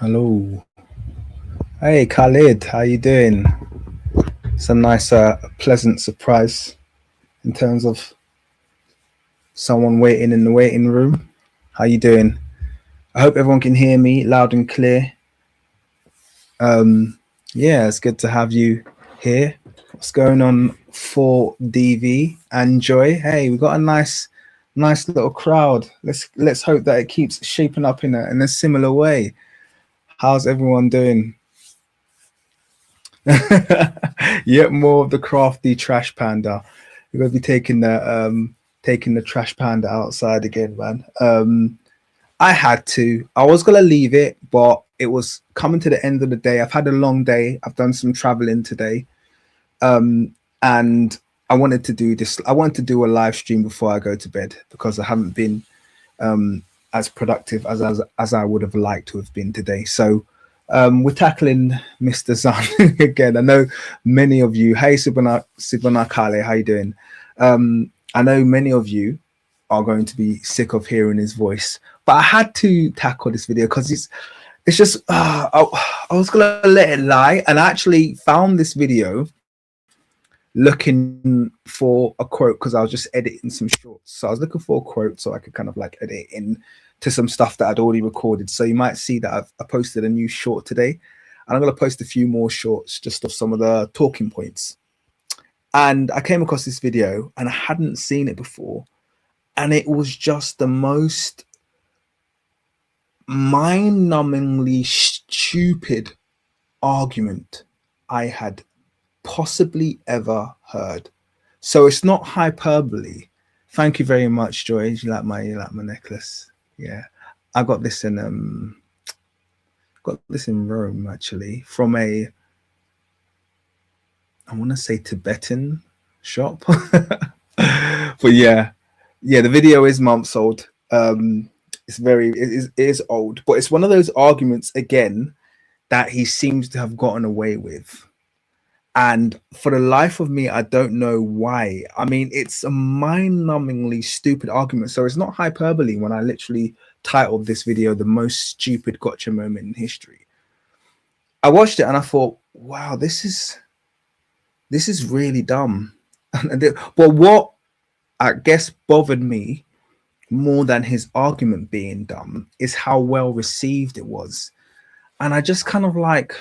Hello. Hey Khalid, how you doing? It's a nice, pleasant surprise in terms of someone waiting in the waiting room. How you doing? I hope everyone can hear me loud and clear. Um, yeah, it's good to have you here. What's going on for DV and Joy? Hey, we got a nice little crowd. Let's hope that it keeps shaping up in a similar way. How's everyone doing? Yet more of the crafty trash panda. We're gonna be taking the trash panda outside again, man. I had to. I was gonna leave it, but it was coming to the end of the day. I've had a long day. I've done some traveling today. And I wanted to do this. I wanted to do a live stream before I go to bed because I haven't been as productive as I would have liked to have been today. So we're tackling Mr. Zan again. I know many of you. Hey, Sibana Kale, how you doing? I know many of you are going to be sick of hearing his voice, but I had to tackle this video because it's just I was gonna let it lie, and I actually found this video looking for a quote because I was just editing some shorts. So I was looking for a quote so I could kind of like edit in to some stuff that I'd already recorded. So you might see that I posted a new short today, and I'm going to post a few more shorts just of some of the talking points. And I came across this video and I hadn't seen it before, and it was just the most mind-numbingly stupid argument I had possibly ever heard. So it's not hyperbole. Thank you very much, Joy. You like my necklace? Yeah, I got this in Rome actually from a, I want to say Tibetan shop. But yeah, the video is months old. It is old, but it's one of those arguments again that he seems to have gotten away with. And for the life of me, I don't know why. I mean, it's a mind-numbingly stupid argument. So it's not hyperbole when I literally titled this video "The Most Stupid Gotcha Moment in History." I watched it and I thought, wow, this is really dumb. But what I guess bothered me more than his argument being dumb is how well received it was. And I just kind of like,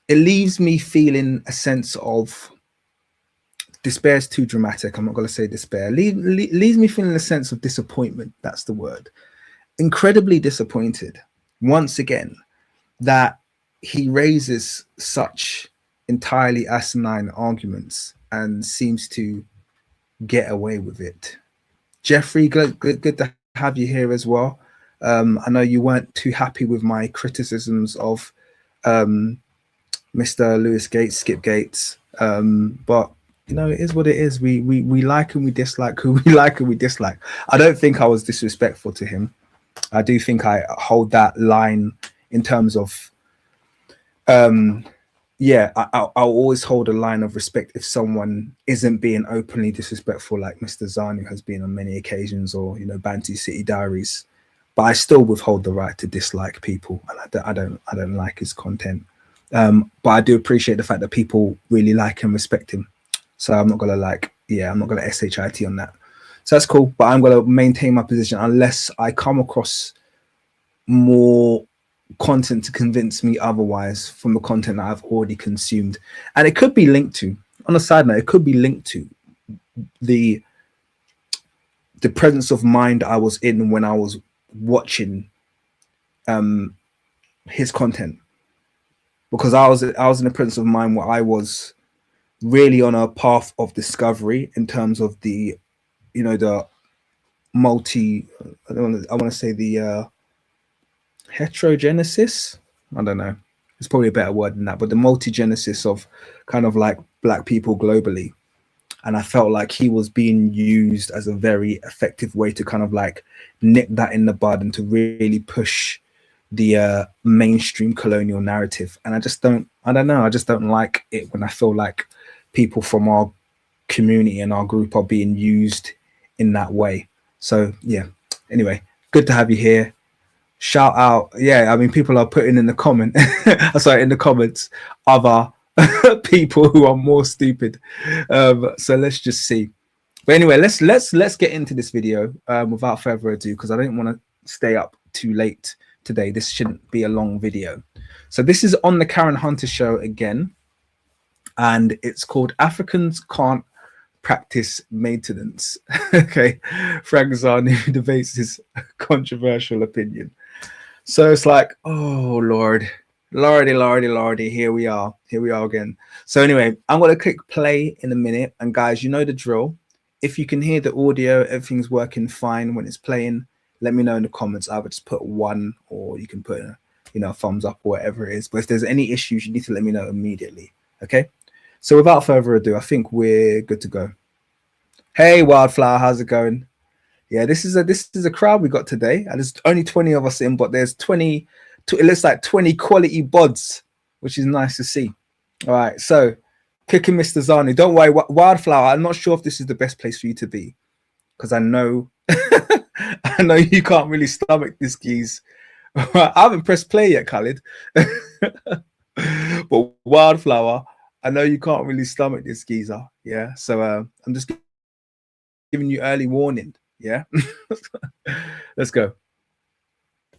it leaves me feeling a sense of despair is too dramatic. I'm not going to say despair. Leaves me feeling a sense of disappointment. That's the word. Incredibly disappointed once again that he raises such entirely asinine arguments and seems to get away with it. Jeffrey, good to have you here as well. I know you weren't too happy with my criticisms of Mr. Lewis Gates, Skip Gates, but you know, it is what it is. We like and we dislike who we like and we dislike. I don't think I was disrespectful to him. I do think I hold that line in terms of yeah, I'll always hold a line of respect if someone isn't being openly disrespectful, like Mr. Zanu has been on many occasions, or you know, Bantu City Diaries. But I still withhold the right to dislike people, and I don't like his content. But I do appreciate the fact that people really like and respect him. So I'm not gonna I'm not gonna shit on that. So that's cool. But I'm gonna maintain my position unless I come across more content to convince me otherwise from the content that I've already consumed. And it could be linked to, on a side note, it could be linked to the presence of mind I was in when I was watching his content, because I was in a presence of mind where I was really on a path of discovery in terms of the, you know, the multi, I want to say the heterogenesis. I don't know. It's probably a better word than that, but the multigenesis of kind of like Black people globally. And I felt like he was being used as a very effective way to kind of like nip that in the bud and to really push the mainstream colonial narrative. And I just don't like it when I feel like people from our community and our group are being used in that way. So yeah, anyway, good to have you here. shout out. Yeah, I mean, people are putting in the comment, sorry, in the comments, other people who are more stupid. So let's just see. But anyway, let's get into this video without further ado, because I don't want to stay up too late today. This shouldn't be a long video. So this is on the Karen Hunter show again, and it's called Africans Can't Practice Maintenance. Okay, Franck Zanu debates his controversial opinion. So it's like, oh Lord, Lordy, here we are again. So anyway, I'm gonna click play in a minute, and guys, you know the drill. If you can hear the audio, everything's working fine when it's playing, let me know in the comments. I would just put 1, or you can put a, a thumbs up or whatever it is. But if there's any issues, you need to let me know immediately. Okay, so without further ado, I think we're good to go. Hey Wildflower, how's it going? Yeah, this is a crowd we got today, and there's only 20 of us in, but there's 20, it looks like 20 quality bods, which is nice to see. All right, so kicking Mr. Zanu. Don't worry, Wildflower, I'm not sure if this is the best place for you to be, because I know I know you can't really stomach this geese. I haven't pressed play yet, Khalid. But Wildflower, I know you can't really stomach this geezer. Yeah, so I'm just giving you early warning. Yeah. Let's go.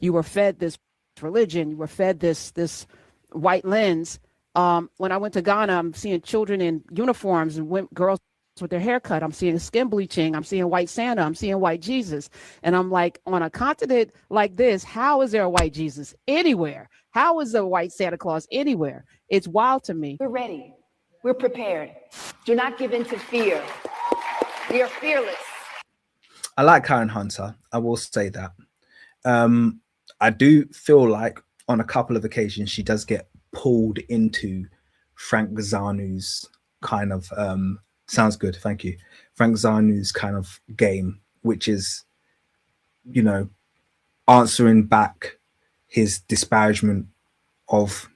You were fed this religion, you were fed this white lens. When I went to Ghana, I'm seeing children in uniforms and girls with their hair cut. I'm seeing skin bleaching. I'm seeing white Santa. I'm seeing white Jesus. And I'm like, on a continent like this, how is there a white Jesus anywhere? How is there a white Santa Claus anywhere? It's wild to me. We're ready. We're prepared. Do not give in to fear. We are fearless. I like Karen Hunter. I will say that. I do feel like on a couple of occasions she does get pulled into Franck Zanu's kind of sounds good, thank you. Franck Zanu's kind of game, which is, answering back his disparagement of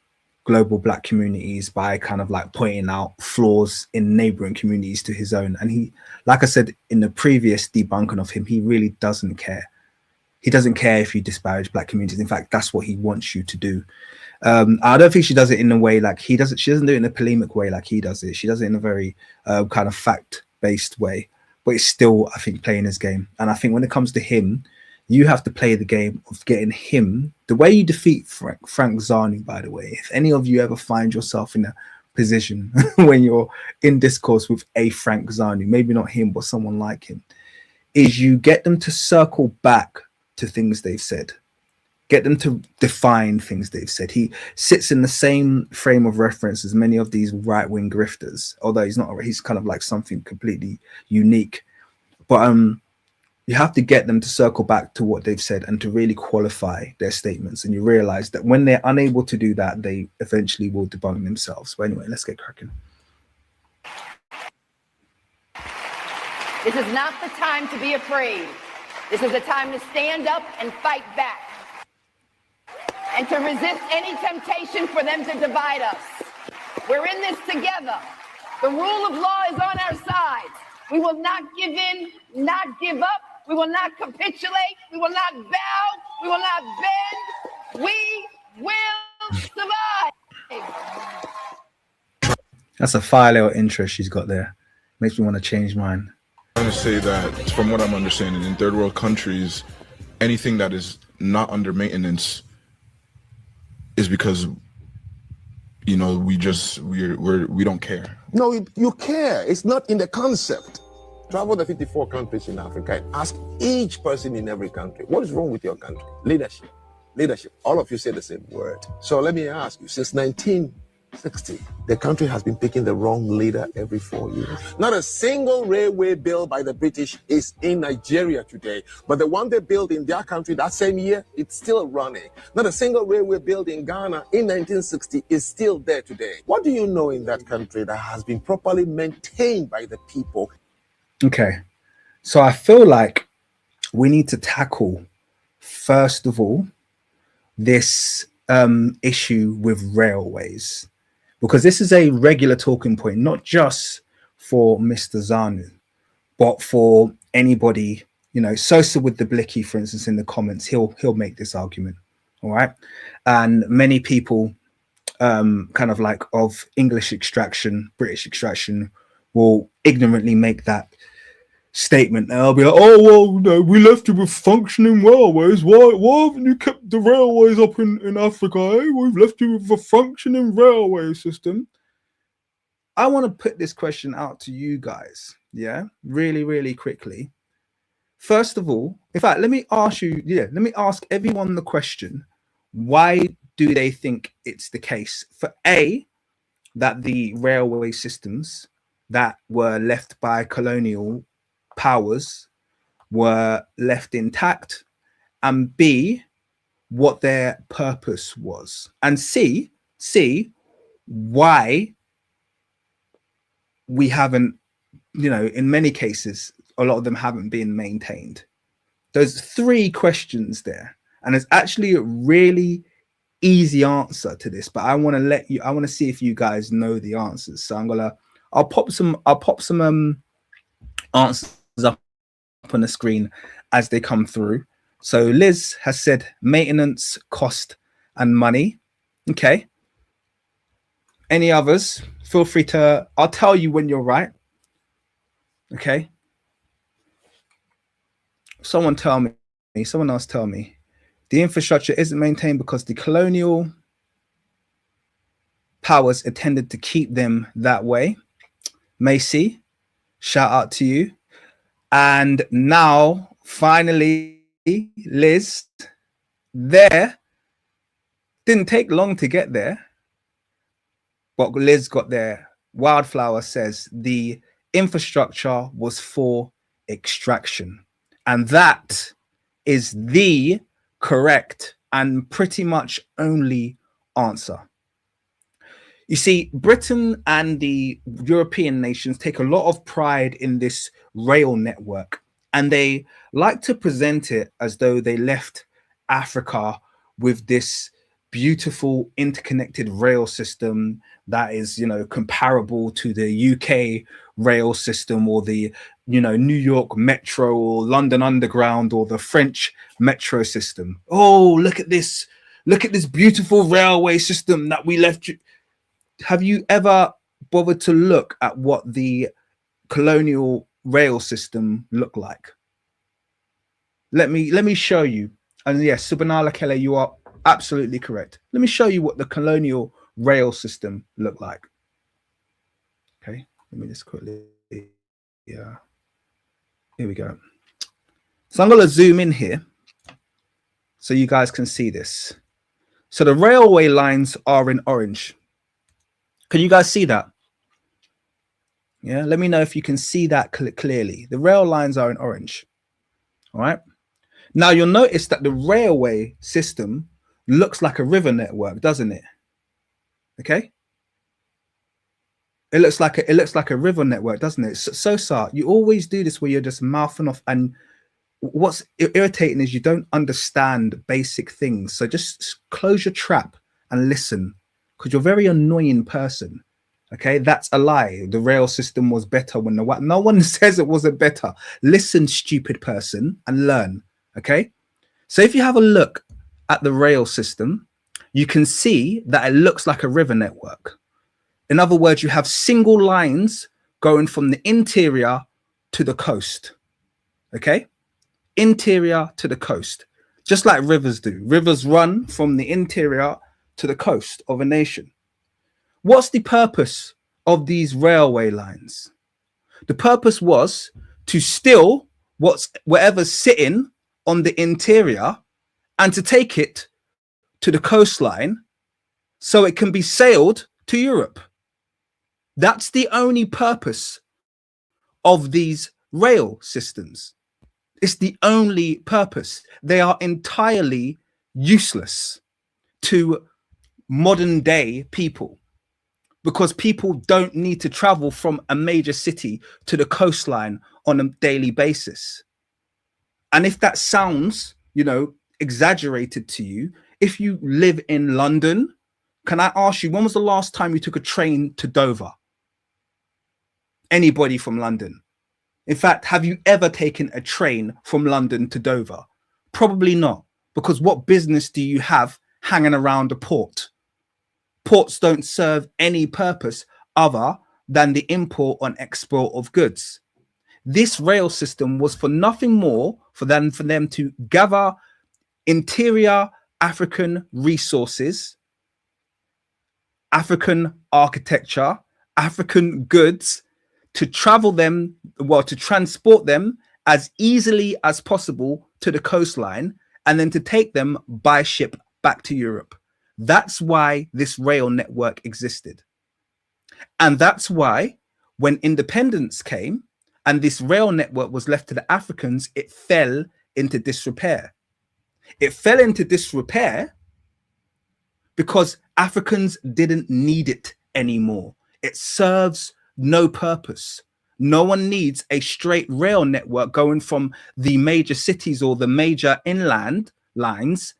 global Black communities by kind of like pointing out flaws in neighboring communities to his own. And he, like I said in the previous debunking of him, he really doesn't care. He doesn't care if you disparage Black communities. In fact, that's what he wants you to do. I don't think she does it in a way like he does it. She doesn't do it in a polemic way like he does it. She does it in a very kind of fact-based way, but it's still, I think, playing his game. And I think when it comes to him, you have to play the game of getting him the way you defeat Franck Zanu, by the way. If any of you ever find yourself in a position when you're in discourse with a Franck Zanu, maybe not him, but someone like him, is you get them to circle back to things they've said. Get them to define things they've said. He sits in the same frame of reference as many of these right-wing grifters, although he's not, he's kind of like something completely unique. But you have to get them to circle back to what they've said and to really qualify their statements. And you realize that when they're unable to do that, they eventually will debunk themselves. But anyway, let's get cracking. This is not the time to be afraid. This is the time to stand up and fight back, and to resist any temptation for them to divide us. We're in this together. The rule of law is on our side. We will not give in, not give up. We will not capitulate. We will not bow. We will not bend. We will survive. That's a fire little intro she's got there. Makes me want to change mine. I want to say that from what I'm understanding, in third world countries, anything that is not under maintenance is because, we don't care. No, you care. It's not in the concept. Travel the 54 countries in Africa and ask each person in every country, what is wrong with your country? Leadership. Leadership. All of you say the same word. So let me ask you, since 1960, the country has been picking the wrong leader every 4 years. Not a single railway built by the British is in Nigeria today, but the one they built in their country that same year, it's still running. Not a single railway built in Ghana in 1960 is still there today. What do you know in that country that has been properly maintained by the people? Okay, so I feel like we need to tackle, first of all, this issue with railways, because this is a regular talking point, not just for Mr. Zanu, but for anybody You know, Sosa with the blicky, for instance, in the comments, he'll make this argument. All right. And many people kind of like of English extraction, British extraction, will ignorantly make that statement. And I'll be like, oh, well, no, we left you with functioning railways. Why haven't you kept the railways up in Africa? Eh? We've left you with a functioning railway system. I want to put this question out to you guys. Yeah, really, really quickly. First of all, in fact, let me ask you, let me ask everyone the question. Why do they think it's the case? For A, that the railway systems that were left by colonial powers were left intact, and B, what their purpose was, and C, why we haven't, you know, in many cases, a lot of them haven't been maintained. There's 3 questions there, and it's actually a really easy answer to this, but I want to see if you guys know the answers. So I'll pop some answers up on the screen as they come through. So Liz has said maintenance, cost, and money. Okay. Any others? Feel free to, I'll tell you when you're right. Okay. Someone else tell me. The infrastructure isn't maintained because the colonial powers intended to keep them that way. Macy, shout out to you. And now, finally, Liz, there. Didn't take long to get there. But Liz got there. Wildflower says the infrastructure was for extraction. And that is the correct and pretty much only answer. You see, Britain and the European nations take a lot of pride in this rail network, and they like to present it as though they left Africa with this beautiful interconnected rail system that is, you know, comparable to the UK rail system, or the, you know, New York Metro or London Underground or the French metro system. Oh, look at this beautiful railway system that we left you. Have you ever bothered to look at what the colonial rail system looked like? Let me show you. And yes, Subhanallah Kele, you are absolutely correct. Let me show you what the colonial rail system looked like. Okay, let me just quickly, yeah, here we go. So I'm going to zoom in here so you guys can see this. So the railway lines are in orange. Can you guys see that? Yeah, let me know if you can see that clearly. The rail lines are in orange. All right. Now you'll notice that the railway system looks like a river network, doesn't it? Okay. It looks like a river network, doesn't it? So you always do this where you're just mouthing off, and what's irritating is you don't understand basic things. So just close your trap and listen, because you're a very annoying person. Okay, that's a lie. The rail system was better when no one says it wasn't better. Listen, stupid person, and learn. Okay, so if you have a look at the rail system, you can see that it looks like a river network. In other words, you have single lines going from the interior to the coast. Okay, interior to the coast, just like rivers do. Rivers run from the interior to the coast of a nation. What's the purpose of these railway lines? The purpose was to steal whatever's sitting on the interior and to take it to the coastline so it can be sailed to Europe. That's the only purpose of these rail systems. It's the only purpose. They are entirely useless to modern day people, because people don't need to travel from a major city to the coastline on a daily basis. And if that sounds, you know, exaggerated to you, if you live in London, can I ask you, when was the last time you took a train to Dover? Anybody from London? In fact, have you ever taken a train from London to Dover? Probably not, because what business do you have hanging around a port? Ports don't serve any purpose other than the import and export of goods. This rail system was for nothing more for them to gather interior African resources, African architecture, African goods, to travel them, well, to transport them as easily as possible to the coastline, and then to take them by ship back to Europe. That's why this rail network existed. And that's why when independence came and this rail network was left to the Africans, it fell into disrepair. It fell into disrepair because Africans didn't need it anymore. It serves no purpose. No one needs a straight rail network going from the major cities or the major inland lines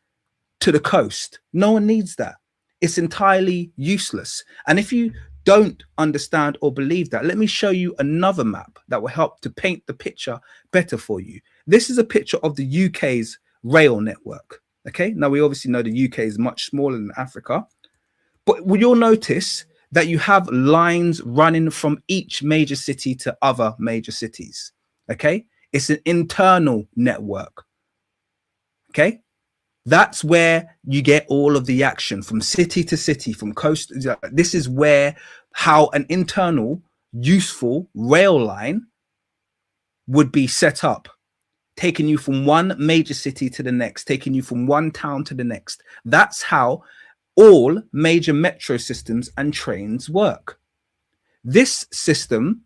to the coast. No one needs that. It's entirely useless. And if you don't understand or believe that, let me show you another map that will help to paint the picture better for you. This is a picture of the UK's rail network. Okay, now we obviously know the UK is much smaller than Africa, but you'll notice that you have lines running from each major city to other major cities. Okay, it's an internal network. Okay, that's where you get all of the action from city to city, from coast. This is where how an internal useful rail line would be set up, taking you from one major city to the next, taking you from one town to the next. That's how all major metro systems and trains work. This system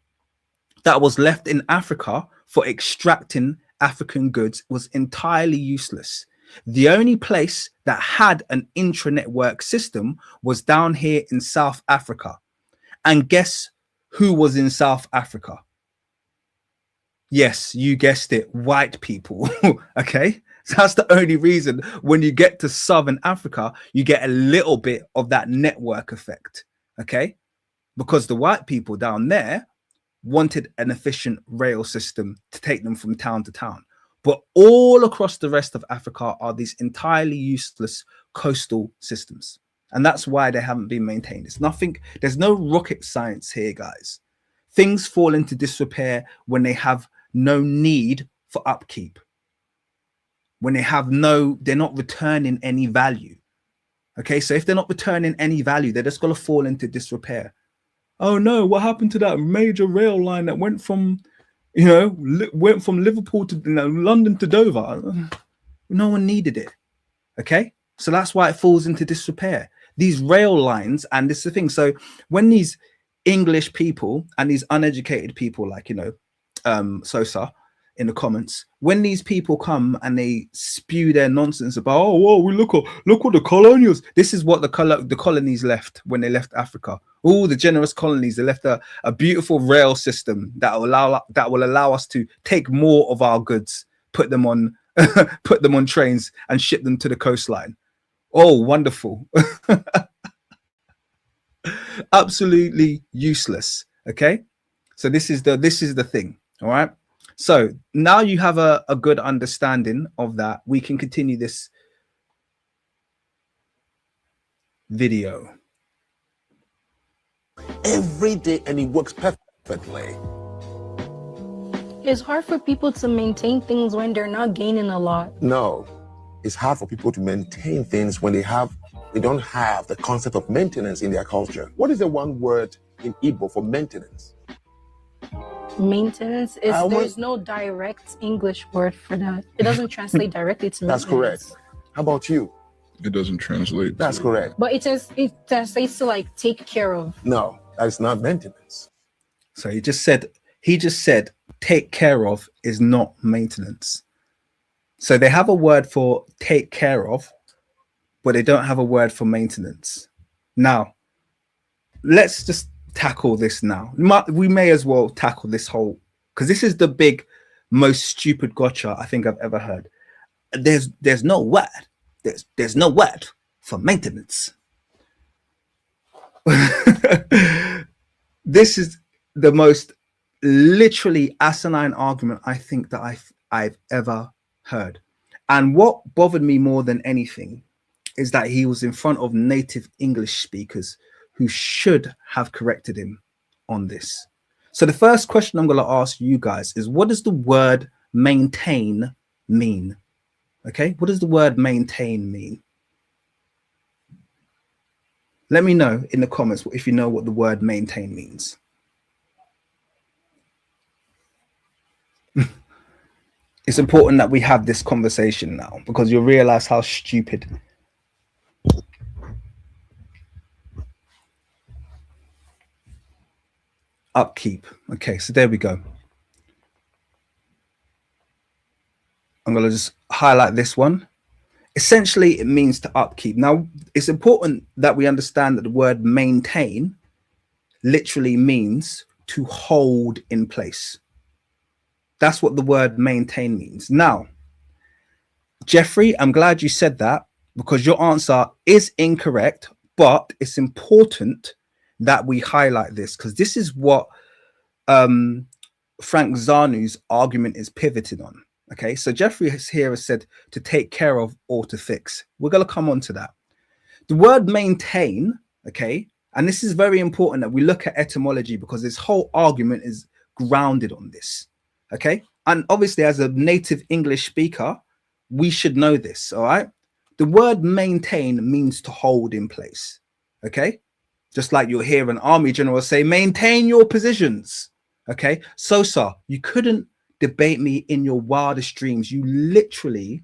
that was left in Africa for extracting African goods was entirely useless. The only place that had an intra-network system was down here in South Africa. And guess who was in South Africa? Yes, you guessed it, white people. Okay, so that's the only reason when you get to Southern Africa, you get a little bit of that network effect. Okay, because the white people down there wanted an efficient rail system to take them from town to town. But all across the rest of Africa are these entirely useless coastal systems. And that's why they haven't been maintained. It's nothing, there's no rocket science here, guys. Things fall into disrepair when they have no need for upkeep. When they have they're not returning any value. Okay, so if they're not returning any value, they're just going to fall into disrepair. Oh no, what happened to that major rail line that went from, went from Liverpool to London to Dover? No one needed it. Okay, so that's why it falls into disrepair. These rail lines, and this is the thing. So when these English people and these uneducated people, like Sosa in the comments, when these people come and they spew their nonsense about, oh, well, we look what the colonials. This is what the colonies left when they left Africa. All the generous colonies, they left a beautiful rail system that will allow us to take more of our goods, put them on put them on trains and ship them to the coastline. Oh, wonderful. Absolutely useless. Okay, so this is the thing. All right, so now you have a good understanding of that. We can continue this video every day, and it works perfectly. It's hard for people to maintain things when they're not gaining a lot. No, it's hard for people to maintain things when they don't have the concept of maintenance in their culture. What is the one word in Igbo for maintenance? Maintenance is there's no direct English word for that. It doesn't translate directly to maintenance. That's correct. How about you? It doesn't translate. That's correct. But it translates to like take care of. No, that's not maintenance. So he just said take care of is not maintenance. So they have a word for take care of, but they don't have a word for maintenance. Now, let's just tackle this now. We may as well tackle this whole, because this is the big, most stupid gotcha I think I've ever heard. There's no word. There's no word for maintenance. This is the most literally asinine argument I think that I've ever heard. And what bothered me more than anything is that he was in front of native English speakers who should have corrected him on this. So the first question I'm going to ask you guys is, what does the word maintain mean? Okay, what does the word maintain mean? Let me know in the comments if you know what the word maintain means. It's important that we have this conversation now, because you'll realize how stupid. Upkeep. Okay, so there we go. I'm going to just highlight this one. Essentially, it means to upkeep. Now, it's important that we understand that the word maintain literally means to hold in place. That's what the word maintain means. Now, Jeffrey, I'm glad you said that, because your answer is incorrect, but it's important that we highlight this, because this is what Franck Zanu's argument is pivoted on. Okay, so Jeffrey here has said to take care of or to fix. We're going to come on to that. The word maintain, okay, and this is very important that we look at etymology, because this whole argument is grounded on this. Okay, and obviously as a native English speaker, we should know this. All right, the word maintain means to hold in place. Okay, just like you'll hear an army general say, maintain your positions. Okay, so sir, you couldn't debate me in your wildest dreams. You literally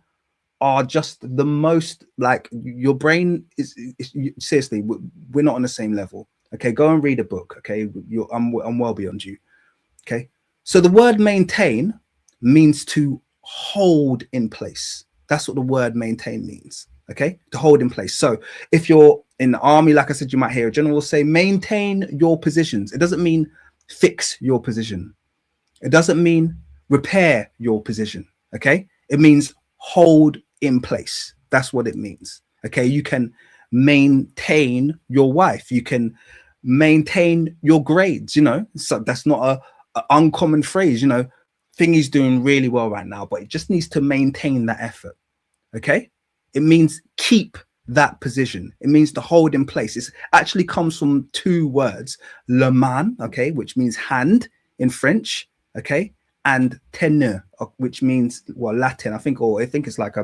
are just the most, like, your brain is seriously, we're not on the same level. Okay, go and read a book. Okay, I'm well beyond you. Okay, so the word maintain means to hold in place. That's what the word maintain means. Okay, to hold in place. So if you're in the army, like I said, you might hear a general say, maintain your positions. It doesn't mean fix your position. It doesn't mean repair your position. Okay, it means hold in place. That's what it means. Okay, you can maintain your wife, you can maintain your grades, you know. So that's not a uncommon phrase, you know. Thingy's doing really well right now, but it just needs to maintain that effort. Okay, it means keep that position. It means to hold in place. It actually comes from two words, le main, okay, which means hand in French, okay, and tenir, which means, well, Latin, I think it's like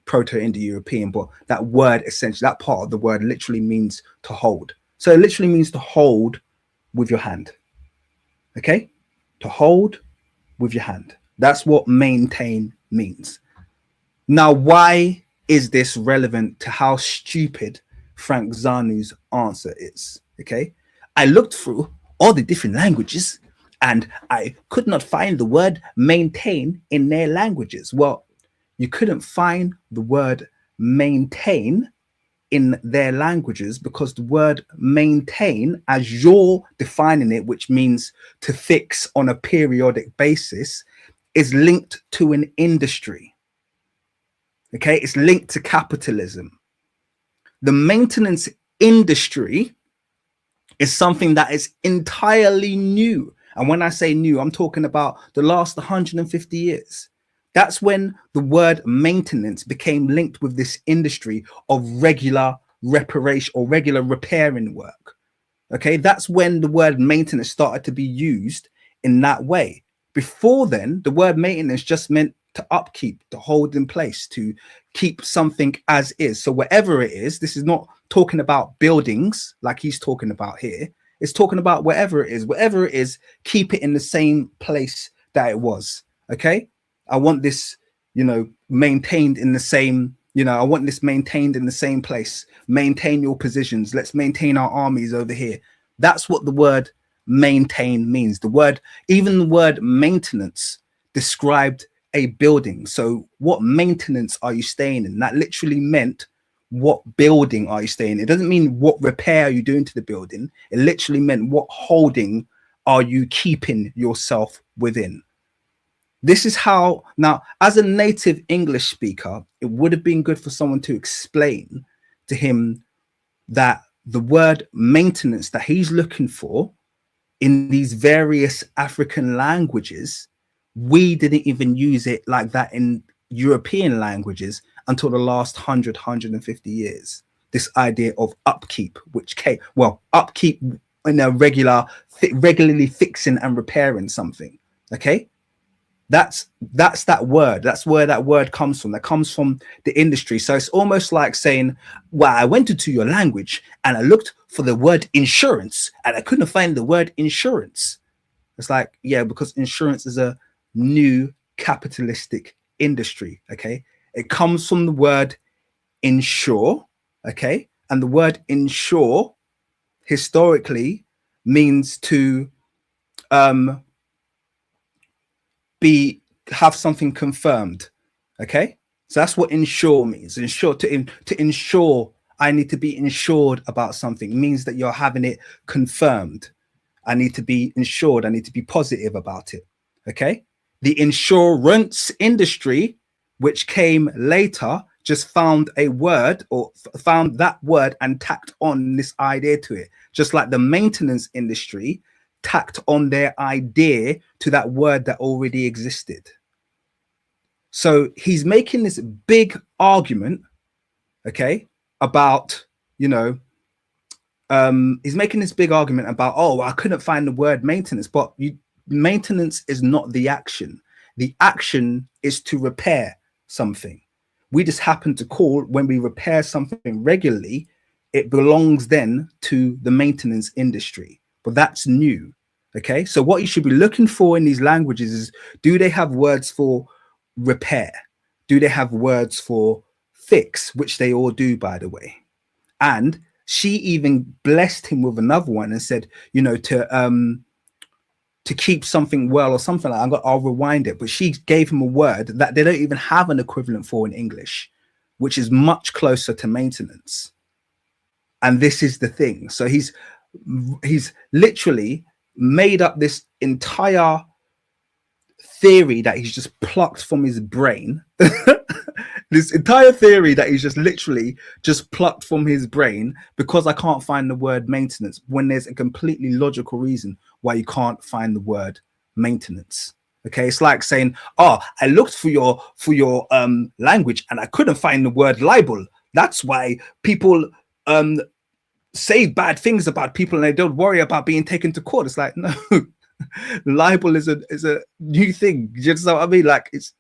Proto-Indo-European, but that word, essentially, that part of the word literally means to hold. So it literally means to hold with your hand. Okay, to hold with your hand. That's what maintain means. Now, why is this relevant to how stupid Franck Zanu's answer is? Okay, I looked through all the different languages and I could not find the word maintain in their languages. Well, you couldn't find the word maintain in their languages because the word maintain, as you're defining it, which means to fix on a periodic basis, is linked to an industry. Okay, it's linked to capitalism. The maintenance industry is something that is entirely new. And when I say new, I'm talking about the last 150 years. That's when the word maintenance became linked with this industry of regular reparation or regular repairing work. Okay, that's when the word maintenance started to be used in that way. Before then, the word maintenance just meant to upkeep, to hold in place, to keep something as is. So wherever it is, this is not talking about buildings like he's talking about here. It's talking about wherever it is, keep it in the same place that it was. Okay, I want this, you know, maintained in the same, you know, I want this maintained in the same place. Maintain your positions. Let's maintain our armies over here. That's what the word maintain means. The word, even the word maintenance described a building. So what maintenance are you staying in? That literally meant what building are you staying in? It doesn't mean what repair are you doing to the building. It literally meant what holding are you keeping yourself within. This is how, now, as a native English speaker, it would have been good for someone to explain to him that the word maintenance that he's looking for in these various African languages, we didn't even use it like that in European languages until the last 150 years. This idea of upkeep, which came, well, upkeep in a regularly fixing and repairing something. Okay. That's that word. That's where that word comes from. That comes from the industry. So it's almost like saying, well, I went into your language and I looked for the word insurance and I couldn't find the word insurance. It's like, yeah, because insurance is a new capitalistic industry. Okay. It comes from the word insure. Okay. And the word insure historically means to have something confirmed. Okay, so that's what insure means. Insure, to ensure, I need to be insured about something, means that you're having it confirmed. I need to be insured, I need to be positive about it. Okay, the insurance industry, which came later, just found a word, or found that word and tacked on this idea to it, just like the maintenance industry tacked on their idea to that word that already existed. So he's making this big argument, okay, about, you know, he's making this big argument about, oh, I couldn't find the word maintenance, but maintenance is not the action. The action is to repair something. We just happen to call, when we repair something regularly, it belongs then to the maintenance industry, but that's new. Okay, so what you should be looking for in these languages is, do they have words for repair? Do they have words for fix, which they all do, by the way? And she even blessed him with another one and said, you know, to keep something well or something like that. I'll rewind it, but she gave him a word that they don't even have an equivalent for in English, which is much closer to maintenance. And this is the thing. So he's literally made up this entire theory that he's just plucked from his brain. This entire theory that he's just literally just plucked from his brain because I can't find the word maintenance, when there's a completely logical reason why you can't find the word maintenance. Okay, it's like saying, oh, I looked for your language and I couldn't find the word libel. That's why people say bad things about people and they don't worry about being taken to court. It's like, no, libel is a new thing. You know what I mean? Like, it's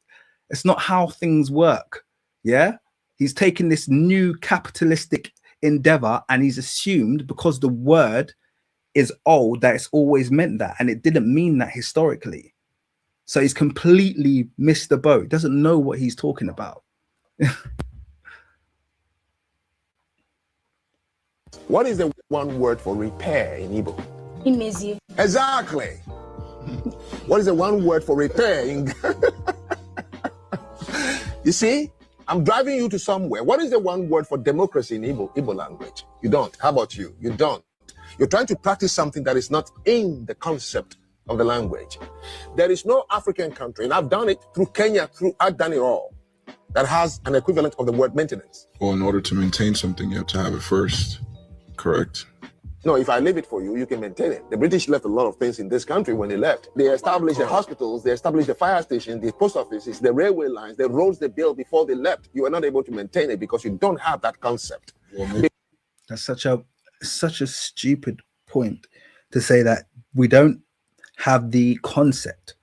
not how things work. Yeah, he's taken this new capitalistic endeavor and he's assumed because the word is old that it's always meant that, and it didn't mean that historically. So he's completely missed the boat, doesn't know what he's talking about. What is the one word for repair in Igbo? Imezi. Exactly. What is the one word for repair in You see, I'm driving you to somewhere. What is the one word for democracy in Igbo language? You don't. How about you? You don't. You're trying to practice something that is not in the concept of the language. There is no African country, and I've done it through Kenya, I've done it all, that has an equivalent of the word maintenance. Well, in order to maintain something, you have to have it first, correct? No, if I leave it for you, you can maintain it. The British left a lot of things in this country when they left. They established the hospitals, they established the fire stations, the post offices, the railway lines, the roads they built before they left. You are not able to maintain it because you don't have that concept. That's such a stupid point to say that we don't have the concept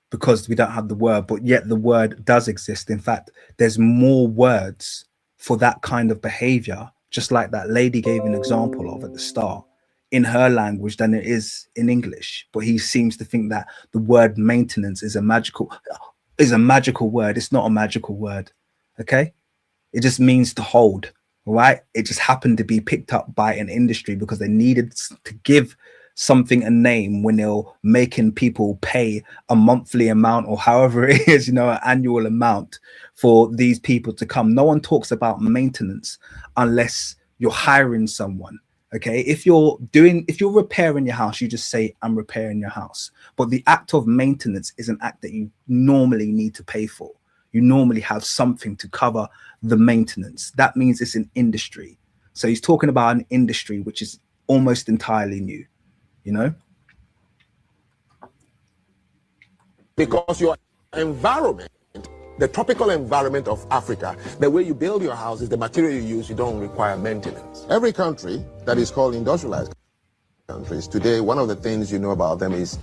because we don't have the word, but yet the word does exist. In fact, there's more words for that kind of behavior, just like that lady gave an example of at the start, in her language than it is in English. But he seems to think that the word maintenance is a magical word. It's not a magical word. Okay, it just means to hold. Right? It just happened to be picked up by an industry because they needed to give something a name when they're making people pay a monthly amount or however it is, you know, an annual amount for these people to come. No one talks about maintenance unless you're hiring someone. Okay, if you're repairing your house, you just say, I'm repairing your house. But the act of maintenance is an act that you normally need to pay for. You normally have something to cover the maintenance. That means it's an industry. So he's talking about an industry which is almost entirely new. you know? Because your environment, the tropical environment of Africa, the way you build your houses, the material you use, you don't require maintenance. Every country that is called industrialized countries today, one of the things you know about them is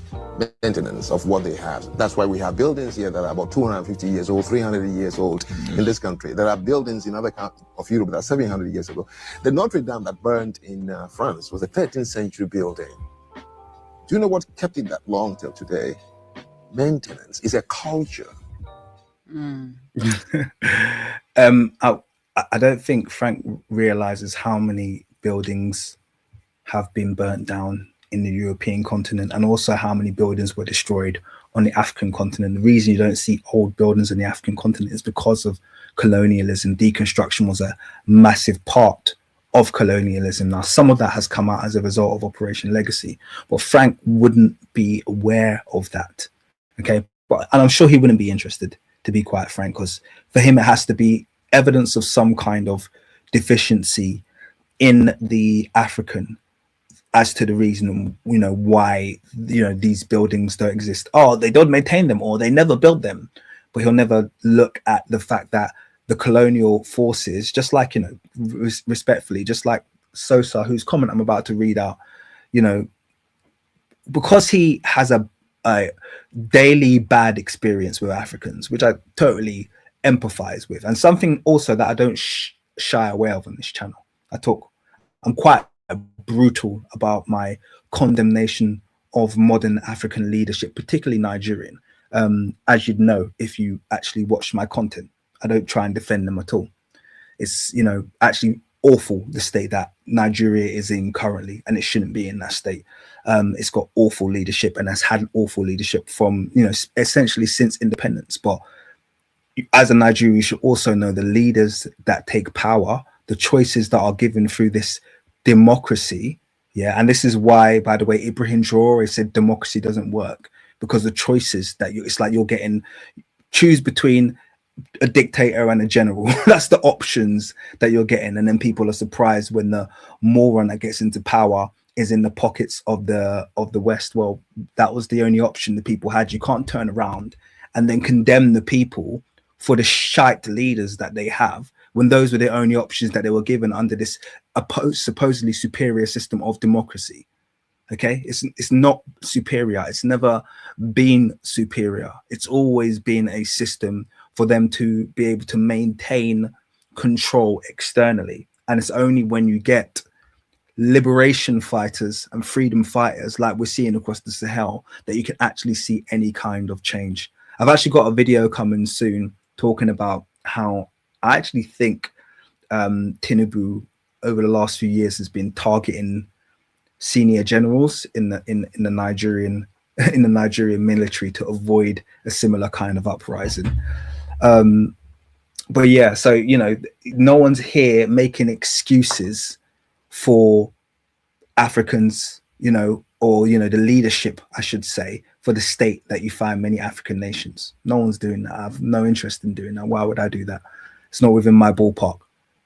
maintenance of what they have. That's why we have buildings here that are about 250 years old, 300 years old in this country. There are buildings in other countries of Europe that are 700 years ago. The Notre Dame that burned in France was a 13th century building. Do you know what kept it that long till today? Maintenance is a culture. I don't think Frank realizes how many buildings have been burnt down in the European continent, and also how many buildings were destroyed on the African continent. The reason you don't see old buildings in the African continent is because of colonialism. Deconstruction was a massive part of colonialism. Now, some of that has come out as a result of Operation Legacy, but Frank wouldn't be aware of that. Okay, and I'm sure he wouldn't be interested, to be quite frank, because for him it has to be evidence of some kind of deficiency in the African as to the reason, you know, why, you know, these buildings don't exist. Oh, they don't maintain them, or they never built them. But he'll never look at the fact that the colonial forces, just like, you know, respectfully, just like Sosa, whose comment I'm about to read out, you know, because he has a daily bad experience with Africans, which I totally empathize with, and something also that I don't shy away of on this channel. I'm quite brutal about my condemnation of modern African leadership, particularly Nigerian. As you'd know if you actually watch my content, I don't try and defend them at all. It's, you know, actually awful, the state that Nigeria is in currently, and it shouldn't be in that state. It's got awful leadership, and has had awful leadership from, you know, essentially since independence. But as a Nigerian, you should also know the leaders that take power, the choices that are given through this democracy. Yeah, and this is why, by the way, Ibrahim Traore said democracy doesn't work, because the choices that it's like you're getting, choose between a dictator and a general. That's the options that you're getting, and then people are surprised when the moron that gets into power is in the pockets of the West. Well, that was the only option the people had. You can't turn around and then condemn the people for the shite leaders that they have, when those were the only options that they were given under this supposedly superior system of democracy. Okay, it's not superior. It's never been superior. It's always been a system for them to be able to maintain control externally. And it's only when you get liberation fighters and freedom fighters like we're seeing across the Sahel that you can actually see any kind of change. I've actually got a video coming soon talking about how I actually think Tinubu over the last few years has been targeting senior generals in the Nigerian military to avoid a similar kind of uprising. But yeah, so, you know, no one's here making excuses for Africans, you know, or, you know, the leadership, I should say, for the state that you find many African nations. No one's doing that. I have no interest in doing that. Why would I do that? It's not within my ballpark.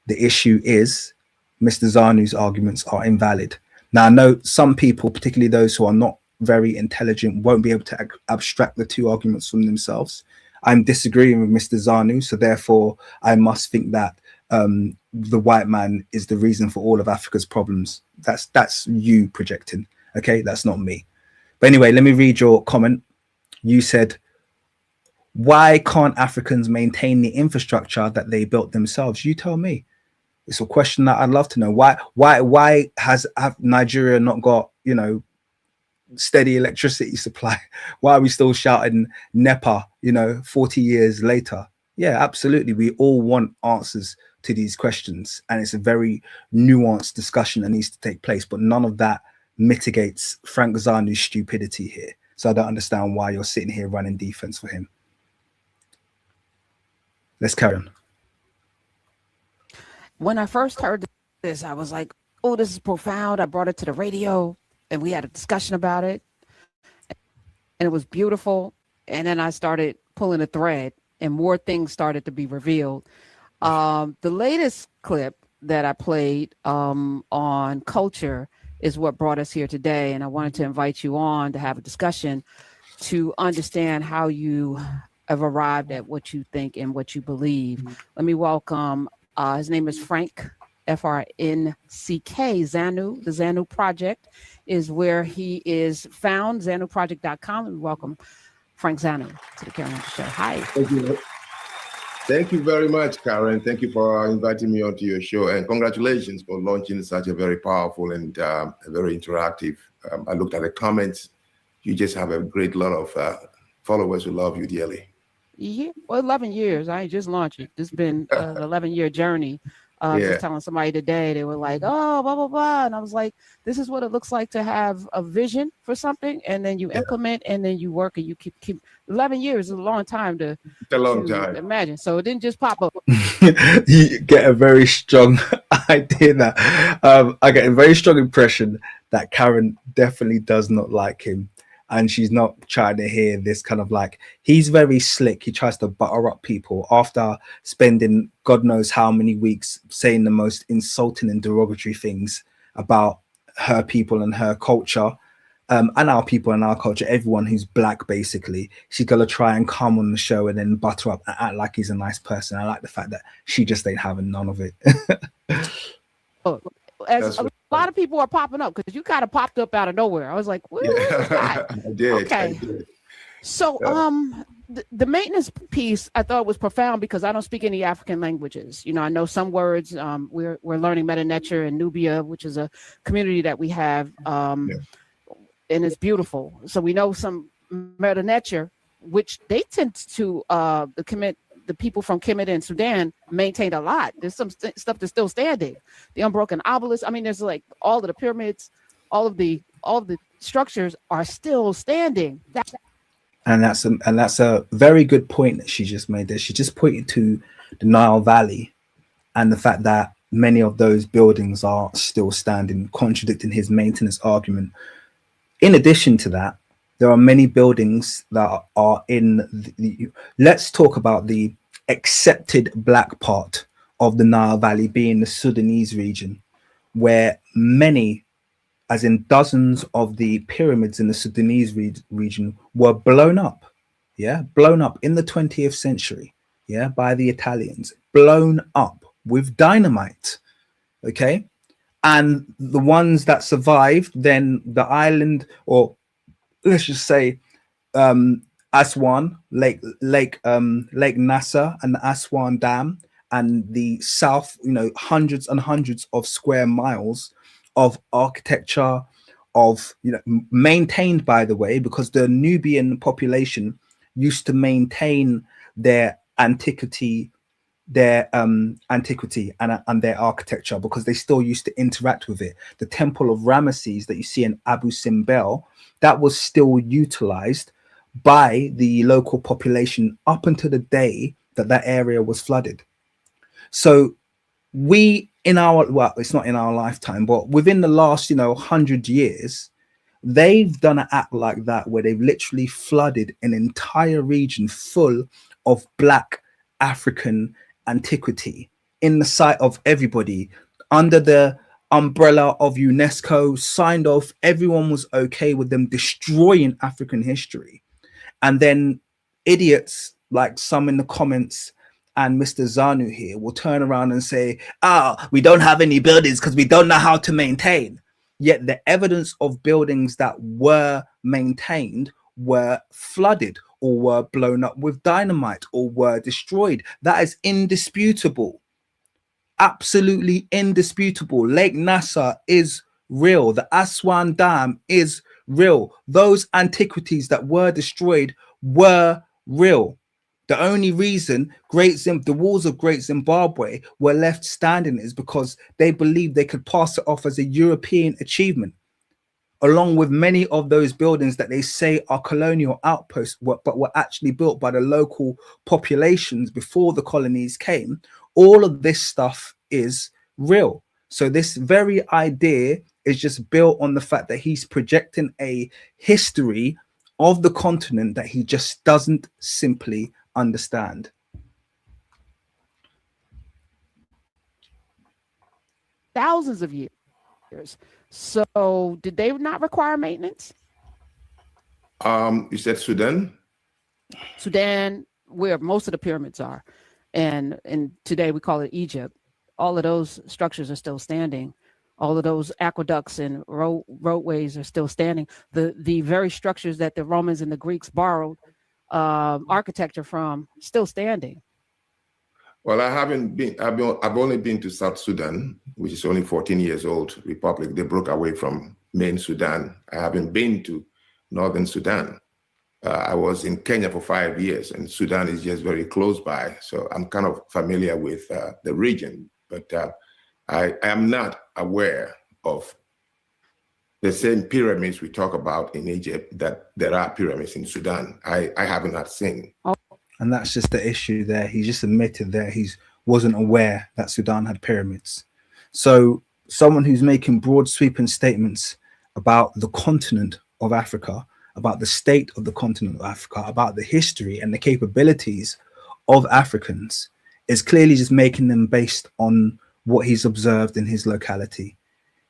The issue is Mr. Zanu's arguments are invalid. Now, I know some people, particularly those who are not very intelligent, won't be able to abstract the two arguments from themselves. I'm disagreeing with Mr. Zanu, so therefore I must think that the white man is the reason for all of Africa's problems. That's you projecting, okay? That's not me. But anyway, let me read your comment. You said, why can't Africans maintain the infrastructure that they built themselves? You tell me. It's a question that I'd love to know. Why has Nigeria not got, you know, steady electricity supply? Why are we still shouting NEPA, you know, 40 years later? Yeah, absolutely. We all want answers to these questions, and it's a very nuanced discussion that needs to take place, but none of that mitigates Frank Zanu's stupidity here. So I don't understand why you're sitting here running defense for him. Let's carry on. When I first heard this, I was like, oh, this is profound. I brought it to the radio and we had a discussion about it, and it was beautiful. And then I started pulling a thread and more things started to be revealed. The latest clip that I played on culture is what brought us here today. And I wanted to invite you on to have a discussion to understand how you have arrived at what you think and what you believe. Let me welcome, his name is Franck, Franck, Zanu. The Zanu Project is where he is found, zanuproject.com. Let me welcome Franck Zanu to the Karen Show. Hi. Thank you. Thank you very much, Karen. Thank you for inviting me onto your show, and congratulations for launching such a very powerful and a very interactive. I looked at the comments. You just have a great lot of followers who love you dearly. Yeah, well, 11 years. I ain't just launched it. It's been an 11-year journey. Just telling somebody today, they were like, oh, blah, blah, blah. And I was like, this is what it looks like to have a vision for something, and then you implement, and then you work, and you keep 11 years is a long time to imagine. So it didn't just pop up. You get a very strong idea that I get a very strong impression that Karen definitely does not like him. And she's not trying to hear this kind of like, he's very slick. He tries to butter up people after spending God knows how many weeks saying the most insulting and derogatory things about her people and her culture, and our people and our culture, everyone who's black, basically. She's going to try and come on the show and then butter up and act like he's a nice person. I like the fact that she just ain't having none of it. As a lot of people are popping up, because you kind of popped up out of nowhere. I was like, where is that? I did. Okay. I did. So the maintenance piece I thought was profound, because I don't speak any African languages. You know, I know some words. We're learning Meta Nature in Nubia, which is a community that we have, and it's beautiful. So we know some Meta Nature, which they tend to the people from Kemet and Sudan maintained a lot. There's some stuff that's still standing. The unbroken obelisk. I mean, there's like all of the pyramids, all of the structures are still standing. And that's a very good point that she just made there. She just pointed to the Nile Valley and the fact that many of those buildings are still standing, contradicting his maintenance argument. In addition to that, there are many buildings that are in let's talk about the accepted black part of the Nile Valley, being the Sudanese region, where many, as in dozens of the pyramids in the Sudanese region were blown up, blown up in the 20th century, by the Italians, blown up with dynamite, okay? And the ones that survived, then the island, or let's just say Aswan, Lake Nasser and the Aswan Dam, and the south, hundreds and hundreds of square miles of architecture, maintained, by the way, because the Nubian population used to maintain their antiquity and their architecture, because they still used to interact with it. The Temple of Ramesses that you see in Abu Simbel, that was still utilized by the local population up until the day that area was flooded. So it's not in our lifetime, but within the last 100 years, they've done an act like that, where they've literally flooded an entire region full of black African antiquity in the sight of everybody, under the umbrella of UNESCO, signed off. Everyone was okay with them destroying African history. And then idiots like some in the comments and Mr. Zanu here will turn around and say, we don't have any buildings because we don't know how to maintain. Yet the evidence of buildings that were maintained were flooded, or were blown up with dynamite, or were destroyed. That is indisputable. Absolutely indisputable. Lake Nasser is real. The Aswan Dam is real. Those antiquities that were destroyed were real. The only reason the walls of Great Zimbabwe were left standing is because they believed they could pass it off as a European achievement, along with many of those buildings that they say are colonial outposts, but were actually built by the local populations before the colonies came. All of this stuff is real. So this very idea is just built on the fact that he's projecting a history of the continent that he just doesn't simply understand. Thousands of years So did they not require maintenance? You said Sudan? Sudan, where most of the pyramids are, and today we call it Egypt. All of those structures are still standing. All of those aqueducts and roadways are still standing. The very structures that the Romans and the Greeks borrowed architecture from still standing. Well, I haven't been. I've only been to South Sudan, which is only 14 years old republic. They broke away from main Sudan. I haven't been to Northern Sudan. I was in Kenya for 5 years, and Sudan is just very close by. So I'm kind of familiar with the region, but I am not aware of the same pyramids we talk about in Egypt, that there are pyramids in Sudan. I haven't not seen. And that's just the issue there. He just admitted that he wasn't aware that Sudan had pyramids. So someone who's making broad sweeping statements about the continent of Africa, about the state of the continent of Africa, about the history and the capabilities of Africans, is clearly just making them based on what he's observed in his locality.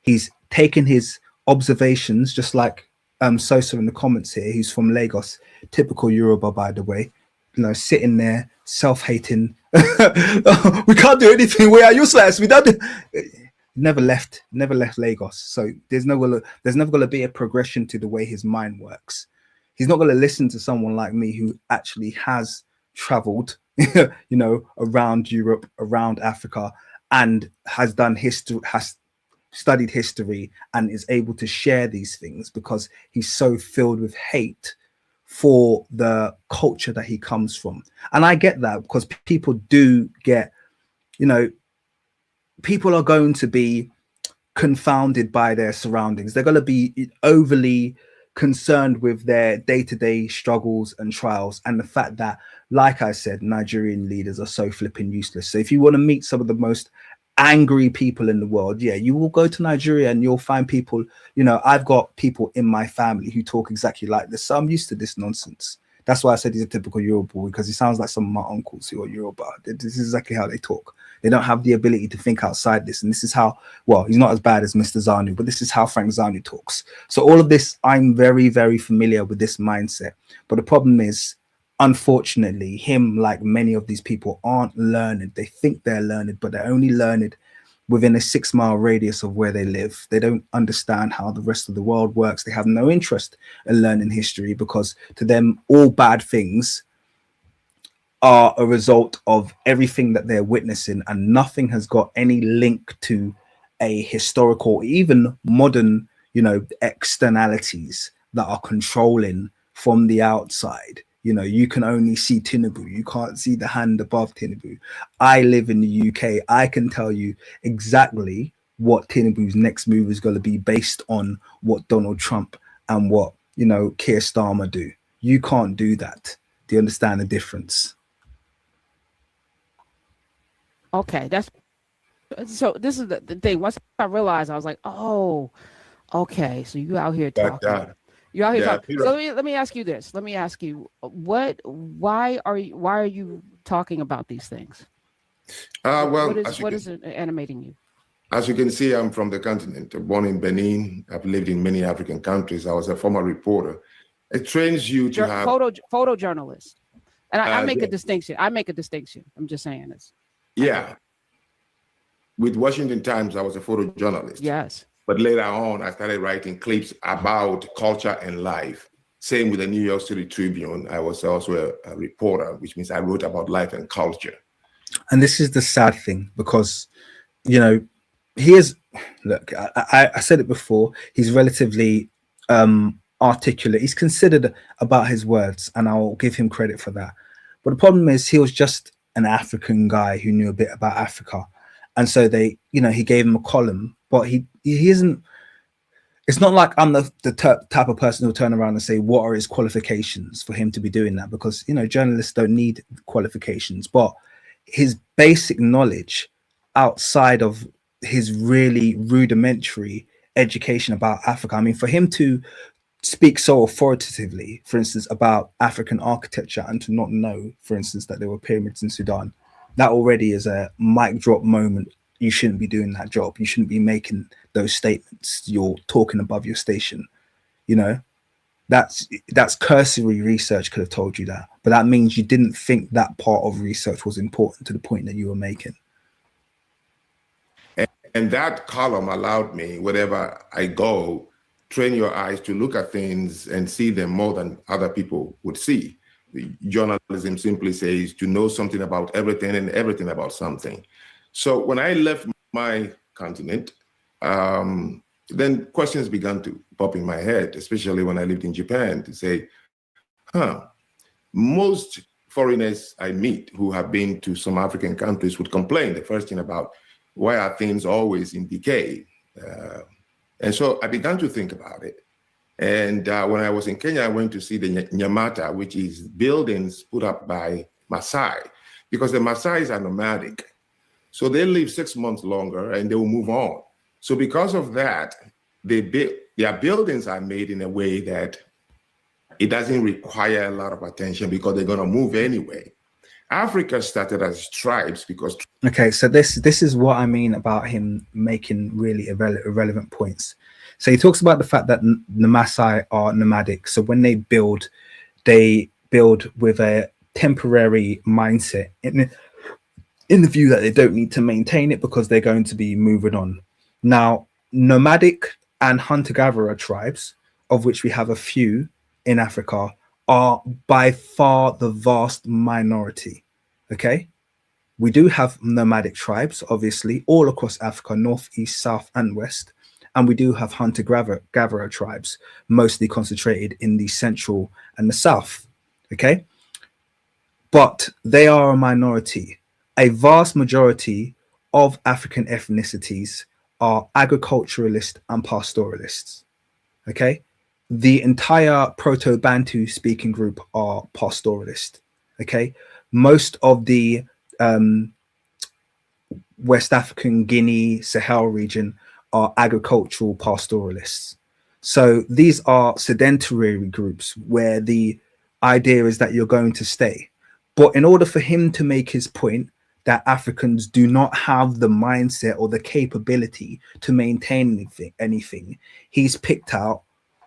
He's taken his observations, just like Sosa in the comments here. He's from Lagos, typical Yoruba, by the way. You know, sitting there, self-hating. We can't do anything. We are useless. We don't. Never left Lagos. So there's never going to be a progression to the way his mind works. He's not going to listen to someone like me who actually has traveled, around Europe, around Africa, and has done history, has studied history, and is able to share these things because he's so filled with hate for the culture that he comes from. And I get that, because people do get, people are going to be confounded by their surroundings. They're going to be overly concerned with their day-to-day struggles and trials, and the fact that, like I said, Nigerian leaders are so flipping useless. So if you want to meet some of the most angry people in the world, yeah, you will go to Nigeria and you'll find people, I've got people in my family who talk exactly like this, so I'm used to this nonsense. That's why I said he's a typical Yoruba boy, because he sounds like some of my uncles who are Yoruba. This is exactly how they talk. They don't have the ability to think outside this, and this is how, well, he's not as bad as Mr. Zanu, but this is how Franck Zanu talks. So all of this, I'm very, very familiar with this mindset. But the problem is, unfortunately, him, like many of these people, aren't learned. They think they're learned, but they're only learned within a 6-mile radius of where they live. They don't understand how the rest of the world works. They have no interest in learning history, because to them, all bad things are a result of everything that they're witnessing, and nothing has got any link to a historical, even modern, externalities that are controlling from the outside. You can only see Tinubu. You can't see the hand above Tinubu. I live in the UK. I can tell you exactly what Tinubu's next move is going to be based on what Donald Trump and what, Keir Starmer do. You can't do that. Do you understand the difference? Okay, so this is the thing. Once I realized, I was like, oh, okay, so you out here talking. You're out here talking. So let me ask you this. Let me ask you, why are you talking about these things? What is animating you? As you can see, I'm from the continent. Born in Benin. I've lived in many African countries. I was a former reporter. It trains you to have photojournalist. And I make a distinction. I'm just saying this. Yeah. With Washington Times, I was a photojournalist. Yes. But later on, I started writing clips about culture and life. Same with the New York City Tribune. I was also a reporter, which means I wrote about life and culture. And this is the sad thing, because, he is, look, I said it before, he's relatively articulate. He's considered about his words, and I'll give him credit for that. But the problem is, he was just an African guy who knew a bit about Africa. And so he gave him a column, but he isn't, it's not like I'm the type of person who'll turn around and say, what are his qualifications for him to be doing that? Because, journalists don't need qualifications, but his basic knowledge outside of his really rudimentary education about Africa. I mean, for him to speak so authoritatively, for instance, about African architecture, and to not know, for instance, that there were pyramids in Sudan, that already is a mic drop moment you shouldn't be doing that job. You shouldn't be making those statements. You're talking above your station. You know, that's cursory research could have told you that, but that means you didn't think that part of research was important to the point that you were making. And that column allowed me, wherever I go, train your eyes to look at things and see them more than other people would see. Journalism simply says to know something about everything and everything about something. So when I left my continent, then questions began to pop in my head, especially when I lived in Japan, to say, most foreigners I meet who have been to some African countries would complain the first thing about why are things always in decay? And so I began to think about it. And when I was in Kenya, I went to see the Nyamata, which is buildings put up by Maasai, because the Maasais are nomadic. So they live 6 months longer and they will move on. So because of that, their buildings are made in a way that it doesn't require a lot of attention because they're going to move anyway. Africa started as tribes because... Okay, so this is what I mean about him making really irrelevant points. So he talks about the fact that the Maasai are nomadic. So when they build with a temporary mindset in the view that they don't need to maintain it because they're going to be moving on. Now, nomadic and hunter-gatherer tribes, of which we have a few in Africa, are by far the vast minority. Okay, we do have nomadic tribes, obviously, all across Africa, north, east, south, and west. And we do have hunter-gatherer tribes, mostly concentrated in the central and the south. Okay, but they are a minority. A vast majority of African ethnicities are agriculturalists and pastoralists. Okay, the entire Proto-Bantu speaking group are pastoralist. Okay, most of the West African, Guinea, Sahel region are agricultural pastoralists. So these are sedentary groups where the idea is that you're going to stay. But in order for him to make his point that Africans do not have the mindset or the capability to maintain anything, he's picked out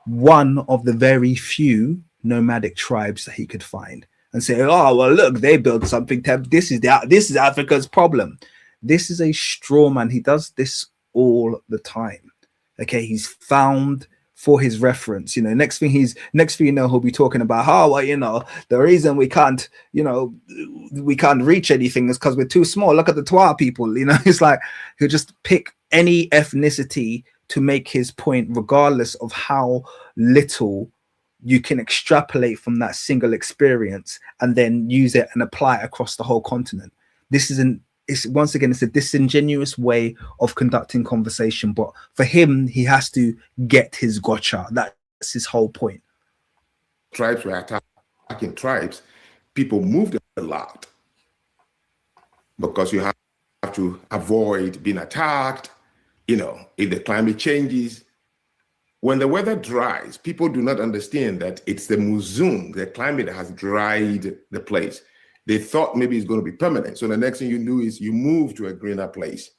one of the very few nomadic tribes that he could find and say, oh, well, look, they built something. This is Africa's problem. This is a straw man. He does this all the time. Okay, he's found for his reference. You know, next thing you know, he'll be talking about how, well, you know, the reason we can't reach anything is because we're too small. Look at the Twa people. You know, it's like he'll just pick any ethnicity to make his point, regardless of how little you can extrapolate from that single experience and then use it and apply it across the whole continent. It's once again, it's a disingenuous way of conducting conversation, but for him, he has to get his gotcha. That's his whole point. Tribes were attacking tribes. People moved a lot because you have to avoid being attacked. You know, if the climate changes, when the weather dries, people do not understand that it's the monsoon, the climate has dried the place. They thought maybe it's going to be permanent. So the next thing you do is you move to a greener place.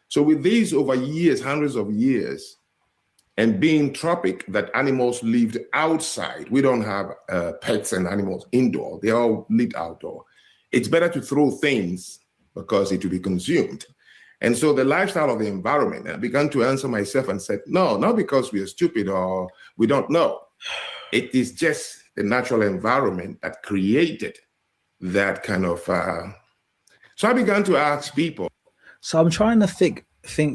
So with these over years, hundreds of years, and being tropic, that animals lived outside. We don't have pets and animals indoor. They all lived outdoor. It's better to throw things because it will be consumed. And so the lifestyle of the environment, I began to answer myself and said, no, not because we are stupid or we don't know. It is just the natural environment that created that kind of so I began to ask people. So I'm trying to think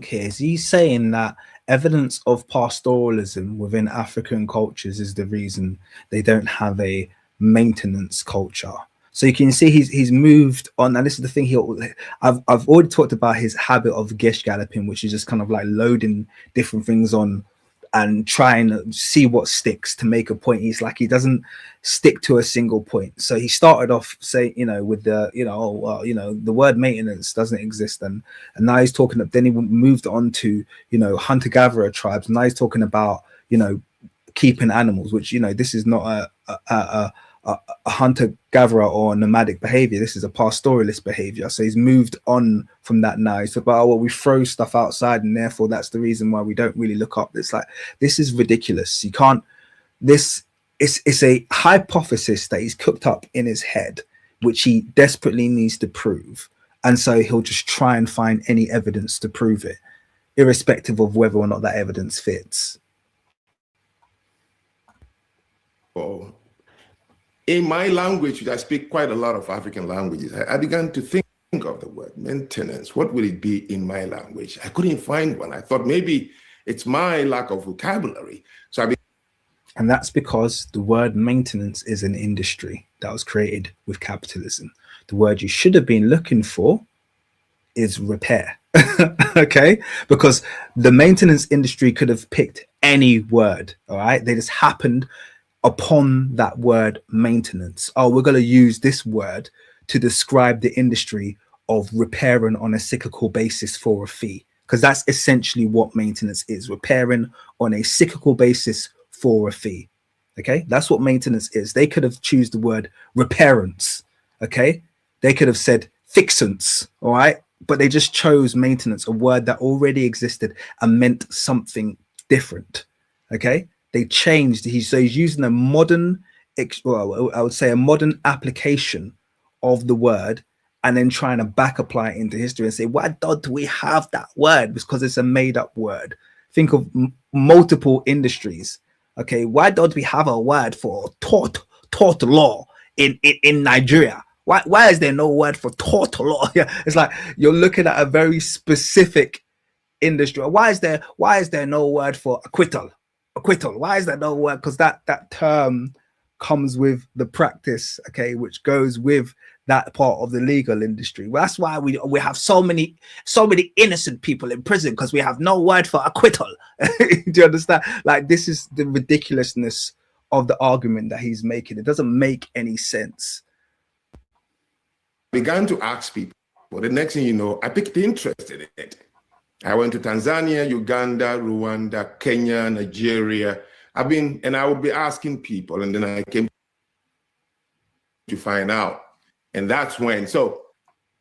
here, is he saying that evidence of pastoralism within African cultures is the reason they don't have a maintenance culture? So you can see he's moved on, and this is the thing. I've already talked about his habit of gesh galloping, which is just kind of like loading different things on and trying to see what sticks to make a point. He's like, he doesn't stick to a single point. So he started off with the, the word maintenance doesn't exist. And now he's talking, then he moved on to, hunter-gatherer tribes. And now he's talking about, keeping animals, which, this is not a a hunter-gatherer or nomadic behavior. This is a pastoralist behavior. So he's moved on from that now. It's about, oh, well, we throw stuff outside, and therefore that's the reason why we don't really look up. It's like, this is ridiculous. You can't, this it's a hypothesis that he's cooked up in his head, which he desperately needs to prove. And so he'll just try and find any evidence to prove it, irrespective of whether or not that evidence fits. Oh. In my language, I speak quite a lot of African languages. I began to think of the word maintenance. What would it be in my language? I couldn't find one. I thought maybe it's my lack of vocabulary. And that's because the word maintenance is an industry that was created with capitalism. The word you should have been looking for is repair. Okay, because the maintenance industry could have picked any word. All right, they just happened upon that word maintenance. Oh, we're going to use this word to describe the industry of repairing on a cyclical basis for a fee, because that's essentially what maintenance is: repairing on a cyclical basis for a fee. Okay, that's what maintenance is. They could have choose the word repairance. Okay, they could have said fixance. All right, but they just chose maintenance, a word that already existed and meant something different. Okay, they changed. So he's using a modern, well, I would say a modern application of the word, and then trying to back apply it into history and say, why don't we have that word? Because it's a made up word. Think of multiple industries. Okay, why don't we have a word for tort law in Nigeria? Why is there no word for tort law? Yeah, it's like you're looking at a very specific industry. Why is there no word for acquittal? Why is there no word? Because that term comes with the practice, okay, which goes with that part of the legal industry. Well, that's why we have so many innocent people in prison, because we have no word for acquittal. Do you understand? Like, this is the ridiculousness of the argument that he's making. It doesn't make any sense. I began to ask people. Well, the next thing you know, I picked interest in it. I went to Tanzania, Uganda, Rwanda, Kenya, Nigeria. I would be asking people, and then I came to find out. And that's when, so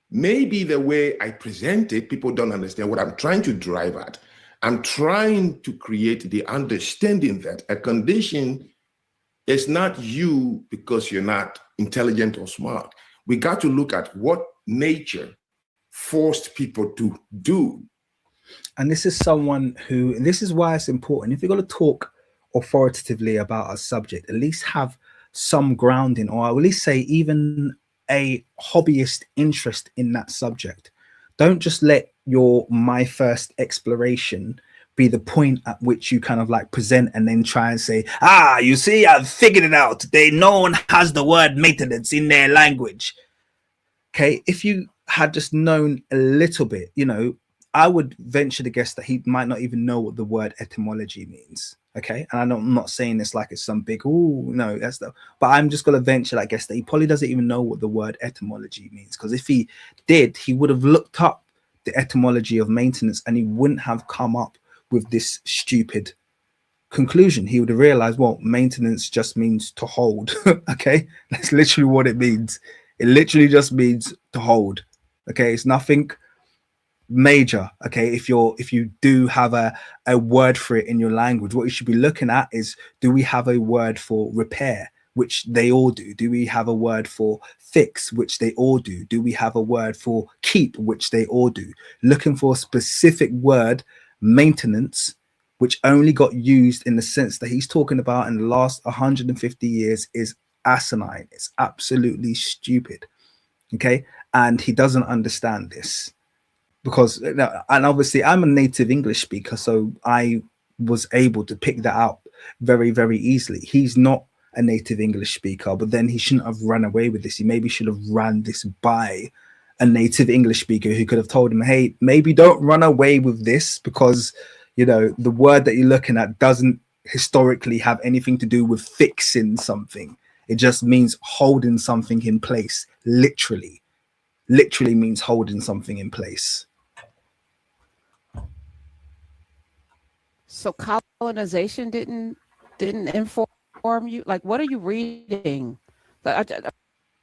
maybe the way I present it, people don't understand what I'm trying to drive at. I'm trying to create the understanding that a condition is not you because you're not intelligent or smart. We got to look at what nature forced people to do. And this is someone who, and this is why it's important, if you're going to talk authoritatively about a subject, at least have some grounding, or at least say even a hobbyist interest in that subject. Don't just let my first exploration be the point at which you kind of like present and then try and say, you see, I've figured it out. No one has the word maintenance in their language. Okay, if you had just known a little bit, I would venture to guess that he might not even know what the word etymology means. Okay, and I'm not saying this like it's some big, no, that's the, but I'm just going to venture, I guess, that he probably doesn't even know what the word etymology means, because if he did, he would have looked up the etymology of maintenance and he wouldn't have come up with this stupid conclusion. He would have realized, well, maintenance just means to hold. Okay, that's literally what it means. It literally just means to hold. Okay, it's nothing major. Okay, if you do have a word for it in your language, what you should be looking at is, do we have a word for repair, which they all do? Do we have a word for fix, which they all do? Do we have a word for keep, which they all do? Looking for a specific word, maintenance, which only got used in the sense that he's talking about in the last 150 years, is asinine. It's absolutely stupid. Okay, and he doesn't understand this. Because, and obviously I'm a native English speaker, so I was able to pick that out very, very easily. He's not a native English speaker, but then he shouldn't have run away with this. He maybe should have ran this by a native English speaker who could have told him, hey, maybe don't run away with this, because, the word that you're looking at doesn't historically have anything to do with fixing something. It just means holding something in place. Literally means holding something in place. So colonization didn't inform you? Like, what are you reading I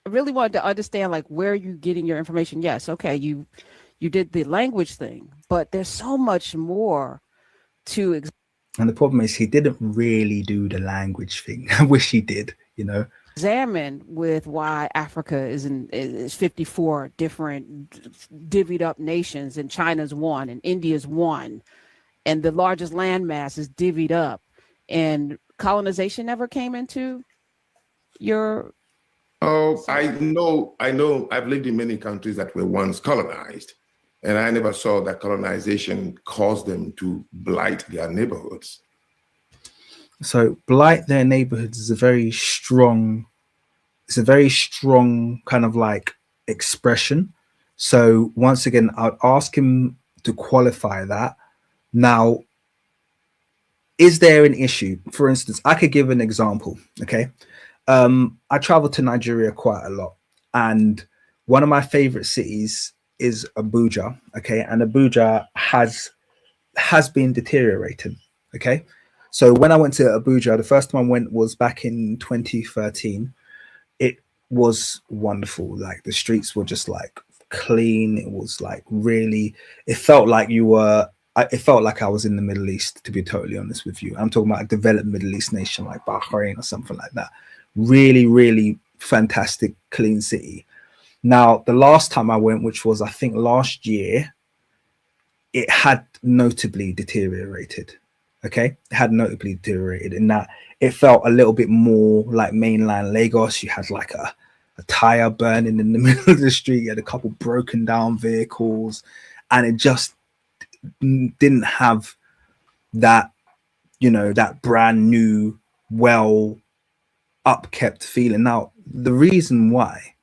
really wanted to understand like where you getting your information. Yes, okay, you did the language thing, but there's so much more to And the problem is he didn't really do the language thing. I wish he did, you know. examine with why Africa is 54 different divvied up nations, and China's one, and India's one, and the largest landmass is divvied up, and colonization never came into your. Oh, I know. I've lived in many countries that were once colonized, and I never saw that colonization caused them to blight their neighborhoods. So blight their neighborhoods is a very strong, it's a very strong kind of like expression. So once again, I'd ask him to qualify that. Now, is there an issue? For instance, I could give an example. Okay. I travel to Nigeria quite a lot, and one of my favorite cities is Abuja. Okay. And Abuja has been deteriorating. Okay. So when I went to Abuja, the first time I went was back in 2013. It was wonderful. Like the streets were just like clean. It was like really, it felt like it felt like I was in the Middle East, to be totally honest with you. I'm talking about a developed Middle East nation like Bahrain or something like that. Really, really fantastic, clean city. Now, the last time I went, which was I think last year, it had notably deteriorated. Okay, it had notably deteriorated in that it felt a little bit more like mainland Lagos. You had like a tire burning in the middle of the street. You had a couple broken down vehicles, and it just didn't have that, you know, that brand new, well upkept feeling. Now, the reason why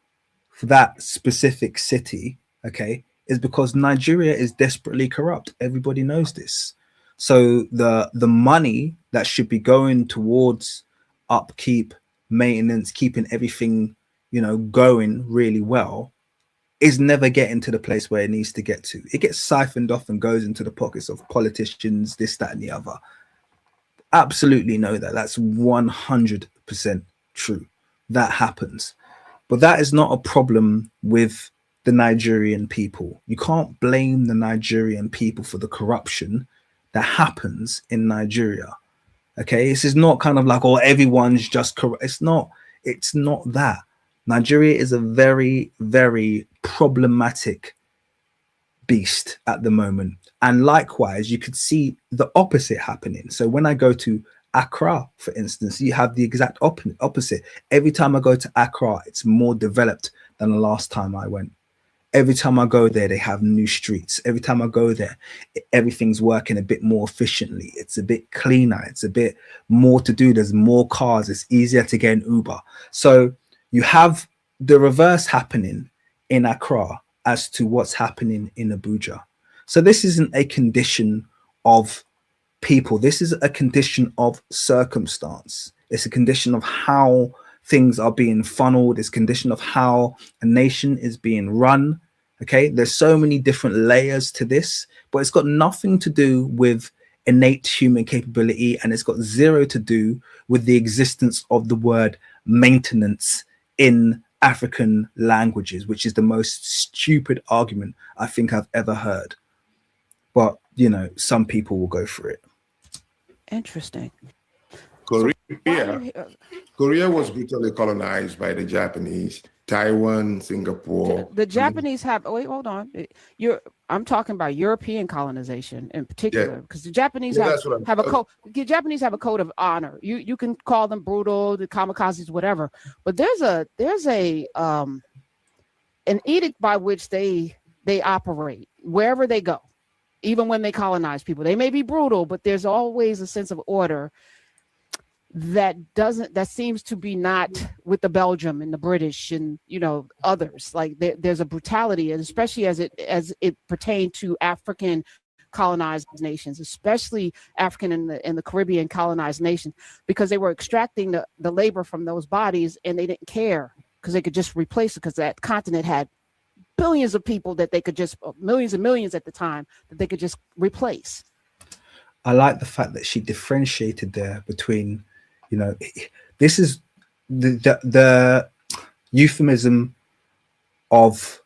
for that specific city, okay, is because Nigeria is desperately corrupt. Everybody knows this. So the money that should be going towards upkeep, maintenance, keeping everything, you know, going really well, is never getting to the place where it needs to get to. It gets siphoned off and goes into the pockets of politicians, this, that, and the other. Absolutely know that. That's 100% true. That happens. But that is not a problem with the Nigerian people. You can't blame the Nigerian people for the corruption that happens in Nigeria. Okay, this is not kind of like, oh, everyone's just corrupt. It's not that. Nigeria is a very, very problematic beast at the moment. And likewise, you could see the opposite happening. So when I go to Accra, for instance, you have the exact opposite. Every time I go to Accra, it's more developed than the last time I went. Every time I go there, they have new streets. Every time I go there, everything's working a bit more efficiently. It's a bit cleaner. It's a bit more to do. There's more cars. It's easier to get an Uber. So you have the reverse happening in Accra as to what's happening in Abuja. So this isn't a condition of people. This is a condition of circumstance. It's a condition of how things are being funneled. It's a condition of how a nation is being run. Okay, there's so many different layers to this, but it's got nothing to do with innate human capability, and it's got zero to do with the existence of the word maintenance in African languages, which is the most stupid argument I think I've ever heard. But, you know, some people will go for it. Interesting. Korea was brutally colonized by the Japanese. Taiwan, Singapore. The Japanese have. Oh, wait, hold on. I'm talking about European colonization in particular, because the Japanese have a code. The Japanese have a code of honor. You can call them brutal, the kamikazes, whatever. But there's an edict by which they operate wherever they go, even when they colonize people. They may be brutal, but there's always a sense of order that seems to be not with the Belgium and the British and, you know, others. Like there's a brutality, and especially as it pertained to African colonized nations, especially African and the Caribbean colonized nations, because they were extracting the labor from those bodies, and they didn't care because they could just replace it, because that continent had billions of people that they could just, millions and millions at the time, that they could just replace. I like the fact that she differentiated there between, you know, this is the euphemism of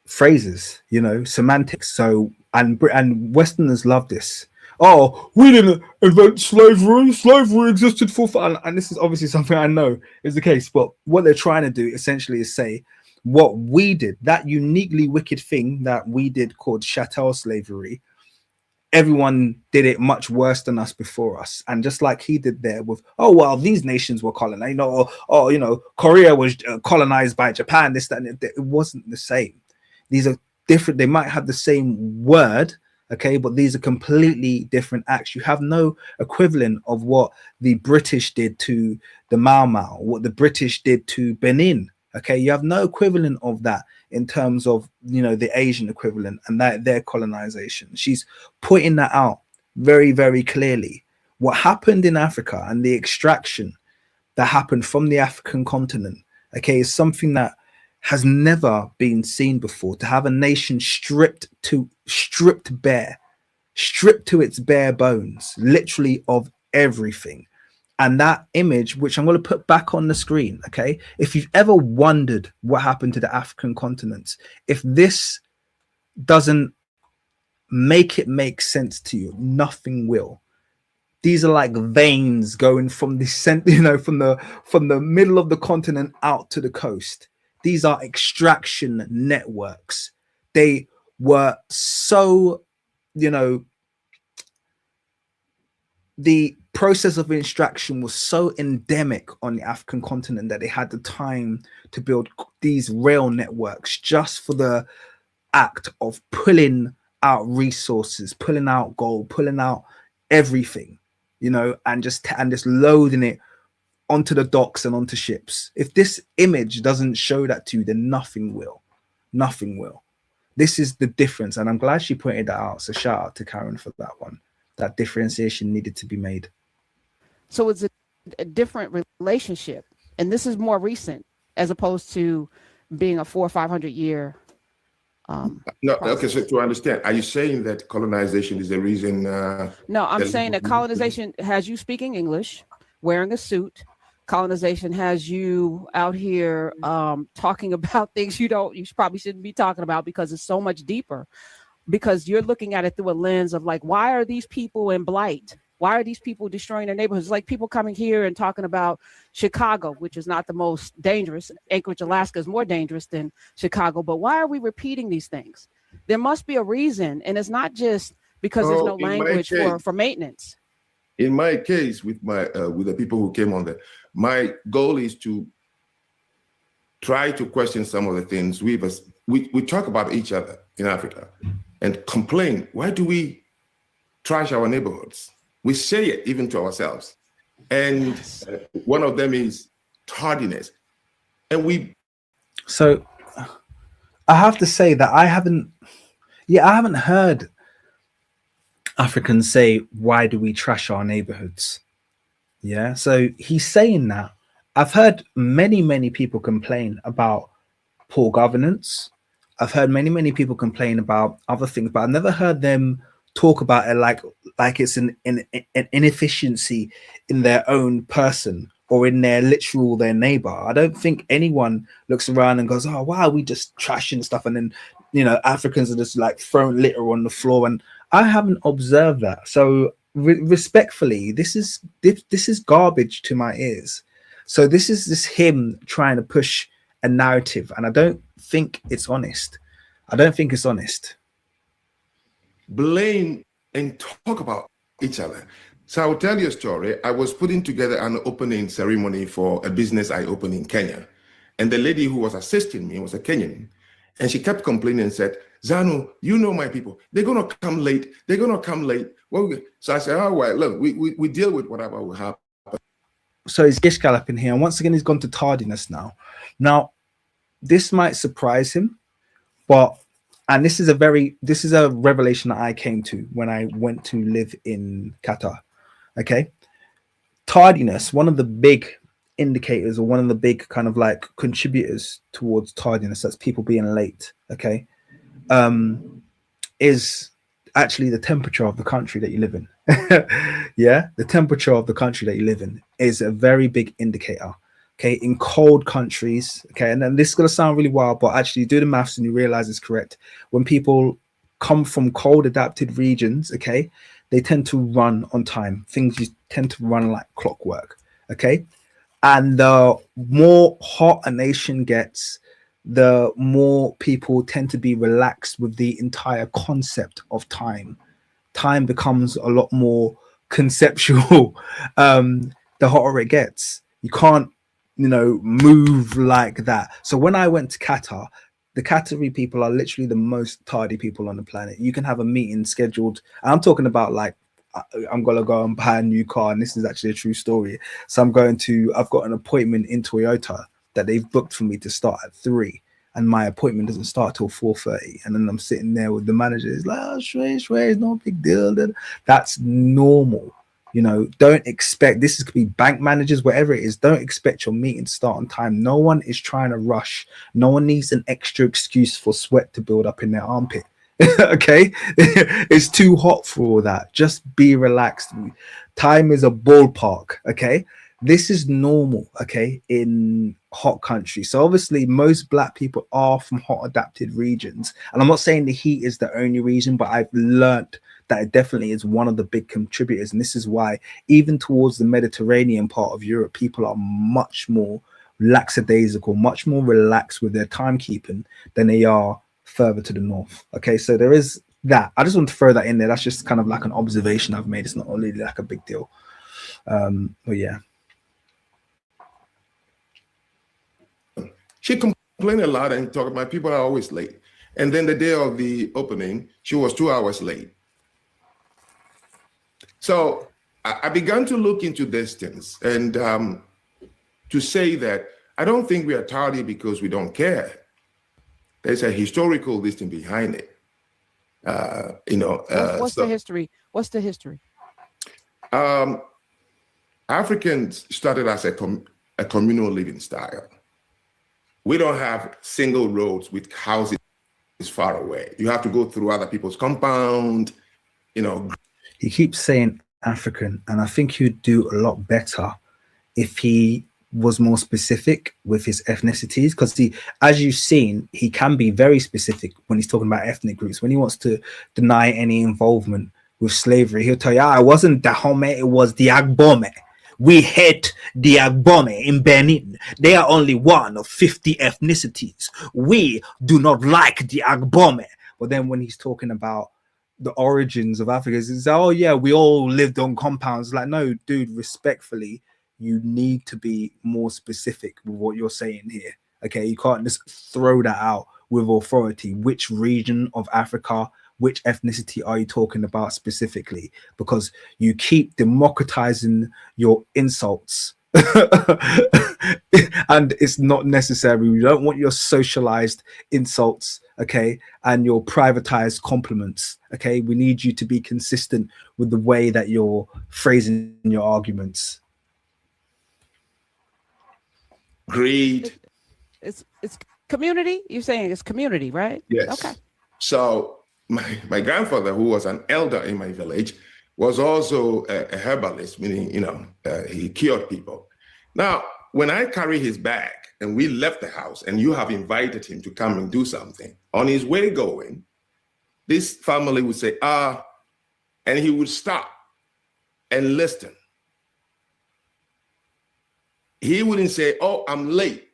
phrases, you know, semantics. So and Westerners love this. Oh, we didn't invent slavery. Slavery existed for, and this is obviously something I know is the case. But what they're trying to do essentially is say what we did, that uniquely wicked thing that we did called chattel slavery. Everyone did it much worse than us before us, and just like he did there with, oh well, these nations were colonized, you know, or you know, Korea was colonized by Japan. This, that, and it wasn't the same. These are different. They might have the same word, okay, but these are completely different acts. You have no equivalent of what the British did to the Mau Mau, what the British did to Benin. Okay, you have no equivalent of that in terms of, you know, the Asian equivalent and that their colonization. She's pointing that out very, very clearly. What happened in Africa and the extraction that happened from the African continent, okay, is something that has never been seen before. To have a nation stripped bare, stripped to its bare bones, literally of everything. And that image, which I'm going to put back on the screen, okay? If you've ever wondered what happened to the African continents, if this doesn't make it make sense to you, nothing will. These are like veins going from the center, you know, from the middle of the continent out to the coast. These are extraction networks. They were so, you know, the process of extraction was so endemic on the African continent that they had the time to build these rail networks just for the act of pulling out resources, pulling out gold, pulling out everything, you know, and just loading it onto the docks and onto ships. If this image doesn't show that to you, then nothing will. Nothing will. This is the difference, and I'm glad she pointed that out. So shout out to Karen for that one. That differentiation needed to be made. So it's a different relationship, and this is more recent as opposed to being a 400 or 500 year. No, okay. So to understand, are you saying that colonization is the reason? No, I'm saying that colonization has you speaking English, wearing a suit. Colonization has you out here talking about things you probably shouldn't be talking about because it's so much deeper. Because you're looking at it through a lens of like, why are these people in blight? Why are these people destroying their neighborhoods? Like people coming here and talking about Chicago, which is not the most dangerous. Anchorage, Alaska is more dangerous than Chicago. But why are we repeating these things? There must be a reason. And it's not just because there's no language for maintenance. In my case, with the people who came on there, my goal is to try to question some of the things we talk about each other in Africa and complain. Why do we trash our neighborhoods? We say it even to ourselves. And one of them is tardiness. And So I have to say that I haven't heard Africans say, why do we trash our neighborhoods? Yeah. So he's saying that. I've heard many people complain about poor governance. I've heard many people complain about other things, but I've never heard them talk about it like it's an inefficiency in their own person or in their neighbor. I don't think anyone looks around and goes, oh wow, we just trashing stuff, and then, you know, Africans are just like throwing litter on the floor. And I haven't observed that. So respectfully, this is garbage to my ears. So this is him trying to push a narrative, and I don't think it's honest. Blame and talk about each other. So I'll tell you a story. I was putting together an opening ceremony for a business I opened in Kenya. And the lady who was assisting me was a Kenyan. And she kept complaining and said, Zanu, you know my people. They're going to come late. Well, so I said, oh, well, look, we deal with whatever will happen. So he's gish galloping here. And once again, he's gone to tardiness now. Now, this might surprise him, and this is a revelation that I came to when I went to live in Qatar. Okay. Tardiness, one of the big indicators or one of the big kind of like contributors towards tardiness, that's people being late. Okay. Is actually the temperature of the country that you live in. Yeah. The temperature of the country that you live in is a very big indicator. okay, in cold countries, okay, and then this is going to sound really wild, but actually you do the maths and you realize it's correct. When people come from cold adapted regions, okay, they tend to run on time. Things just tend to run like clockwork, okay? And the more hot a nation gets, the more people tend to be relaxed with the entire concept of time. Time becomes a lot more conceptual the hotter it gets. You can't, move like that. So when I went to Qatar, the Qatari people are literally the most tardy people on the planet. You can have a meeting scheduled, and I'm talking about like, I'm gonna go and buy a new car, and this is actually a true story. So I've got an appointment in Toyota that they've booked for me to start at 3, and my appointment doesn't start till 4:30. And then I'm sitting there with the manager. It's like, oh, it's no big deal. That's normal. Don't expect, this could be bank managers, whatever it is, don't expect your meeting to start on time. No one is trying to rush. No one needs an extra excuse for sweat to build up in their armpit. Okay, it's too hot for all that. Just be relaxed. Time is a ballpark. Okay, this is normal. Okay, in hot countries. So obviously most black people are from hot adapted regions, and I'm not saying the heat is the only reason, but I've learned that it definitely is one of the big contributors. And this is why even towards the Mediterranean part of Europe, people are much more lackadaisical, much more relaxed with their timekeeping than they are further to the north. Okay, so there is that. I just want to throw that in there. That's just kind of like an observation I've made. It's not really like a big deal. But yeah. She complained a lot and talked about people are always late. And then the day of the opening, she was 2 hours late. So I began to look into these things and to say that I don't think we are tardy because we don't care. There's a historical listing behind it. What's the history? What's the history? Africans started as a communal living style. We don't have single roads with houses far away. You have to go through other people's compound, He keeps saying African, and I think he'd do a lot better if he was more specific with his ethnicities, because as you've seen, he can be very specific when he's talking about ethnic groups. When he wants to deny any involvement with slavery, he'll tell you, it wasn't Dahomey, it was the Agbome. We hate the Agbome in Benin. They are only one of 50 ethnicities. We do not like the Agbome. But then when he's talking about the origins of Africa, it's oh yeah, we all lived on compounds. Like, no, dude, respectfully, you need to be more specific with what you're saying here. Okay, you can't just throw that out with authority. Which region of Africa, which ethnicity are you talking about specifically? Because you keep democratizing your insults. And it's not necessary. We don't want your socialized insults, okay, and your privatized compliments. Okay, we need you to be consistent with the way that you're phrasing your arguments. Greed. It's community. You're saying it's community, right? Yes. Okay. So my grandfather, who was an elder in my village, was also a herbalist, meaning, he cured people. Now, when I carry his bag and we left the house and you have invited him to come and do something, on his way going, this family would say, and he would stop and listen. He wouldn't say, oh, I'm late,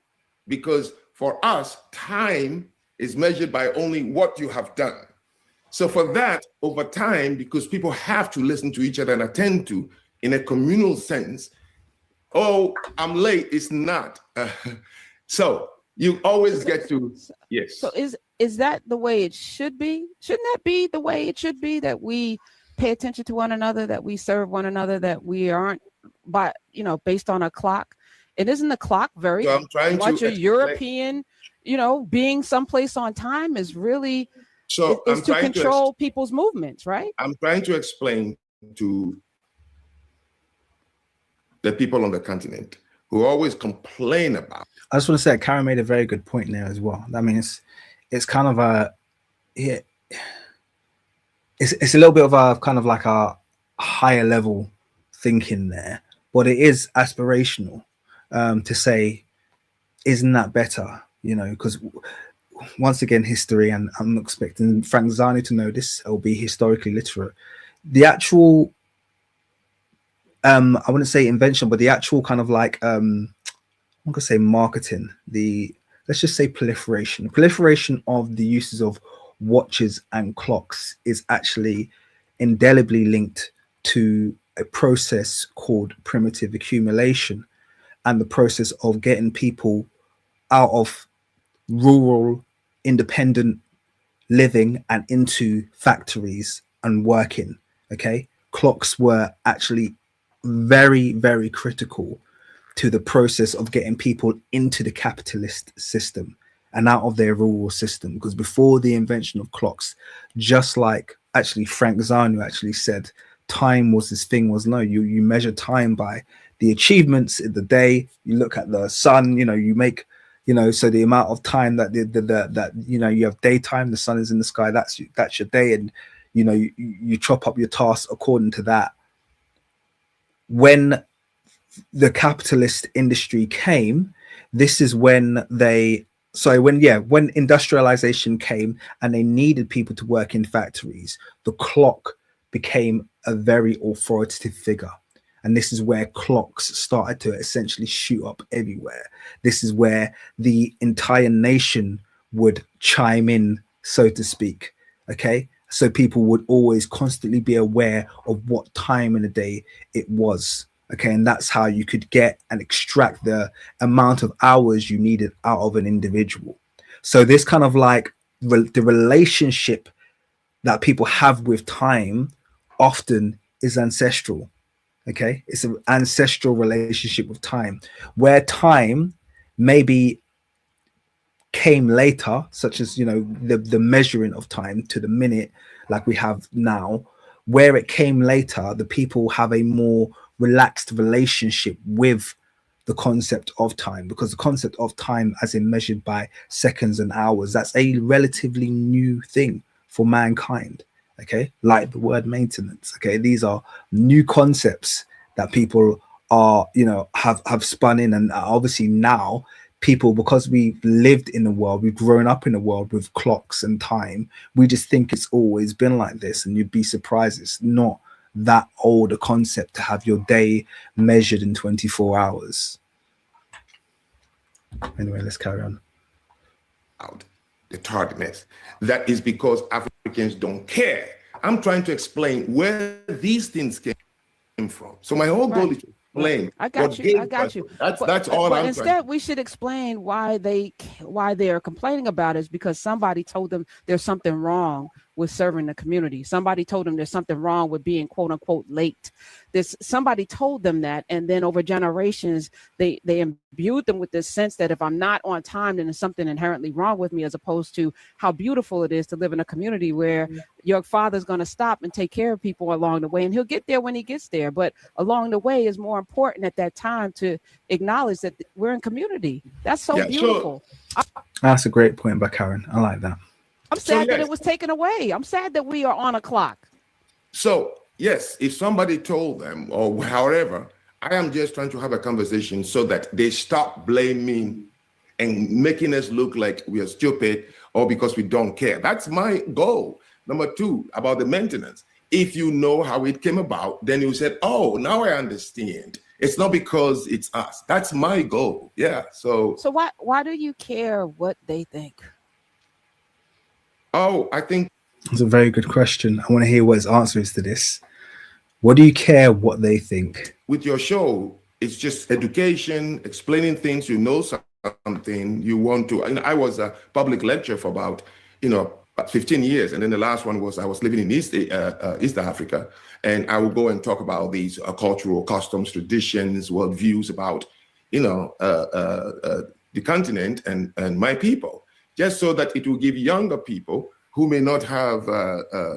because for us, time is measured by only what you have done. So for that, over time, because people have to listen to each other and attend to in a communal sense, oh, I'm late, it's not. So you always get to, yes. So is that the way it should be? Shouldn't that be the way it should be, that we pay attention to one another, that we serve one another, that we aren't based on a clock? It isn't the clock very so I'm trying much to a European, being someplace on time is really is to control people's movements, right? I'm trying to explain to the people on the continent who always complain about. I just want to say Karen made a very good point there as well. I mean, it's kind of it's a little bit of a kind of like a higher level thinking there, but it is aspirational. to say, isn't that better? You know, because once again, history, and I'm not expecting Frank Zani to know this, or be historically literate. The actual, I wouldn't say invention, but the actual kind of like, I'm gonna say marketing, let's just say proliferation of the uses of watches and clocks is actually indelibly linked to a process called primitive accumulation, and the process of getting people out of rural independent living and into factories and working. Okay, clocks were actually very, very critical to the process of getting people into the capitalist system and out of their rural system. Because before the invention of clocks, just like actually Frank Zanu actually said, time was this thing, was no, you measure time by the achievements in the day. You look at the sun, you know, you make, you know, so the amount of time that that you know, you have daytime, the sun is in the sky, that's your day, and you know, you chop up your tasks according to that. When the capitalist industry came, this is when when industrialization came and they needed people to work in factories, the clock became a very authoritative figure. And this is where clocks started to essentially shoot up everywhere. This is where the entire nation would chime in, so to speak. Okay, so people would always constantly be aware of what time in the day it was. Okay, and that's how you could get and extract the amount of hours you needed out of an individual. So this kind of like the relationship that people have with time often is ancestral. Okay, it's an ancestral relationship with time, where time maybe came later, such as, you know, the measuring of time to the minute like we have now. Where it came later, the people have a more relaxed relationship with the concept of time, because the concept of time as in measured by seconds and hours, that's a relatively new thing for mankind. Okay, like the word maintenance. Okay, these are new concepts that people are, you know, have spun in. And obviously now people, because we've lived in the world, we've grown up in a world with clocks and time, we just think it's always been like this, and you'd be surprised it's not that old a concept to have your day measured in 24 hours. Anyway, let's carry on. The tardiness. That is because Africans don't care. I'm trying to explain where these things came from. So my whole goal is to explain. I got you. That's all. But instead, we should explain why they are complaining about it, is because somebody told them there's something wrong with serving the community. Somebody told them there's something wrong with being quote unquote late. Somebody told them that, and then over generations they imbued them with this sense that if I'm not on time, then there's something inherently wrong with me, as opposed to how beautiful it is to live in a community where your father's going to stop and take care of people along the way, and he'll get there when he gets there, but along the way is more important at that time to acknowledge that we're in community. That's so beautiful. That's a great point by Karen. I like that. I'm sad that it was taken away. I'm sad that we are on a clock. So, yes, if somebody told them or however, I am just trying to have a conversation so that they stop blaming and making us look like we are stupid or because we don't care. That's my goal. Number two, about the maintenance. If you know how it came about, then you said, oh, now I understand. It's not because it's us. That's my goal. Yeah. So why do you care what they think? Oh, I think it's a very good question. I want to hear what his answer is to this. What do you care what they think? With your show, it's just education, explaining things, you know something you want to. I was a public lecturer for about 15 years. And then the last one was I was living in East Africa. And I would go and talk about these cultural customs, traditions, worldviews about, the continent and my people, just so that it will give younger people who may not have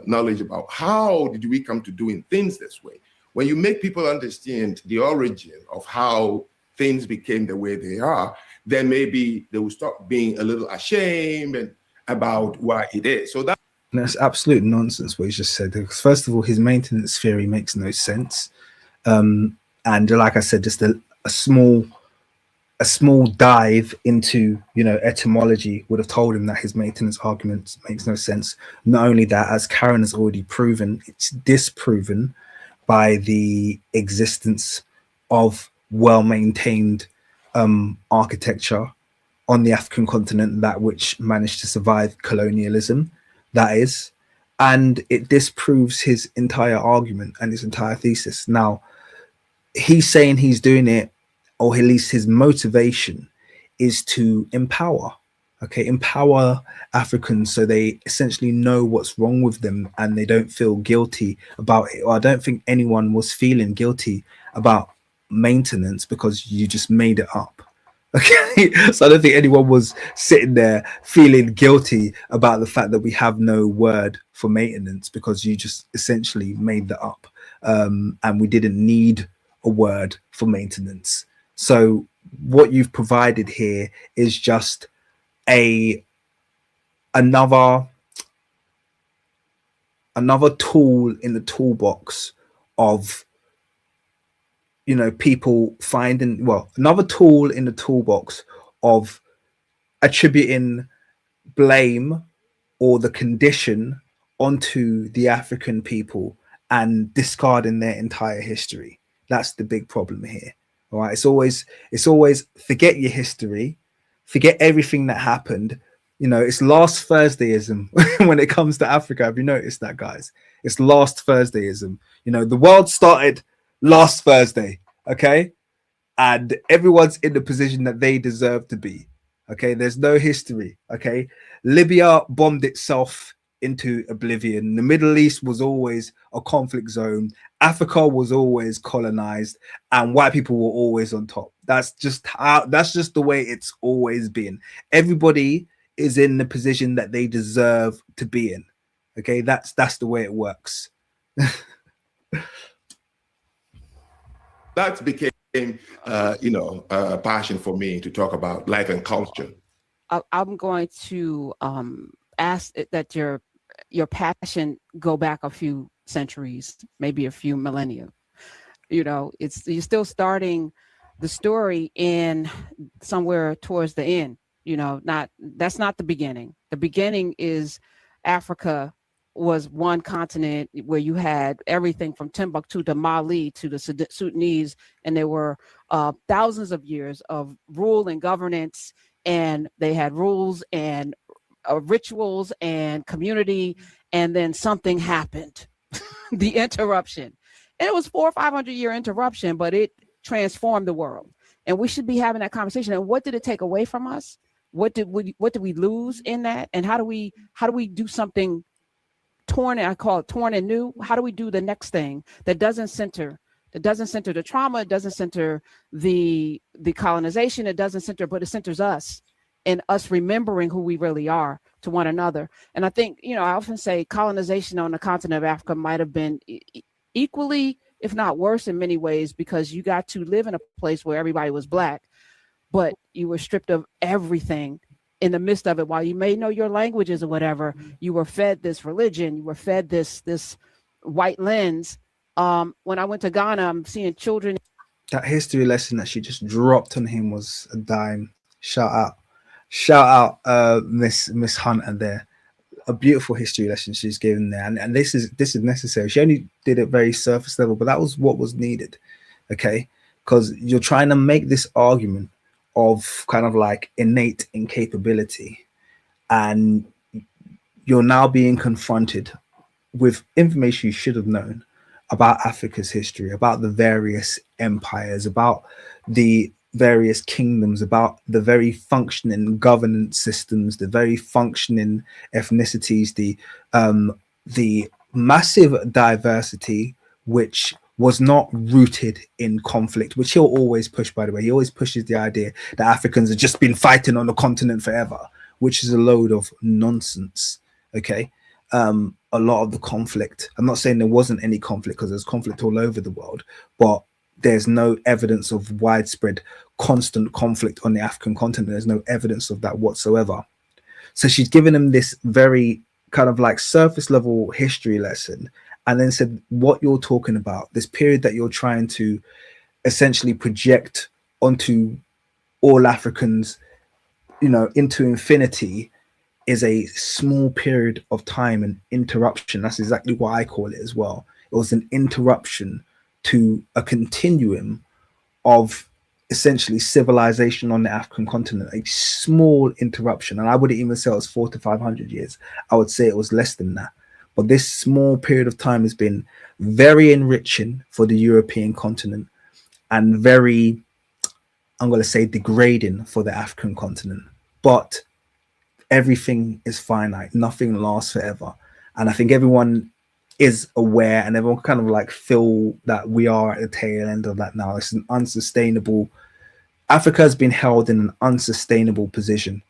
knowledge about how did we come to doing things this way. When you make people understand the origin of how things became the way they are, then maybe they will stop being a little ashamed and about why it is. So that's absolute nonsense what he just said. Because first of all, his maintenance theory makes no sense. And like I said, just a small a small dive into, you know, etymology would have told him that his maintenance argument makes no sense. Not only that, as Karen has already proven, it's disproven by the existence of well-maintained architecture on the African continent, that which managed to survive colonialism, that is, and it disproves his entire argument and his entire thesis. Now, he's saying he's doing it, or at least his motivation is to empower, okay, empower Africans so they essentially know what's wrong with them and they don't feel guilty about it. Or I don't think anyone was feeling guilty about maintenance because you just made it up. Okay, so I don't think anyone was sitting there feeling guilty about the fact that we have no word for maintenance because you just essentially made that up, and we didn't need a word for maintenance. So what you've provided here is just another tool in the toolbox of, you know, people finding, well, another tool in the toolbox of attributing blame or the condition onto the African people and discarding their entire history. That's the big problem here. All right, it's always forget your history, forget everything that happened. You know, it's last Thursdayism when it comes to Africa. Have you noticed that, guys? It's last Thursdayism. You know, the world started last Thursday, okay? And everyone's in the position that they deserve to be, okay? There's no history, okay? Libya bombed itself into oblivion. The Middle East was always a conflict zone. Africa was always colonized, and white people were always on top. That's just the way it's always been. Everybody is in the position that they deserve to be in. Okay, that's the way it works. That became, a passion for me to talk about life and culture. I'm going to ask that your passion go back a few centuries, maybe a few millennia. You know, you're still starting the story in somewhere towards the end. You know, that's not the beginning. The beginning is Africa was one continent where you had everything from Timbuktu to Mali to the Sudanese, and there were thousands of years of rule and governance, and they had rules and rituals and community, and then something happened, the interruption, and it was 400 or 500 year interruption, but it transformed the world, and we should be having that conversation. And what did it take away from us? What did we lose in that? And how do we do something torn? I call it torn and new. How do we do the next thing that doesn't center the trauma, it doesn't center the colonization, it doesn't center, but it centers us and us remembering who we really are to one another. And I think, you know, I often say colonization on the continent of Africa might have been equally, if not worse in many ways, because you got to live in a place where everybody was Black, but you were stripped of everything in the midst of it. While you may know your languages or whatever, you were fed this religion, you were fed this white lens. When I went to Ghana, I'm seeing children. That history lesson that she just dropped on him was a dime. Shout out, Miss Hunter there. A beautiful history lesson she's given there, and this is necessary. She only did it very surface level, but that was what was needed, okay? Because you're trying to make this argument of kind of like innate incapability, and you're now being confronted with information you should have known about Africa's history, about the various empires, about the various kingdoms, about the very functioning governance systems, the very functioning ethnicities, the massive diversity which was not rooted in conflict, which he'll always push, by the way. He always pushes the idea that Africans have just been fighting on the continent forever, which is a load of nonsense, okay? A lot of the conflict, I'm not saying there wasn't any conflict, because there's conflict all over the world, but there's no evidence of widespread constant conflict on the African continent. There's no evidence of that whatsoever. So she's given him this very kind of like surface level history lesson, and then said, what you're talking about, this period that you're trying to essentially project onto all Africans, you know, into infinity is a small period of time, an interruption. That's exactly what I call it as well. It was an interruption to a continuum of essentially civilization on the African continent, a small interruption. And I wouldn't even say it was 400 to 500 years. I would say it was less than that. But this small period of time has been very enriching for the European continent and very, I'm going to say, degrading for the African continent. But everything is finite, nothing lasts forever. And I think everyone is aware and everyone kind of like feel that we are at the tail end of that now. It's an unsustainable, Africa has been held in an unsustainable position,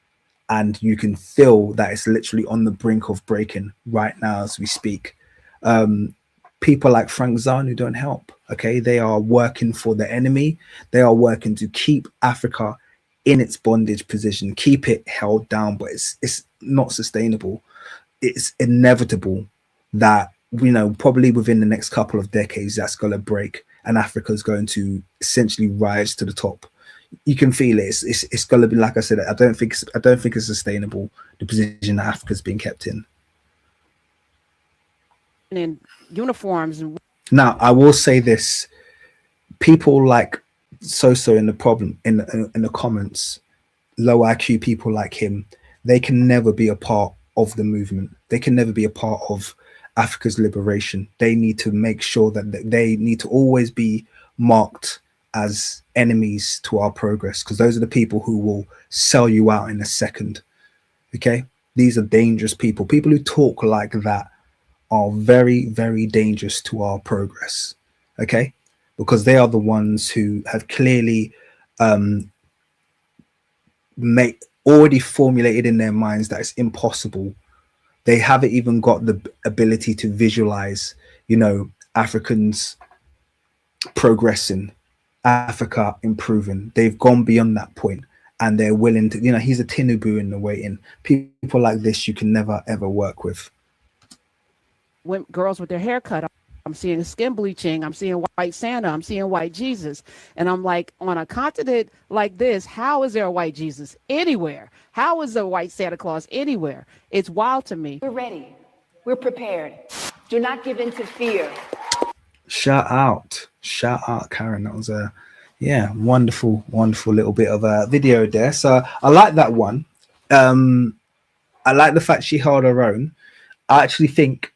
and you can feel that it's literally on the brink of breaking right now as we speak. People like Franck Zanu don't help. Okay, they are working for the enemy. They are working to keep Africa in its bondage position, keep it held down, but it's not sustainable. It's inevitable that, you know, probably within the next couple of decades, that's going to break and Africa is going to essentially rise to the top. You can feel it. It's going to be, like I said, I don't think it's sustainable, the position that Africa's been kept in. In uniforms. Now, I will say this: people like So in the comments, low IQ people like him, they can never be a part of the movement. They can never be a part of Africa's liberation. They need to make sure that they need to always be marked as enemies to our progress, because those are the people who will sell you out in a second. Okay, these are dangerous people. People who talk like that are very, very dangerous to our progress. Okay, because they are the ones who have clearly already formulated in their minds that it's impossible. They haven't even got the ability to visualize, you know, Africans progressing, Africa improving. They've gone beyond that point, and they're willing to, you know, he's a Tinubu in the waiting. People like this you can never ever work with. When girls with their hair cut, I'm seeing skin bleaching, I'm seeing white Santa, I'm seeing white Jesus. And I'm like, on a continent like this, how is there a white Jesus anywhere? How is there a white Santa Claus anywhere? It's wild to me. We're ready. We're prepared. Do not give in to fear. Shout out, Karen. That was a, yeah, wonderful little bit of a video there. So I like that one. I like the fact she held her own. I actually think,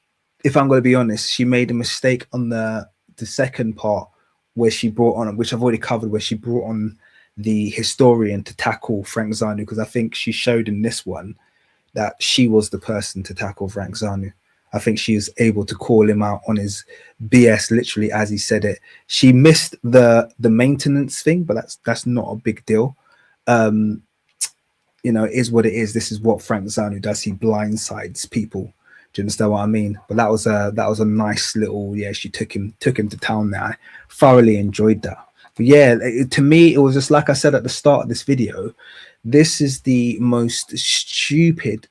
if I'm going to be honest, she made a mistake on the second part where she brought on, which I've already covered, where she brought on the historian to tackle Franck Zanu, because I think she showed in this one that she was the person to tackle Franck Zanu. I think she was able to call him out on his BS, literally as he said it. She missed the maintenance thing, but that's not a big deal. You know, it is what it is. This is what Franck Zanu does. He blindsides people. Do you understand what I mean? But that was a nice little, yeah, she took him to town there. I thoroughly enjoyed that. But yeah, to me, it was just like I said at the start of this video, this is the most stupid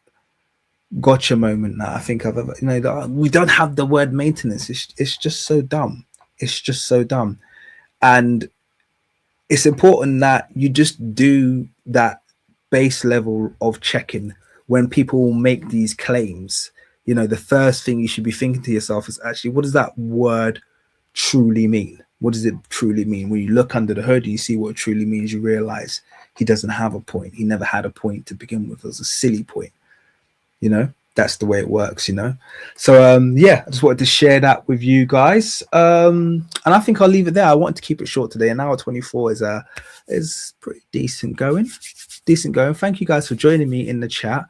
gotcha moment that I think I've ever, you know, we don't have the word maintenance. It's just so dumb. It's just so dumb. And it's important that you just do that base level of checking when people make these claims. You know, the first thing you should be thinking to yourself is, actually, what does that word truly mean? What does it truly mean? When you look under the hood, you see what it truly means. You realize he doesn't have a point. He never had a point to begin with. It was a silly point. You know, that's the way it works, you know. So yeah, I just wanted to share that with you guys. And I think I'll leave it there. I wanted to keep it short today. An hour 24 is pretty decent going. Thank you guys for joining me in the chat.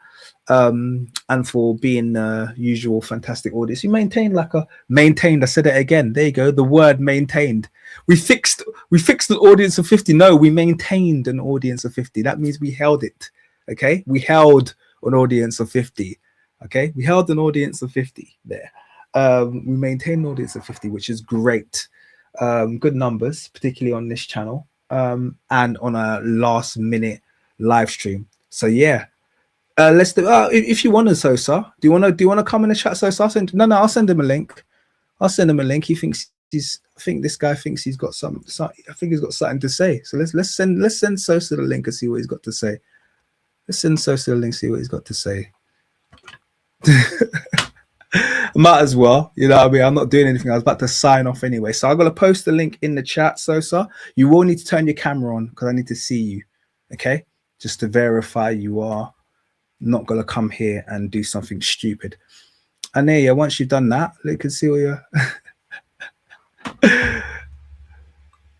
And for being the usual fantastic audience. You maintained I said it again. There you go. The word maintained. We fixed an audience of 50. No, we maintained an audience of 50. That means we held it. Okay. We held an audience of 50. Okay. We held an audience of 50 there. We maintained an audience of 50, which is great. Good numbers, particularly on this channel, and on a last minute live stream. So yeah. Let's do. If you want to, Sosa, do you want to come in the chat, Sosa? No, I'll send him a link. He thinks I think this guy thinks he's got some. I think he's got something to say. So let's send Sosa the link and see what he's got to say. Let's send Sosa the link, see what he's got to say. Might as well, you know what I mean? I'm not doing anything. I was about to sign off anyway. So I'm going to post the link in the chat, Sosa. You will need to turn your camera on because I need to see you, okay? Just to verify you are not going to come here and do something stupid. And there, yeah, once you've done that, you can see what you're...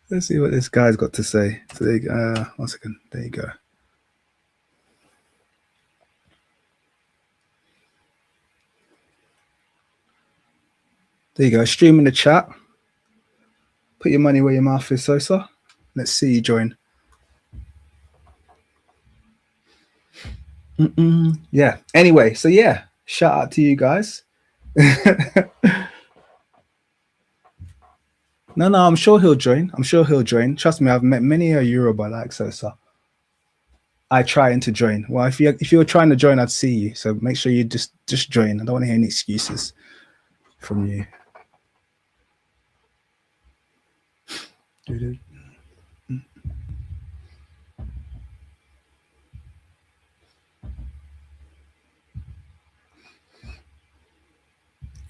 Let's see what this guy's got to say. So there you go. 1 second. There you go. There you go. Stream in the chat. Put your money where your mouth is, Sosa. Let's see you join. Yeah. Anyway, so yeah, shout out to you guys. No, I'm sure he'll join. I'm sure he'll join. Trust me, I've met many a Yoruba like Sosa. I trying to join. Well, if you're trying to join, I'd see you. So make sure you just join. I don't want to hear any excuses from you.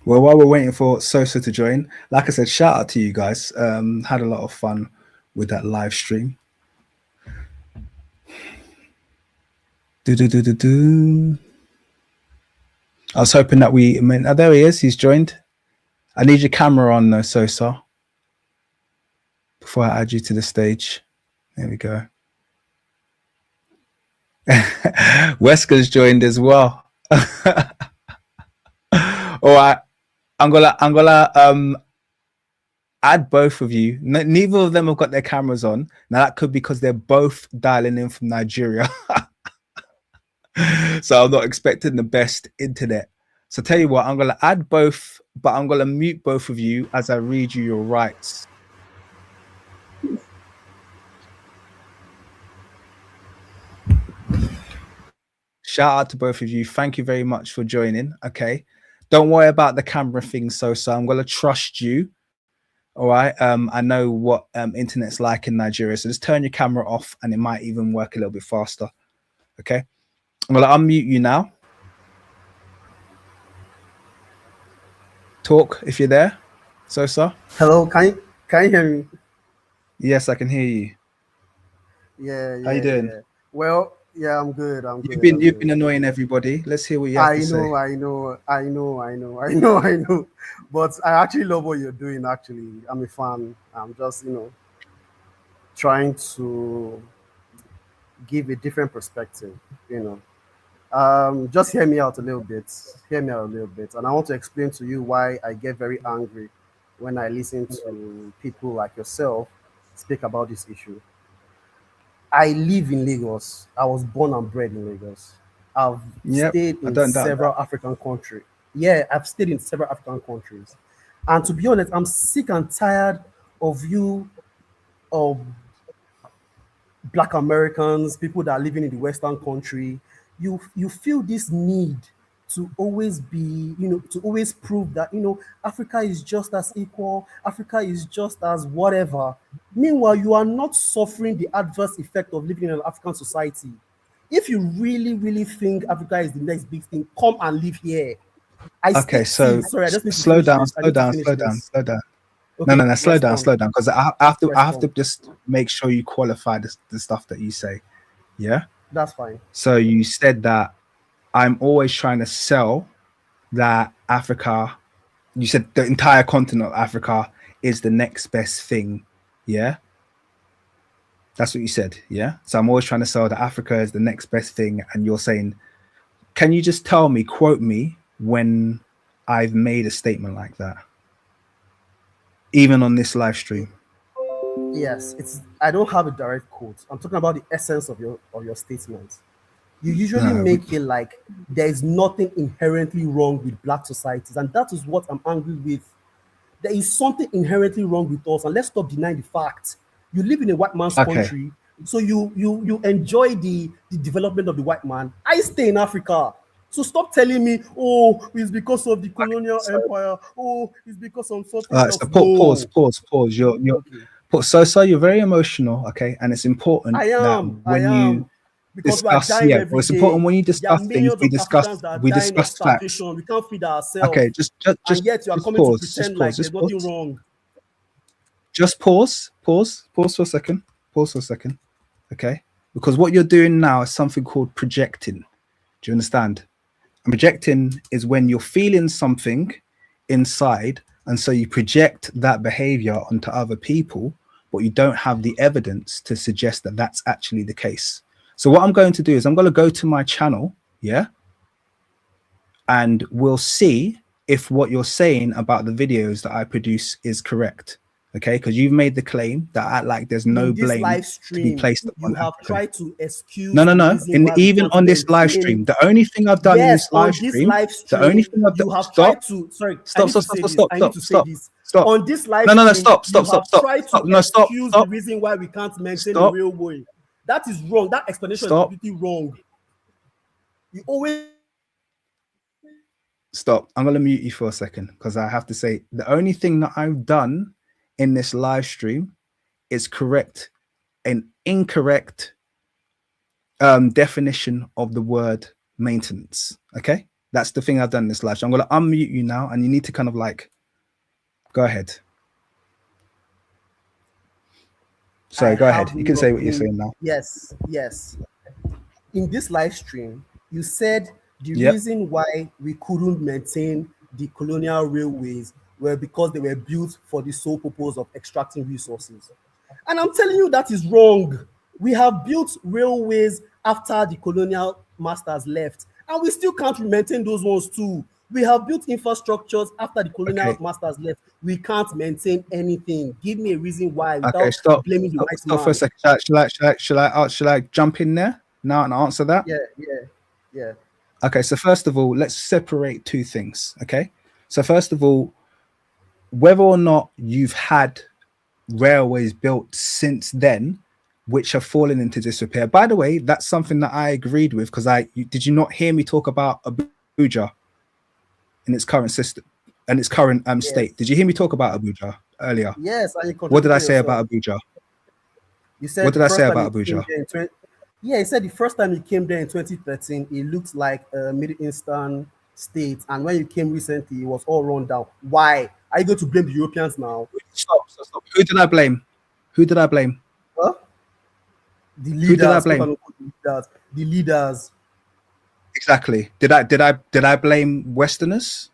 Well, while we're waiting for Sosa to join, like I said, shout out to you guys. Had a lot of fun with that live stream. I was hoping that oh, there he is. He's joined. I need your camera on though, Sosa, before I add you to the stage. There we go. Wesker's joined as well. All right. I'm gonna add both of you. Neither of them have got their cameras on. Now that could be because they're both dialing in from Nigeria. So I'm not expecting the best internet. So tell you what, I'm gonna add both, but I'm gonna mute both of you as I read you your rights. Shout out to both of you. Thank you very much for joining. Okay. Don't worry about the camera thing, Sosa. I'm going to trust you. All right. I know what internet's like in Nigeria. So just turn your camera off and it might even work a little bit faster. Okay. I'm going to unmute you now. Talk if you're there, Sosa. Hello. Can you hear me? Yes, I can hear you. Yeah. How you doing? Yeah. Well, yeah, I'm good. You've been annoying everybody. Let's hear what you have to say. I know. But I actually love what you're doing. Actually, I'm a fan. I'm just, trying to give a different perspective. Just hear me out a little bit. And I want to explain to you why I get very angry when I listen to people like yourself speak about this issue. I live in Lagos. I was born and bred in Lagos. I've stayed in several African countries. Yeah, I've stayed in several African countries. And to be honest, I'm sick and tired of you, Black Americans, people that are living in the Western country. You feel this need to always be, to always prove that, Africa is just as equal, Africa is just as whatever. Meanwhile, you are not suffering the adverse effect of living in an African society. If you really, really think Africa is the next big thing, come and live here. Okay, so sorry, I just need to slow down. Okay, no, slow down, because I have to just make sure you qualify the stuff that you say. Yeah? That's fine. So you said that I'm always trying to sell that Africa, you said the entire continent of Africa is the next best thing. Yeah. That's what you said. Yeah. So I'm always trying to sell that Africa is the next best thing. And you're saying, can you just tell me, quote me when I've made a statement like that? Even on this live stream. Yes, I don't have a direct quote. I'm talking about the essence of your statement. You usually make it like there is nothing inherently wrong with Black societies, and that is what I'm angry with. There is something inherently wrong with us, and let's stop denying the fact. You live in a white man's country, so you enjoy the development of the white man. I stay in Africa, So stop telling me, oh, it's because of the colonial empire. Oh, it's because of something else. So No. pause. You're Okay. so you're very emotional, okay? And it's important I that am. I when you am. Because we are discuss, dying yeah, well, every it's important day. when you There are discuss things, millions of Africans that are we dying of discuss facts. starvation. We can't feed ourselves. Okay, And yet you are coming to pretend like there's nothing wrong. Just pause for a second, okay? Because what you're doing now is something called projecting. Do you understand? And projecting is when you're feeling something inside, and so you project that behavior onto other people, but you don't have the evidence to suggest that that's actually the case. So what I'm going to do is I'm going to go to my channel, yeah, and we'll see if what you're saying about the videos that I produce is correct. Okay, because you've made the claim that like there's no In this blame live to be stream, placed you upon have African. tried to excuse No. the reason why we Even can't on this live maintain stream, it. the only thing I've done in Yes, this live on this stream, live the only stream, thing I've you done, have tried to. Sorry, I need to say this. I need to say this. stop. On this live No, stream, you have tried to excuse the reason why we can't maintain a railway. That is wrong. That explanation is completely wrong. You always stop. I'm gonna mute you for a second because I have to say the only thing that I've done in this live stream is correct an incorrect definition of the word maintenance. Okay, that's the thing I've done in this live stream. I'm gonna unmute you now, and you need to kind of like go ahead. Sorry, go ahead. You can say what you're saying now. Yes. In this live stream, you said the reason why we couldn't maintain the colonial railways were because they were built for the sole purpose of extracting resources. And I'm telling you that is wrong. We have built railways after the colonial masters left, and we still can't maintain those ones too. We have built infrastructures after the colonial masters left. We can't maintain anything. Give me a reason why without blaming the white man. For a second. Shall I jump in there now and answer that? Yeah. Okay, so first of all, let's separate two things. Okay, so first of all, whether or not you've had railways built since then which have fallen into disrepair. By the way, that's something that I agreed with because did you not hear me talk about Abuja in its current system and its current state? Did you hear me talk about Abuja earlier? Yes. What did I say about Abuja? You said what did I say about Abuja? He said the first time he came there in 2013, it looked like a Middle Eastern state, and when you came recently, it was all run down. Why? Are you going to blame the Europeans now? Stop. Who did I blame? Huh? The leaders. Who did I blame? The leaders. Exactly. Did I blame Westerners?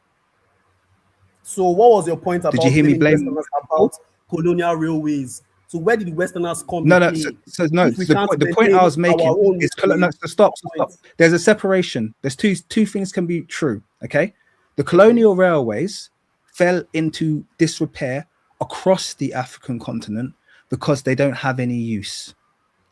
So what was your point about did you hear me blame Westerners about colonial railways? So where did the Westerners come? The point I was making is stop. There's a separation. There's two things can be true. Okay, the colonial railways fell into disrepair across the African continent because they don't have any use.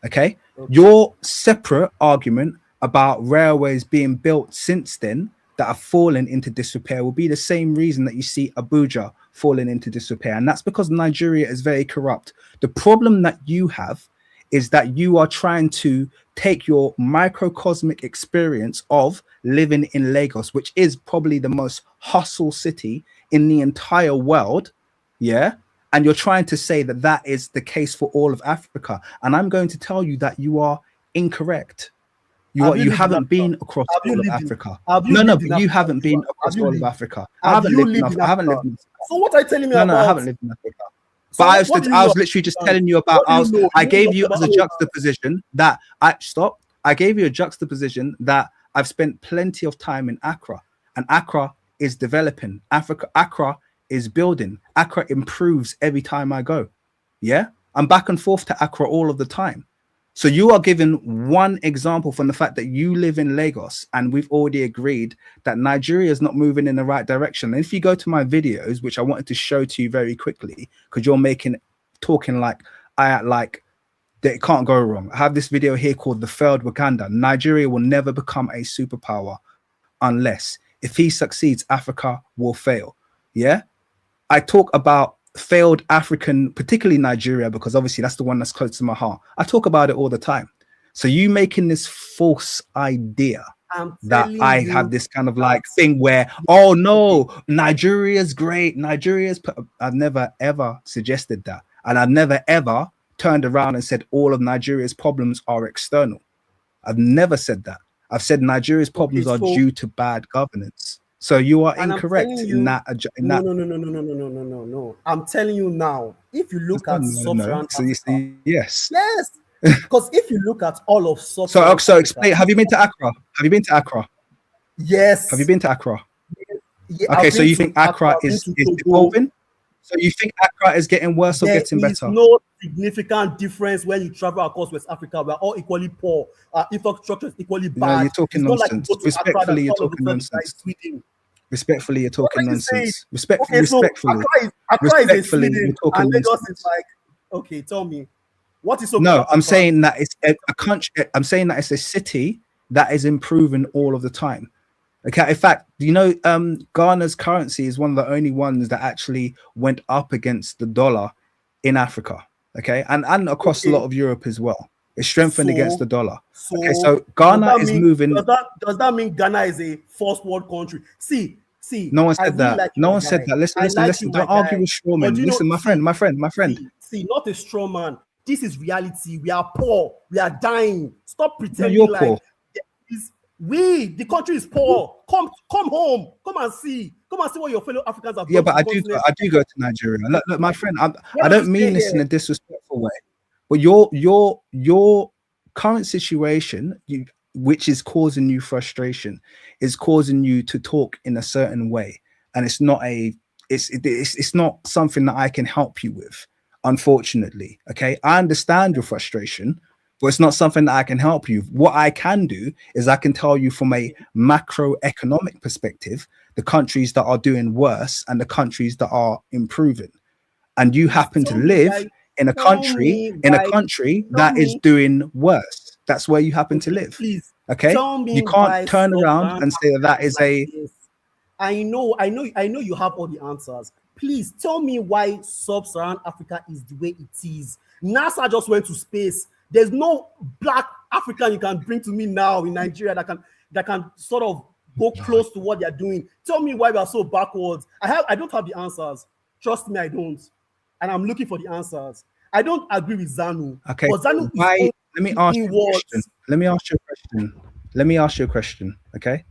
Okay, your separate argument about railways being built since then that have fallen into disrepair will be the same reason that you see Abuja falling into disrepair, and that's because Nigeria is very corrupt. The problem that you have is that you are trying to take your microcosmic experience of living in Lagos, which is probably the most hustle city in the entire world, and you're trying to say that that is the case for all of Africa, and I'm going to tell you that you are incorrect. You haven't been across all of Africa. You haven't been across all of Africa. I haven't lived in Africa. So what are you telling me about? No, I haven't lived in Africa. But I was literally just telling you about. I gave you as a juxtaposition that I gave you a juxtaposition that I've spent plenty of time in Accra, and Accra is developing. Accra is building. Accra improves every time I go. Yeah, I'm back and forth to Accra all of the time. So you are given one example from the fact that you live in Lagos, and we've already agreed that Nigeria is not moving in the right direction. And if you go to my videos, which I wanted to show to you very quickly, because you're talking like I act like that it can't go wrong. I have this video here called The Failed Wakanda. Nigeria will never become a superpower unless if he succeeds, Africa will fail. Yeah, I talk about failed African, particularly Nigeria, because obviously that's the one that's close to my heart. I talk about it all the time. So you making this false idea I'm that telling I you have this kind of that like thing where, oh no, Nigeria's great. I've never ever suggested that. And I've never ever turned around and said all of Nigeria's problems are external. I've never said that. I've said Nigeria's okay. problems are So, due to bad governance. So you are and I'm telling incorrect in you, that. In no, that. no, no, no, no, no, no, no, no, no, no. I'm telling you now. If you look No, at no, no. sub-Saharan So you Africa, see, yes. yes, because if you look at all of So, sub-Saharan so Africa, explain. Have you been to Accra? Have you been to Accra? Have you yes, been to Accra? yeah, Okay, I've so been you to think Accra Accra, I've been to is Togo. evolving? So you think Accra is getting worse or There getting is better? no significant difference when you travel across West Africa. We're all equally poor. Our infrastructure is equally No, you're bad. talking It's not like you nonsense. go to Accra Respectfully, that you're all of a talking sudden it's like nonsense. Sweden. Respectfully, you're What talking are you saying? nonsense. Respectfully, Okay, so respectfully, Accra is a respectfully, you're Sweden talking and Lagos is nonsense. like, okay, tell me, what is so good No, about I'm Accra? saying that it's a country. I'm saying that it's a city that is improving all of the time. Okay, in fact, you know, Ghana's currency is one of the only ones that actually went up against the dollar in Africa. Okay, and across a Okay, lot of Europe as well. It's strengthened against the dollar. Okay, so so Ghana is moving. does that mean Ghana is a first world country? See, No one I said really that. like you, No my one said guy. that. Listen, I listen, like you, listen. my Don't argue guy. with But strawmen. you know, Listen, my friend, my friend, my friend. see, not a straw man. This is reality. We are poor. We are dying. Stop No, pretending you're like poor. the country is poor. Come home. Come and see. Come and see what your fellow Africans have Yeah, done to but the continent. I do go to Nigeria. Look, my friend, Why I don't you don't stay mean this in here? a disrespectful way, but your current situation, which is causing you frustration, is causing you to talk in a certain way, and it's not it's not something that I can help you with, unfortunately. Okay, I understand your frustration, but it's not something that I can help you. What I can do is I can tell you from a macroeconomic perspective the countries that are doing worse and the countries that are improving. And you happen to Tell me live why. in a Tell country me why. Tell that is me. doing worse. That's where you happen to Okay, live. please Okay, tell me you can't why turn around sub-Saharan and say that Africa that is is like a this. I know you have all the answers. Please tell me why sub-Saharan Africa is the way it is. NASA just went to space. There's no black African you can bring to me now in Nigeria that can sort of go close to what they're doing. Tell me why we are so backwards. I don't have the answers. Trust me, I don't. And I'm looking for the answers. I don't agree with Zanu, okay. but Zanu is Why? only Let me ask you a question. inwards. Let me ask you a question. Let me ask you a question. Okay,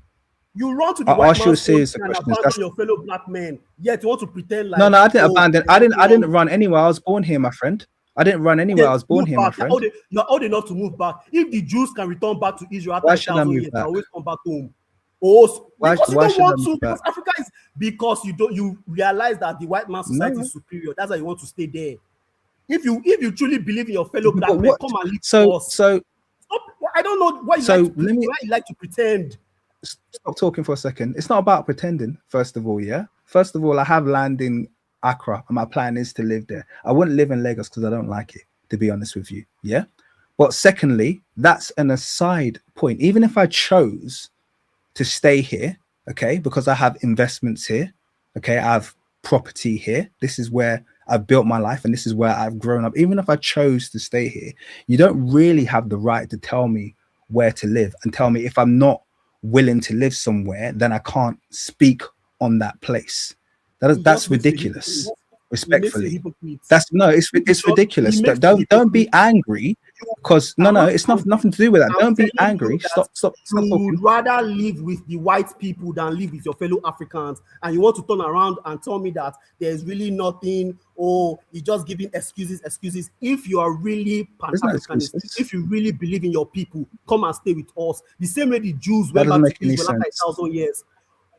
You run to the I'll white ask you a man's country series of and questions. abandon That's your fellow black men. Yet you want to pretend no, like, no. I didn't oh, abandon. there's nothing I wrong. didn't run anywhere. I was born here, my friend. I didn't run anywhere. Okay, I was born move here, my back. friend. You're old enough to move back. If the Jews can return back to Israel after Why a should I thousand move years, they back? always come back home. Oh, because you Why don't should I want move to. back? Because Africa is because you realize that the white man's society No. is superior. That's why you want to stay there. If you truly believe in your fellow But black men, what? come and live So with us. so Stop. I don't know why so let me why you like to pretend. stop talking for a second. It's not about pretending, first of all, yeah. First of all, I have land in Accra, and my plan is to live there. I wouldn't live in Lagos because I don't like it, to be honest with you. Yeah. But secondly, that's an aside point. Even if I chose to stay here, okay, because I have investments here, okay, I have property here. This is where I've built my life and this is where I've grown up. Even if I chose to stay here, you don't really have the right to tell me where to live and tell me if I'm not willing to live somewhere, then I can't speak on that place. He That's just makes you a hypocrite. ridiculous. He makes you a Respectfully, hypocrite. that's no, it's He ridiculous. makes you a Don't be hypocrite. angry because I'm no, not it's angry. nothing to do with that. I'm Don't be telling you angry. that Stop you talking. would rather live with the white people than live with your fellow Africans, and you want to turn around and tell me that there's really nothing. Oh, you're just giving excuses. If you are really There's no Pan-Africanist, excuses. if you really believe in your people, come and stay with us. The same way the Jews That went doesn't back make to any Israel after sense. 1,000 years.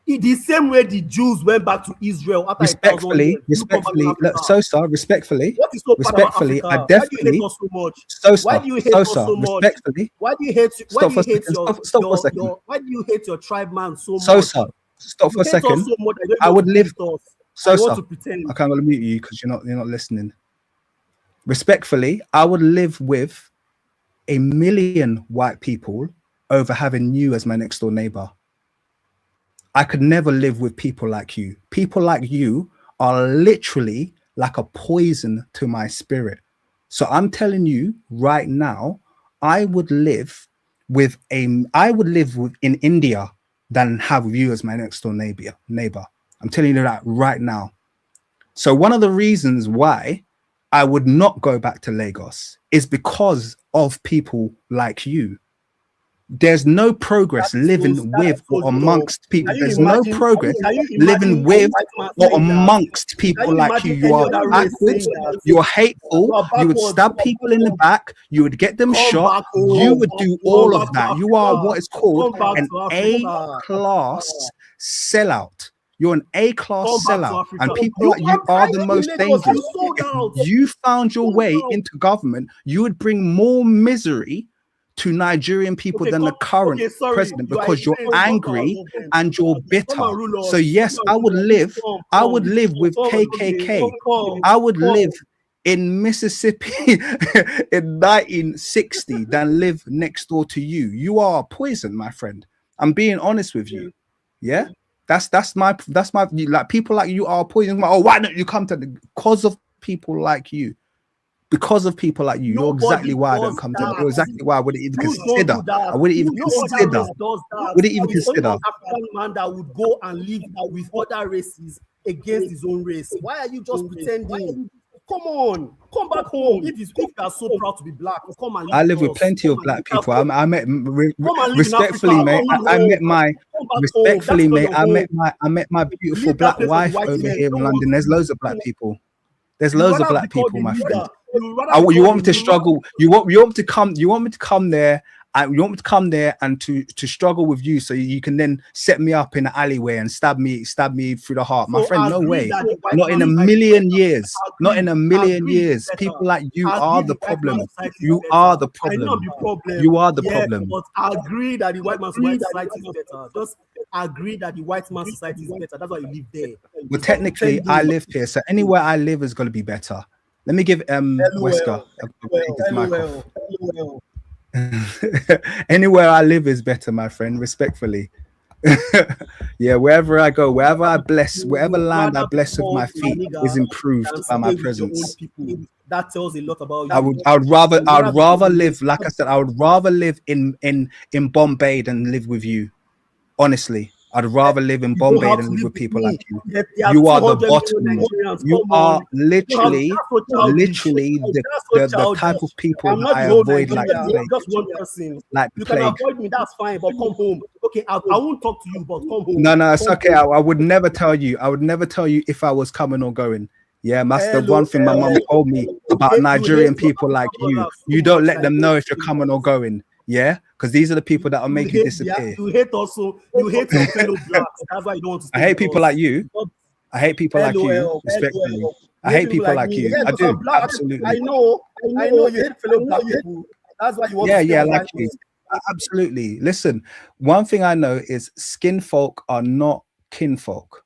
The same way the Jews went back to Israel after 1,000 years. You come back to Look, Africa. Sosa, respectfully, What is so bad about respectfully, I Africa? Why do you hate definitely, us so much? Why Sosa, do you hate us so much? respectfully, Why do you hate stop for a second, stop for a second. why do you hate your tribe man so Sosa, much? stop You for a hate us second. so much that you I don't would want to be live, with us. And you want Sosa, to pretend. I can't gonna mute you because you're not listening. Respectfully, I would live with 1,000,000 white people over having you as my next door neighbor. I could never live with people like you. People like you are literally like a poison to my spirit. So I'm telling you right now, I would live with I would live in India than have you as my next door neighbor. I'm telling you that right now. So one of the reasons why I would not go back to Lagos is because of people like you. There's no progress living with or amongst people. There's no progress living with or amongst people like you. You are backwards. You're hateful. You would stab people in the back. You would get them shot. You would do all of that. You are what is called an A-class sellout. You're an A-class sellout, and people like you are the most dangerous. If you found your way into government, you would bring more misery to Nigerian people than the current president, because you're angry and you're bitter. So yes, I would live with KKK. I would live in Mississippi in 1960 than live next door to you. You are poison, my friend. I'm being honest with you. Yeah. That's my like, people like you are poison. Oh, why don't you come to because of people like you? Because of people like you, you're exactly why I don't come to. You're exactly why I wouldn't even consider. I wouldn't even consider. Wouldn't even consider. African man that would go and live with other races against his own race. Why are you just pretending? Come on, come back home. If you are so proud to be black, come and live. I live with plenty of black people. I met respectfully, mate. I met my respectfully, mate. I met my beautiful black wife over here in London. There's loads of black people. There's loads of black people, my friend. You want me to struggle? You want me to come? You want me to come there? You want me to come there and to struggle with you, so you can then set me up in an alleyway and stab me through the heart, my friend? No way, not in a million years, not in a million years. People like you are the problem. You are the problem. You are the problem. But agree that the white man's society is better. Just agree that the white man's society is better. That's why you live there. Well, technically, I live here, so anywhere I live is going to be better. Let me give Wesker his mic off. Anywhere I live is better, my friend, respectfully. Yeah, wherever I go, wherever I bless, wherever land I bless with my feet is improved by my presence. That tells a lot about you. I would rather live, like I said, I would rather live in Bombay than live with you. Honestly, I'd rather live in Bombay than live with people like you. You are the bottom. You are literally the type of people that I avoid like the plague. Just one person. Like you the plague. can avoid me, that's fine, but come home. Okay, I won't talk to you, but come home. No, it's okay. I would never tell you. I would never tell you if I was coming or going. Yeah, that's the one thing my mum told me about Nigerian people like you. You don't let them know if you're coming or going. Yeah, because these are the people that will make you disappear. You hate also. You hate your fellow blacks. That's why you don't want to. I hate people like you. I hate people like you. Respectfully, I hate people like you. I do. Absolutely. I know. You hate fellow black people. That's why you want. Yeah, like you. Absolutely. Listen, one thing I know is skin folk are not kinfolk.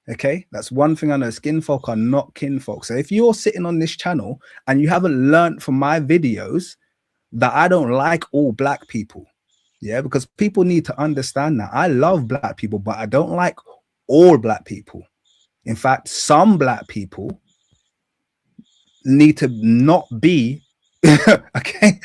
Okay, that's one thing I know. Skin folk are not kinfolk. So if you're sitting on this channel and you haven't learned from my videos that I don't like all black people, yeah, because people need to understand that I love black people, but I don't like all black people. In fact, some black people need to not be okay.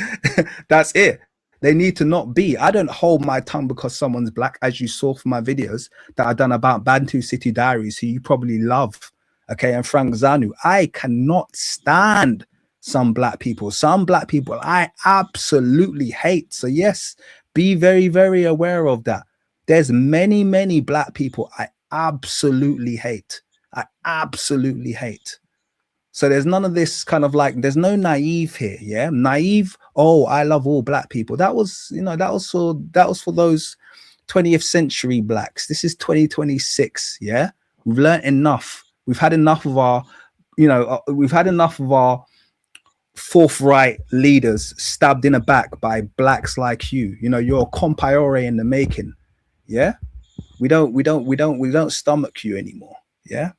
That's it. They need to not be. I don't hold my tongue because someone's black, as you saw from my videos that I've done about Bantu City Diaries, who you probably love, okay, and Franck Zanu. I cannot stand some black people. Some black people I absolutely hate. So yes, be very, very aware of that. There's many, many black people I absolutely hate. I absolutely hate. So there's none of this kind of like, there's no naive here. Yeah, naive. Oh, I love all black people. That was, you know, that was for those 20th century blacks. This is 2026. Yeah, we've learned enough. We've had enough of our, you know, we've had enough of our forthright leaders stabbed in the back by blacks like you. You know, you're a compaore in the making. Yeah, we don't stomach you anymore. Yeah.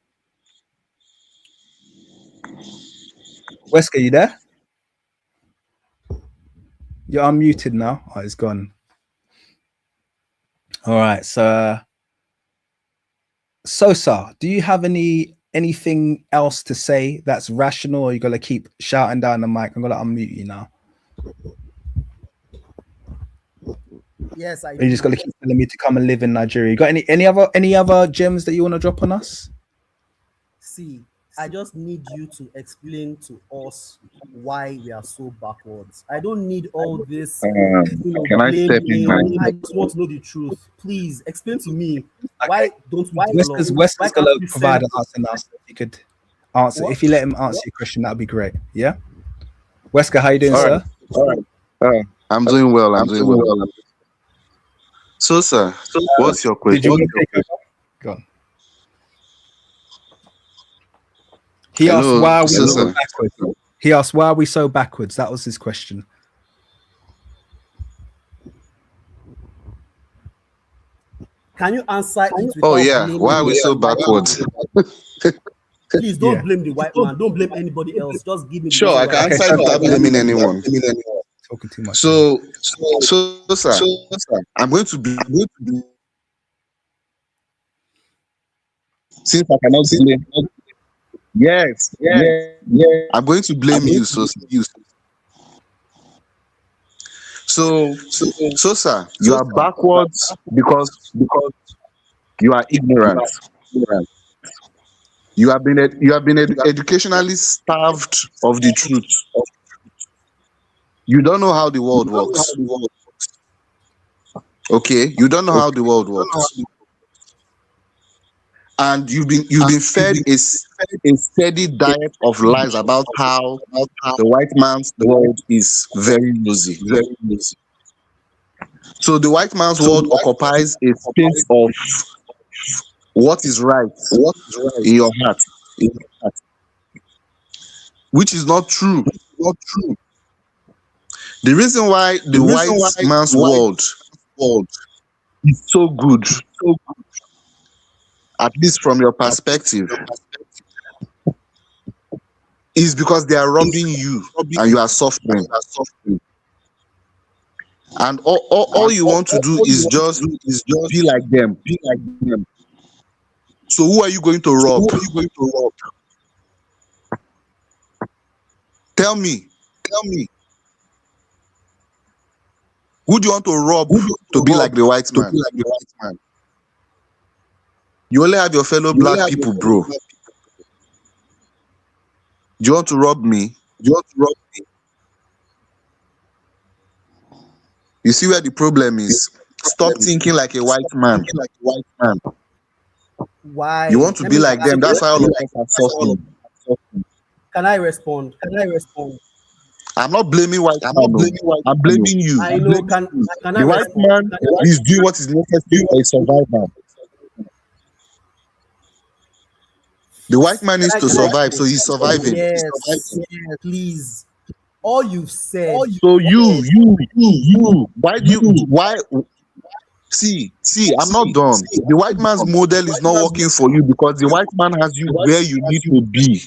Wesker, you there? You're unmuted now. Oh, it's gone. All right. So, Sosa, do you have anything else to say that's rational, or you gotta keep shouting down the mic? I'm gonna unmute you now. Yes, I You do. just got to keep telling me to come and live in Nigeria. You got any other gems that you want to drop on us? See, I just need you to explain to us why we are so backwards. I don't need all this, Can I step in, blaming. man? I just want to know the truth. Please explain to me why don't we develop? Wester's Why going can't to we provide send an answer now. So if you could answer, what? if you let him answer your question, that'd be great. Yeah, Wesker, how you doing, All right. sir? I'm doing well. I'm doing well. So, sir, what's your Did you question? want to take over? Go on. He asked Hello, why are we so, so sir. backwards. He asked why are we so backwards. That was his question. Can you answer it Oh, without yeah. Why are blaming we so the white man? backwards? Please don't Yeah. blame the white man. Don't blame anybody else. Just give me the Sure, reason I why. can answer it without blaming anyone. Talking too much. So, sir, I'm going to be, since I cannot blame, yes, I'm going to blame you, so, sir, you are backwards because you are ignorant. You have been educationally starved of the truth. You don't know how the world works. Okay, you don't know how the world works, and you've been fed a steady diet of lies about how the white man's world is very rosy. So the white man's world occupies a space of what is right in your heart, which is not true. The reason why the white man's world is so good, at least from your perspective, is because they are robbing you and you are suffering. And all you want to do is just be like them. So who are you going to rob? Tell me. Who do you want to rob to be like the white man? You only have your fellow black people, bro. Do you want to rob me? You see where the problem is? Stop thinking like a white man. Why? You want to be like them. That's why all of us are suffering. Can I respond? I'm not blaming white man. No. I'm blaming you. I know. Can I The white respond? man is doing what is necessary for a survival. The white man needs to survive, so he's surviving. Yes, please. All you've said. So you, why see, I'm not done. The white man's model is not working for you because the white man has you where you need to be.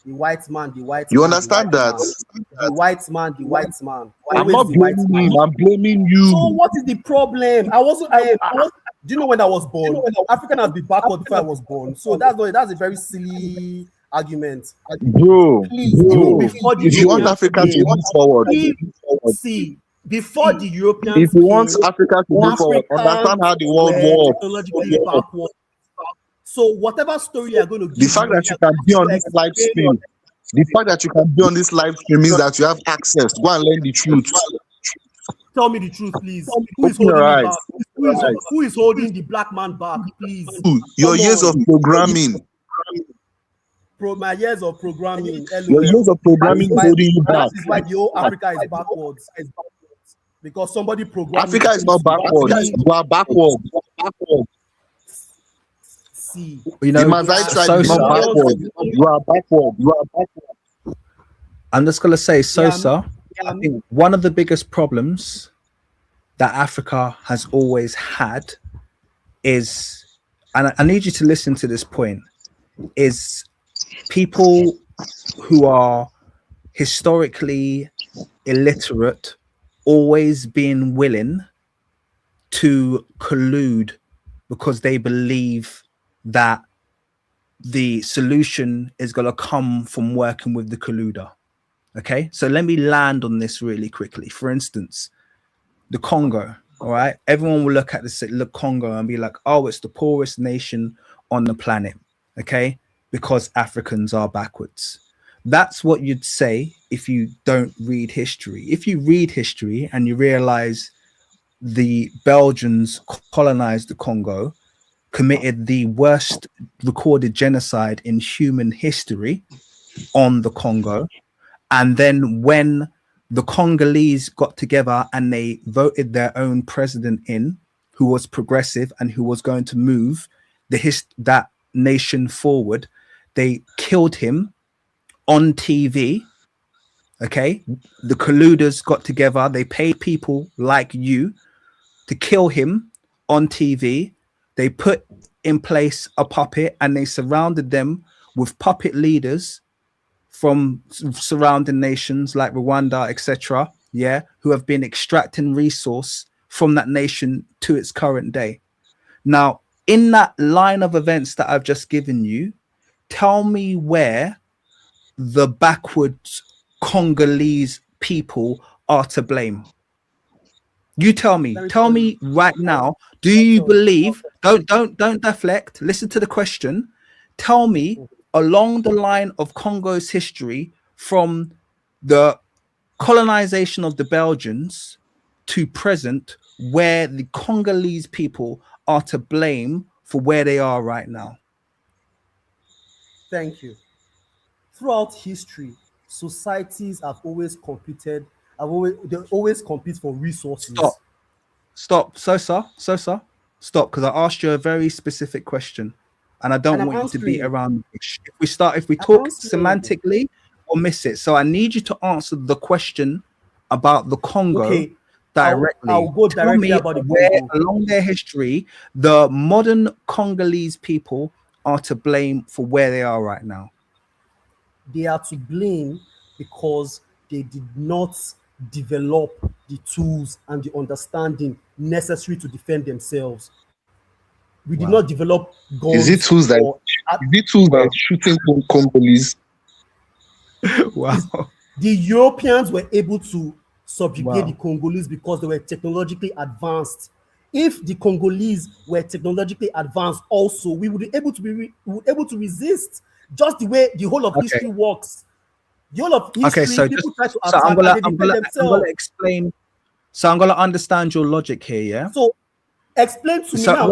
The white man. You understand that? The white man. I'm not blaming him, I'm blaming you. So what is the problem? Do you know when I was born? African has been backward before I was born. So that's a very silly argument. Bro, if you want Africa to move forward, before the Europeans if you want Africa to move forward, understand how the world works. Technologically backward. So whatever story you're going to give, The fact that you can be on this live stream, means that you have access. Go and learn the truth. Tell me the truth, please. Who is holding me back? Who is holding the black man back, please? Your years of programming. My years of programming. Your years of programming is holding you back. That is why the whole Africa is backwards. Because somebody programmed Africa is not backwards. You are backward. See, you know, the Mazite side is not backward. You are backward. I'm just gonna say, Sosa. I think one of the biggest problems that Africa has always had is, and I need you to listen to this point, is people who are historically illiterate always being willing to collude because they believe that the solution is going to come from working with the colluder. Okay, so let me land on this really quickly. For instance, the Congo, all right, everyone will look at the Congo and be like, oh, it's the poorest nation on the planet, okay, because Africans are backwards. That's what you'd say if you don't read history. If you read history and you realize the Belgians colonized the Congo, committed the worst recorded genocide in human history on the Congo, and then when the Congolese got together and they voted their own president in, who was progressive and who was going to move that nation forward, they killed him on TV. Okay, the colluders got together. They paid people like you to kill him on TV. They put in place a puppet and they surrounded them with puppet leaders from surrounding nations like Rwanda, etc., yeah, who have been extracting resource from that nation to its current day. Now, in that line of events that I've just given you, tell me where the backwards Congolese people are to blame. You tell me. Tell me right now. Do you believe? Don't deflect. Listen to the question. Tell me along the line of Congo's history from the colonization of the Belgians to present, where the Congolese people are to blame for where they are right now. Thank you. Throughout history, societies have always competed. They always compete for resources. Stop. Sosa. Stop, because I asked you a very specific question, and I don't want you to beat around. If we talk semantically, we'll miss it. So I need you to answer the question about the Congo directly. I'll go directly about the Congo. Along their history, the modern Congolese people are to blame for where they are right now. They are to blame because they did not develop the tools and the understanding necessary to defend themselves. We did not develop guns. Is it tools that shooting Congolese? Wow. The Europeans were able to subjugate the Congolese because they were technologically advanced. If the Congolese were technologically advanced also, we would be able to resist, just the way the whole of history works. The whole of history, people try to attack and they defend themselves. I'm gonna explain. So I'm gonna understand your logic here, yeah? So explain to me now.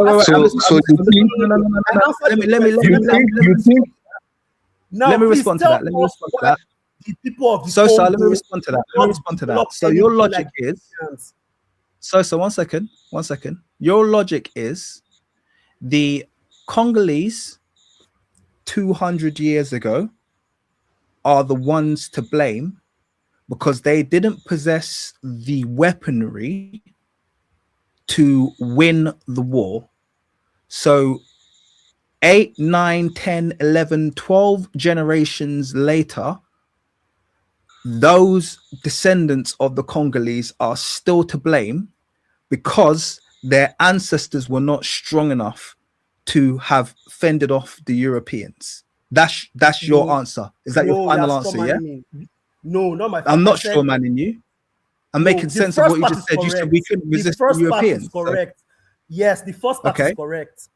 Let me respond to that. The people of the Sosa, Congo, let me respond to that. So your logic is, Sosa, one second. Your logic is the Congolese 200 years ago are the ones to blame because they didn't possess the weaponry to win the war. So 8, 9, 10, 11, 12 generations later, those descendants of the Congolese are still to blame because their ancestors were not strong enough to have fended off the Europeans. That's your answer. Is that your final answer? Yeah. No, not my. I'm not sure, man. In you, I'm making sense of what you just said. You said we couldn't resist the Europeans. Correct. So. Yes, the first part is correct.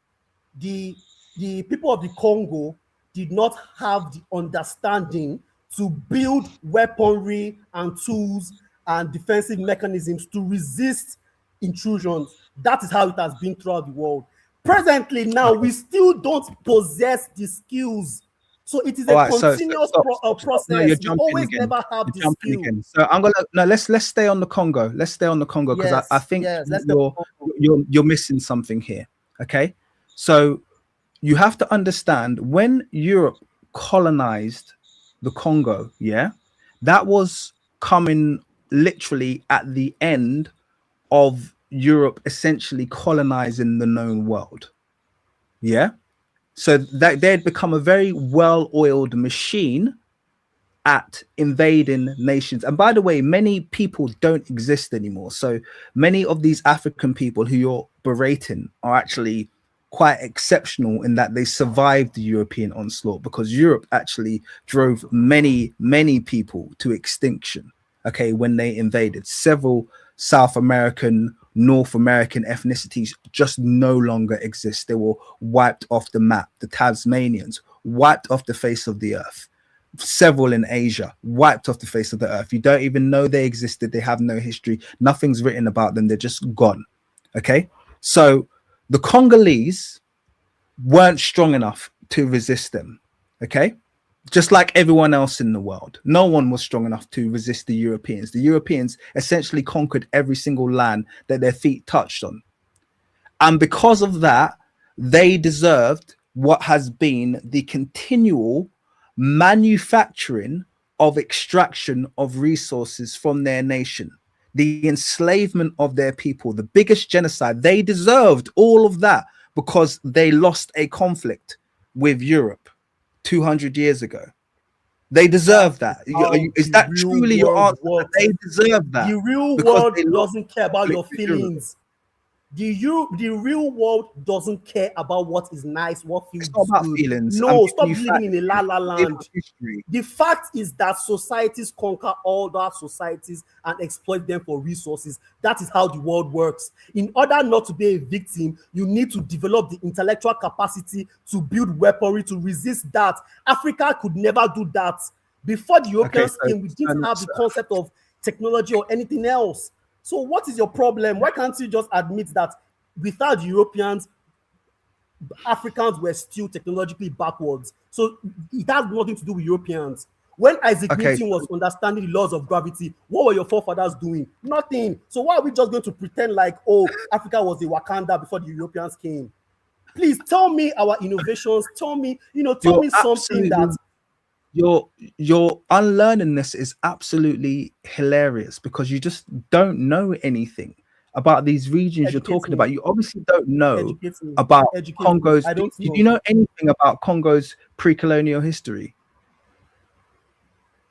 The people of the Congo did not have the understanding to build weaponry and tools and defensive mechanisms to resist intrusions. That is how it has been throughout the world. Presently, now we still don't possess the skills. So it is a continuous process. No, you're jumping again. Never have the skill. Again. So I'm gonna let's stay on the Congo. Let's stay on the Congo because I think you're missing something here. Okay, so you have to understand when Europe colonized the Congo, that was coming literally at the end of Europe essentially colonizing the known world. So that they'd become a very well-oiled machine at invading nations. And by the way, many people don't exist anymore. So many of these African people who you're berating are actually quite exceptional in that they survived the European onslaught because Europe actually drove many people to extinction, when they invaded. Several South American, North American ethnicities just no longer exist. They were wiped off the map. The Tasmanians wiped off the face of the earth. Several in Asia wiped off the face of the earth. You don't even know they existed. They have no history. Nothing's written about them. They're just gone. Okay. So the Congolese weren't strong enough to resist them. Okay. Just like everyone else in the world, no one was strong enough to resist the Europeans. The Europeans essentially conquered every single land that their feet touched on. And because of that, they deserved what has been the continual manufacturing of extraction of resources from their nation, the enslavement of their people, the biggest genocide. They deserved all of that because they lost a conflict with Europe 200 years ago. They deserve that. Is that truly your answer? They deserve that. The real world doesn't care about your feelings. The real world doesn't care about what is nice, what feels good. About feelings. No, stop living in a la land. The fact is that societies conquer other societies and exploit them for resources. That is how the world works. In order not to be a victim, you need to develop the intellectual capacity to build weaponry to resist that. Africa could never do that. Before the Europeans came, we didn't have the concept of technology or anything else. So what is your problem? Why can't you just admit that without the Europeans, Africans were still technologically backwards? So it has nothing to do with Europeans. When Isaac Newton was understanding the laws of gravity, what were your forefathers doing? Nothing. So why are we just going to pretend like, oh, Africa was the Wakanda before the Europeans came? Please tell me our innovations. Tell me, tell me something that... Your unlearnedness is absolutely hilarious because you just don't know anything about these regions you're talking about. You obviously don't know about Congo's. Did you know anything about Congo's pre-colonial history?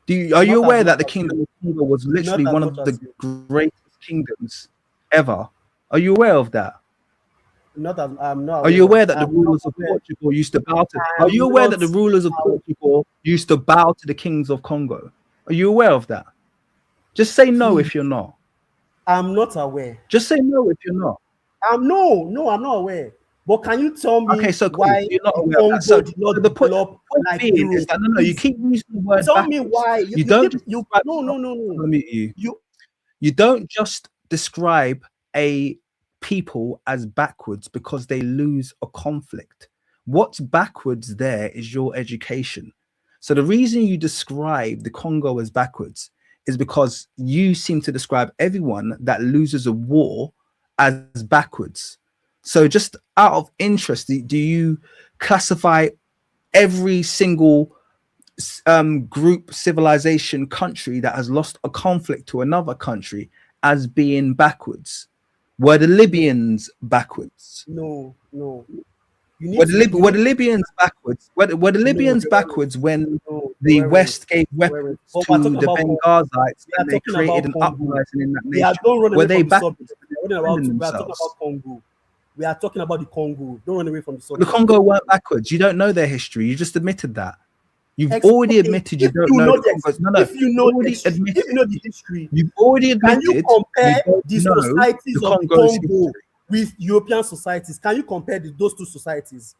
Are you aware that the Kingdom of Congo was literally one of the greatest kingdoms ever? Are you aware of that? Are you aware that the rulers of Portugal used to bow to? Are you aware that the rulers of Portugal used to bow to the kings of Congo? Are you aware of that? Just say no if you're not. I'm not aware. Just say no if you're not. No, I'm not aware. But can you tell me why you're not aware of that? So the point being is that no, you keep using the word. Tell me why you don't. You don't just describe a people as backwards because they lose a conflict. What's backwards there is your education. So the reason you describe the Congo as backwards is because you seem to describe everyone that loses a war as backwards. So just out of interest, do you classify every single group, civilization, country that has lost a conflict to another country as being backwards? Were the Libyans backwards? No. Were the Libyans backwards? Were the Libyans backwards when the West gave weapons to the Benghazites and they created an uprising in that nation? Were they backwards? We are talking about the Congo. Don't run away from the subject. The Congo weren't backwards. You don't know their history. You just admitted that. You've already admitted you don't know the Congo. No, if you know the history, you've already admitted. Can you compare the societies of the Congo with European societies? Can you compare those two societies?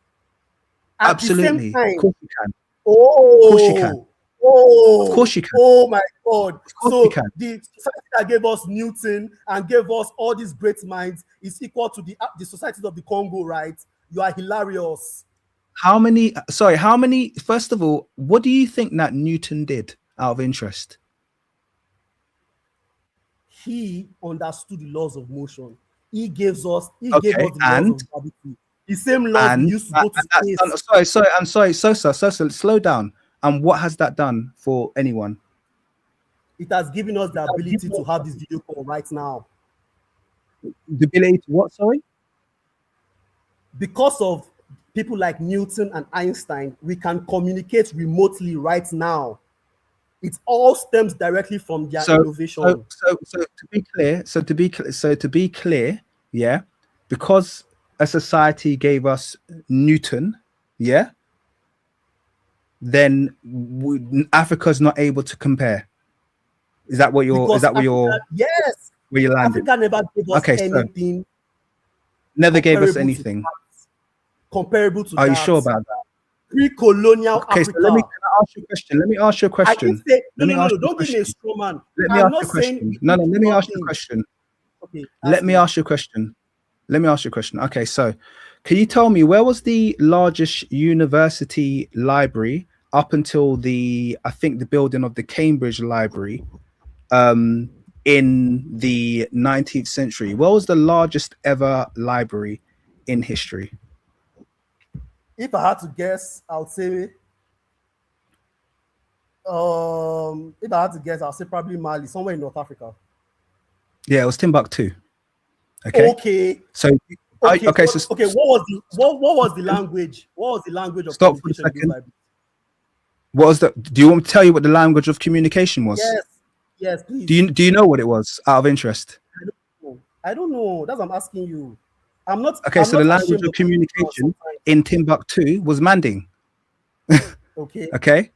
Absolutely. Of course you can. Of course you can. Of course you can. Oh my God. So the society that gave us Newton and gave us all these great minds is equal to the societies of the Congo, right? You are hilarious. How many, first of all, what do you think that Newton did out of interest? He understood the laws of motion. He gave us the laws of gravity. The same laws we used to go to space. I'm sorry, Sosa, slow down. And what has that done for anyone? It has given us the ability to have this video call right now. The ability to what, sorry? Because of people like Newton and Einstein, we can communicate remotely right now. It all stems directly from their innovation. So to be clear, yeah, because a society gave us Newton, yeah, then Africa's not able to compare. Is that what you're? Yes, where you landed. Africa never gave us Okay, so anything. never gave us comparable to anything. Comparable to Are that. you sure about that? Pre-colonial Okay, Africa. so let me ask you a question. Let me ask you a I question. didn't say no, Let me no, no, ask no. you a Don't give me a question. straw man. Let me I'm ask not you a saying question. we No, eat no, let me ask you a nothing. question. Okay, Let me ask you a question. Let me ask you a question. Okay, so can you tell me where was the largest university library up until I think the building of the Cambridge Library in the 19th century? Where was the largest ever library in history? If I had to guess, I would say if I had to guess, I'll say probably Mali, somewhere in North Africa. Yeah, it was Timbuktu. Okay. Okay. So Okay. okay, So, so okay. What was the language? What was the language of stop for a communication in those second. libraries? What was the? Do you want me to tell you what the language of communication was? Yes. Yes, please. Do you know what it was out of interest? I don't know. That's what I'm asking you. I'm not. Okay, I'm so not the language ashamed of communication sometimes. in Timbuktu was Manding. Okay. Okay,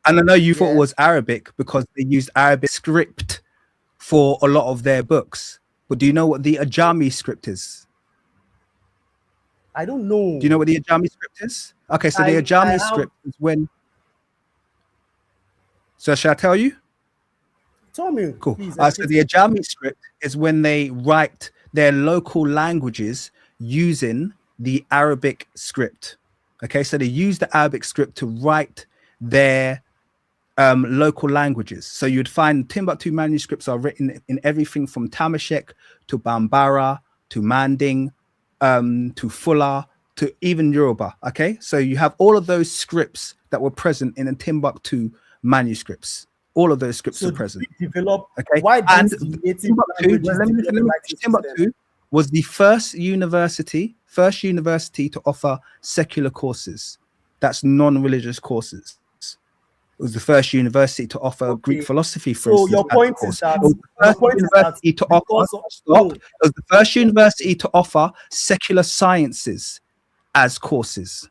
and I know you thought it Yeah. was Arabic because they used Arabic script for a lot of their books. But do you know what the Ajami script is? I don't know. Do you know what the Ajami script is? Okay, so the I Ajami have. script is when. So shall I tell you? Tell me, Cool. please. So the Ajami script is when they write their local languages using the Arabic script. Okay, so they use the Arabic script to write their local languages. So you'd find Timbuktu manuscripts are written in everything from Tamashek to Bambara to Manding to Fula to even Yoruba. Okay, so you have all of those scripts that were present in the Timbuktu manuscripts. All of those scripts are present. Develop. Okay, Why and didn't the native Timbuktu, languages let me develop finish. writing Timbuktu system? was the first university to offer secular courses. That's non-religious courses. It was the first university to offer Greek philosophy, for So instance. your point is that It was the first university to offer. Stop. It was the first university to offer secular sciences as courses.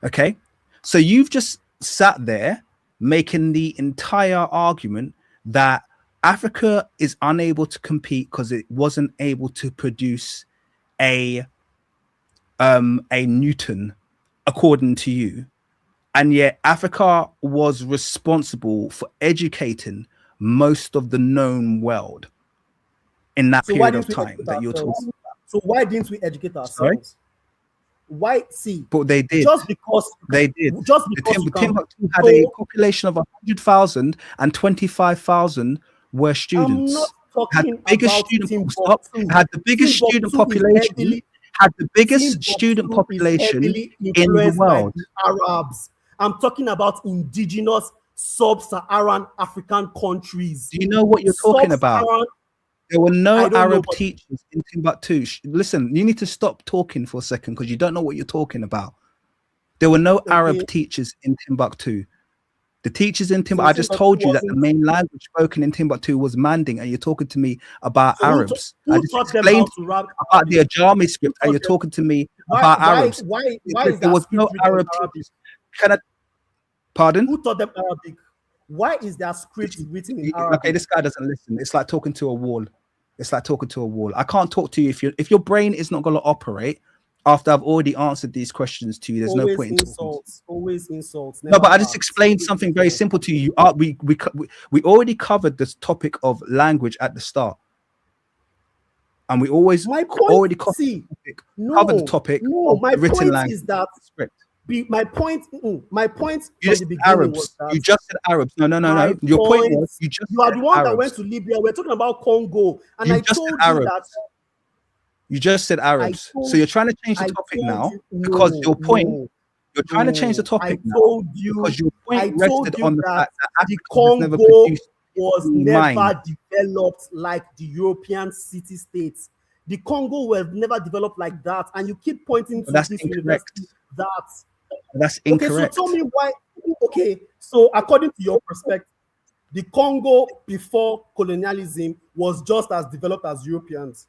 Okay, so you've just sat there making the entire argument that Africa is unable to compete because it wasn't able to produce a Newton, according to you, and yet Africa was responsible for educating most of the known world in that period of time that you're talking about. So why didn't we educate ourselves? Sorry? Why? See, but they did. Just because they did. Just because Timbuktu had a population of 100,000 and 25,000 were students. I'm not talking had the biggest about student Timbuktu. had the biggest student population. Had the biggest student population in the world. By the Arabs. I'm talking about indigenous sub-Saharan African countries. Do you know what you're talking about? There were no Arab teachers in Timbuktu. Listen, you need to stop talking for a second because you don't know what you're talking about. There were no Arab teachers in Timbuktu. The teachers in Timbuktu, I just told you that the main language spoken in Timbuktu was Manding, and you're talking to me about Arabs. I just explained about the Ajami script, and you're talking to me about Arabs. Why there was no Arab teachers. Can I, pardon? Who taught them Arabic? Why is their script written in Arabic? Okay, this guy doesn't listen. It's like talking to a wall. It's like talking to a wall. I can't talk to you if your brain is not going to operate after I've already answered these questions to you. There's no point in talking. Always insults. No, but I just explained something very simple to you. We already covered this topic of language at the start, and we always already covered the topic of my written point language is that script. My point You just said Arabs. was that you just said Arabs. No. Your point was you are the one Arabs. that went to Libya. We're talking about Congo, and You I just told said you Arabs. that you just said Arabs. So you're trying to change the topic now because your point. You're trying to change the topic now because your point rested on the fact that the Africa never Congo produced was never developed like the European city-states. The Congo was never developed like that, and you keep pointing to this university that. That's incorrect. Okay, so tell me why. Okay, so according to your perspective, the Congo before colonialism was just as developed as Europeans.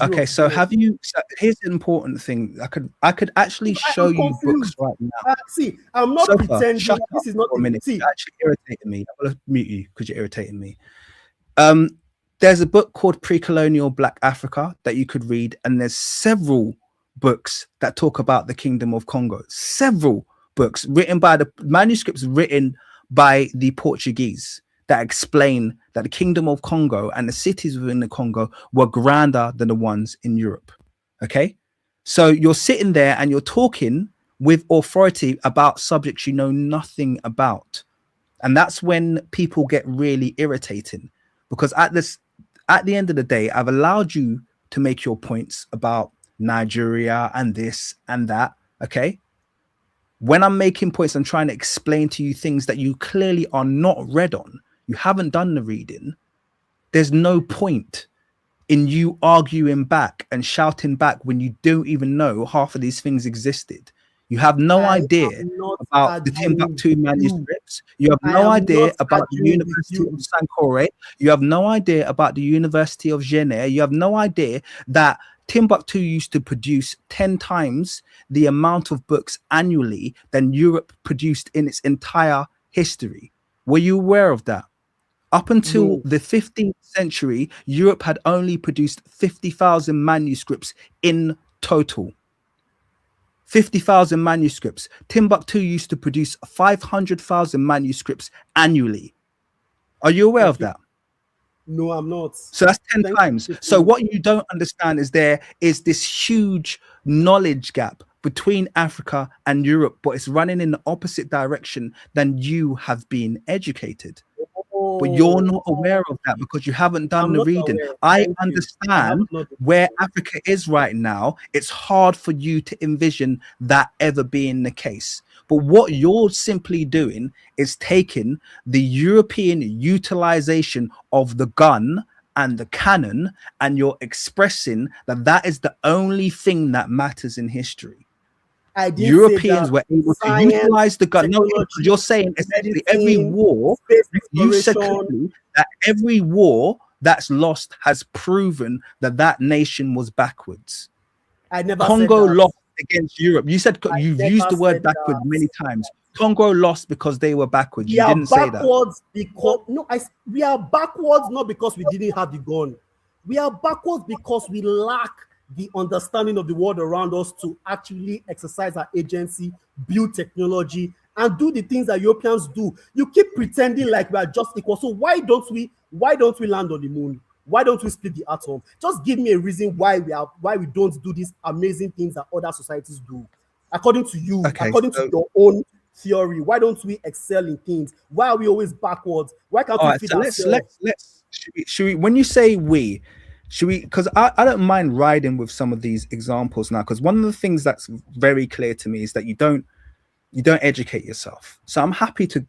Okay, so have you? So here's the important thing. I could actually show you books right now. See, I'm not pretending. Shut this is not for a minute. See, you're actually irritating me. I'm gonna mute you because you're irritating me. there's a book called Pre-Colonial Black Africa that you could read, and there's several books that talk about the Kingdom of Congo. Several books written by the manuscripts written by the Portuguese that explain that the Kingdom of Congo and the cities within the Congo were grander than the ones in Europe. Okay, so you're sitting there and you're talking with authority about subjects you know nothing about, and that's when people get really irritating, because at the end of the day, I've allowed you to make your points about Nigeria and this and that. Okay, when I'm making points, I'm trying to explain to you things that you clearly are not read on. You haven't done the reading. There's no point in you arguing back and shouting back when you don't even know half of these things existed. You have no idea about the Timbuktu manuscripts. You have no idea about the University of Sankore. You have no idea about the University of Genève. You have no idea that Timbuktu used to produce 10 times the amount of books annually than Europe produced in its entire history. Were you aware of that? Up until the 15th century, Europe had only produced 50,000 manuscripts in total. 50,000 manuscripts. Timbuktu used to produce 500,000 manuscripts annually. Are you aware of that? No, I'm not. So that's 10 times. So what you don't understand is there is this huge knowledge gap between Africa and Europe, but it's running in the opposite direction than you have been educated. But you're not aware of that because you haven't done the reading. I understand where Africa is right now. It's hard for you to envision that ever being the case. But what you're simply doing is taking the European utilization of the gun and the cannon, and you're expressing that that is the only thing that matters in history. Europeans were able to utilize the gun. No, you're saying essentially every war, you said clearly that every war that's lost has proven that that nation was backwards. I never Congo said that. lost against Europe. You said you've used the word backward many times. Congo lost because they were backwards. You didn't say that. We are backwards not because we didn't have the gun. We are backwards because we lack the understanding of the world around us to actually exercise our agency, build technology, and do the things that Europeans do. You keep pretending like we are just equal. So why don't we land on the moon? Why don't we split the atom? Just give me a reason why we don't do these amazing things that other societies do. According to you, according to your own theory, why don't we excel in things? Why are we always backwards? Why can't we feed ourselves? Should we, when you say we, should we, because I don't mind riding with some of these examples now, because one of the things that's very clear to me is that you don't educate yourself. So I'm happy to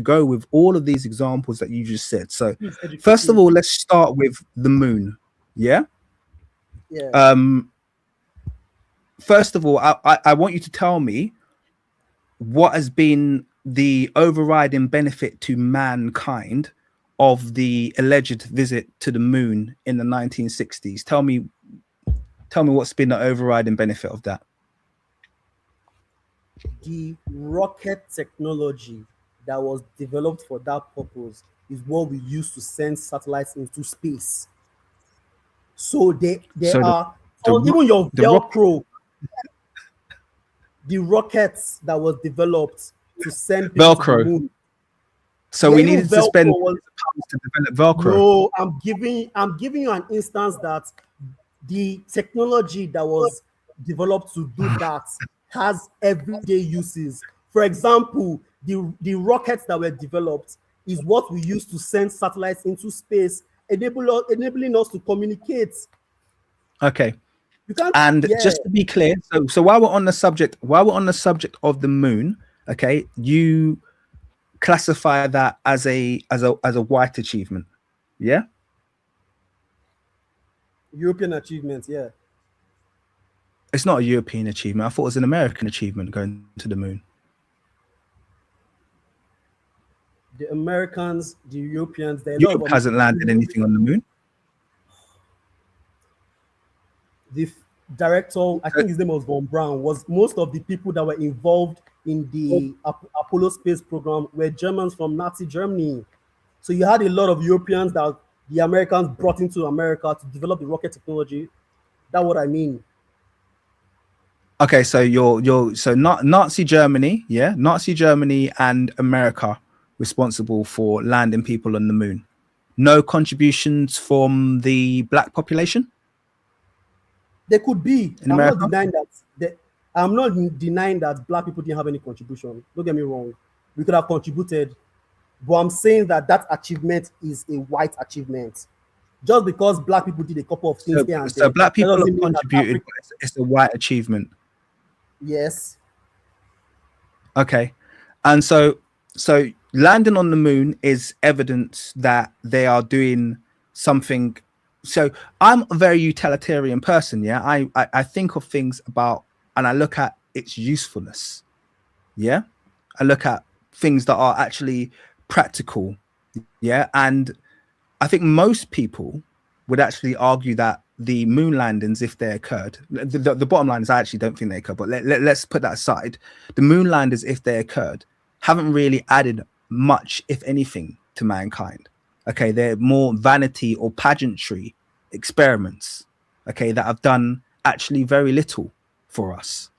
go with all of these examples that you just said. So first of all, let's start with the moon. Yeah. First of all, I want you to tell me what has been the overriding benefit to mankind of the alleged visit to the moon in the 1960s. Tell me what's been the overriding benefit of that. The rocket technology that was developed for that purpose is what we use to send satellites into space. So even your Velcro, the rockets that was developed to send people to the moon. So we needed to spend to develop Velcro. No, I'm giving you an instance that the technology that was developed to do that has everyday uses. For example, the rockets that were developed is what we use to send satellites into space, enabling us to communicate. Okay. And just to be clear, so while we're on the subject of the moon, okay, you classify that as a white achievement, yeah? European achievement, yeah. It's not a European achievement. I thought it was an American achievement going to the moon. The Americans, the Europeans, Europe hasn't landed anything on the moon. The director, I think his name was Von Braun, was most of the people that were involved in the Apollo space program were Germans from Nazi Germany. So you had a lot of Europeans that the Americans brought into America to develop the rocket technology. That's what I mean. Okay, so so not Nazi Germany, yeah, Nazi Germany and America responsible for landing people on the moon. No contributions from the black population They could be. in I'm not America. denying that. I'm not denying that black people didn't have any contribution. Don't get me wrong. We could have contributed, but I'm saying that that achievement is a white achievement. Just because black people did a couple of things here and So there, black that people doesn't have mean that contributed, Africa. but it's a white achievement. Yes. Okay, and so landing on the moon is evidence that they are doing something. So I'm a very utilitarian person. Yeah, I think of things about, and I look at its usefulness. Yeah, I look at things that are actually practical. Yeah, and I think most people would actually argue that the moon landings, if they occurred, the bottom line is I actually don't think they occurred, but let's put that aside. The moon landings, if they occurred, haven't really added much, if anything, to mankind. Okay, they're more vanity or pageantry experiments, okay, that have done actually very little for us.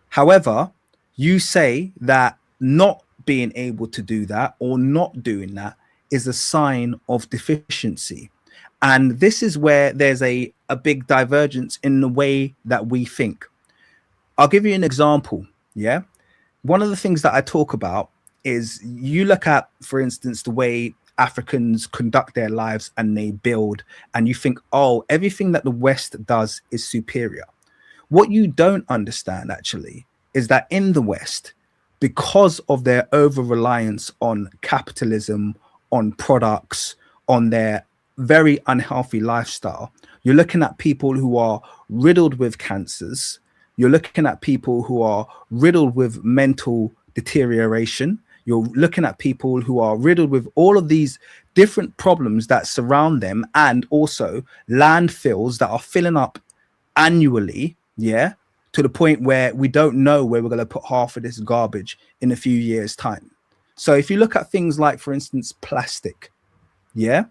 However, you say that not being able to do that or not doing that is a sign of deficiency. And this is where there's a big divergence in the way that we think. I'll give you an example. Yeah. One of the things that I talk about is you look at, for instance, the way Africans conduct their lives and they build, and you think, oh, everything that the West does is superior. What you don't understand actually is that in the West, because of their over reliance on capitalism, on products, on their very unhealthy lifestyle, you're looking at people who are riddled with cancers. You're looking at people who are riddled with mental deterioration. You're looking at people who are riddled with all of these different problems that surround them, and also landfills that are filling up annually, yeah, to the point where we don't know where we're going to put half of this garbage in a few years' time. So if you look at things like, for instance, plastic, yeah,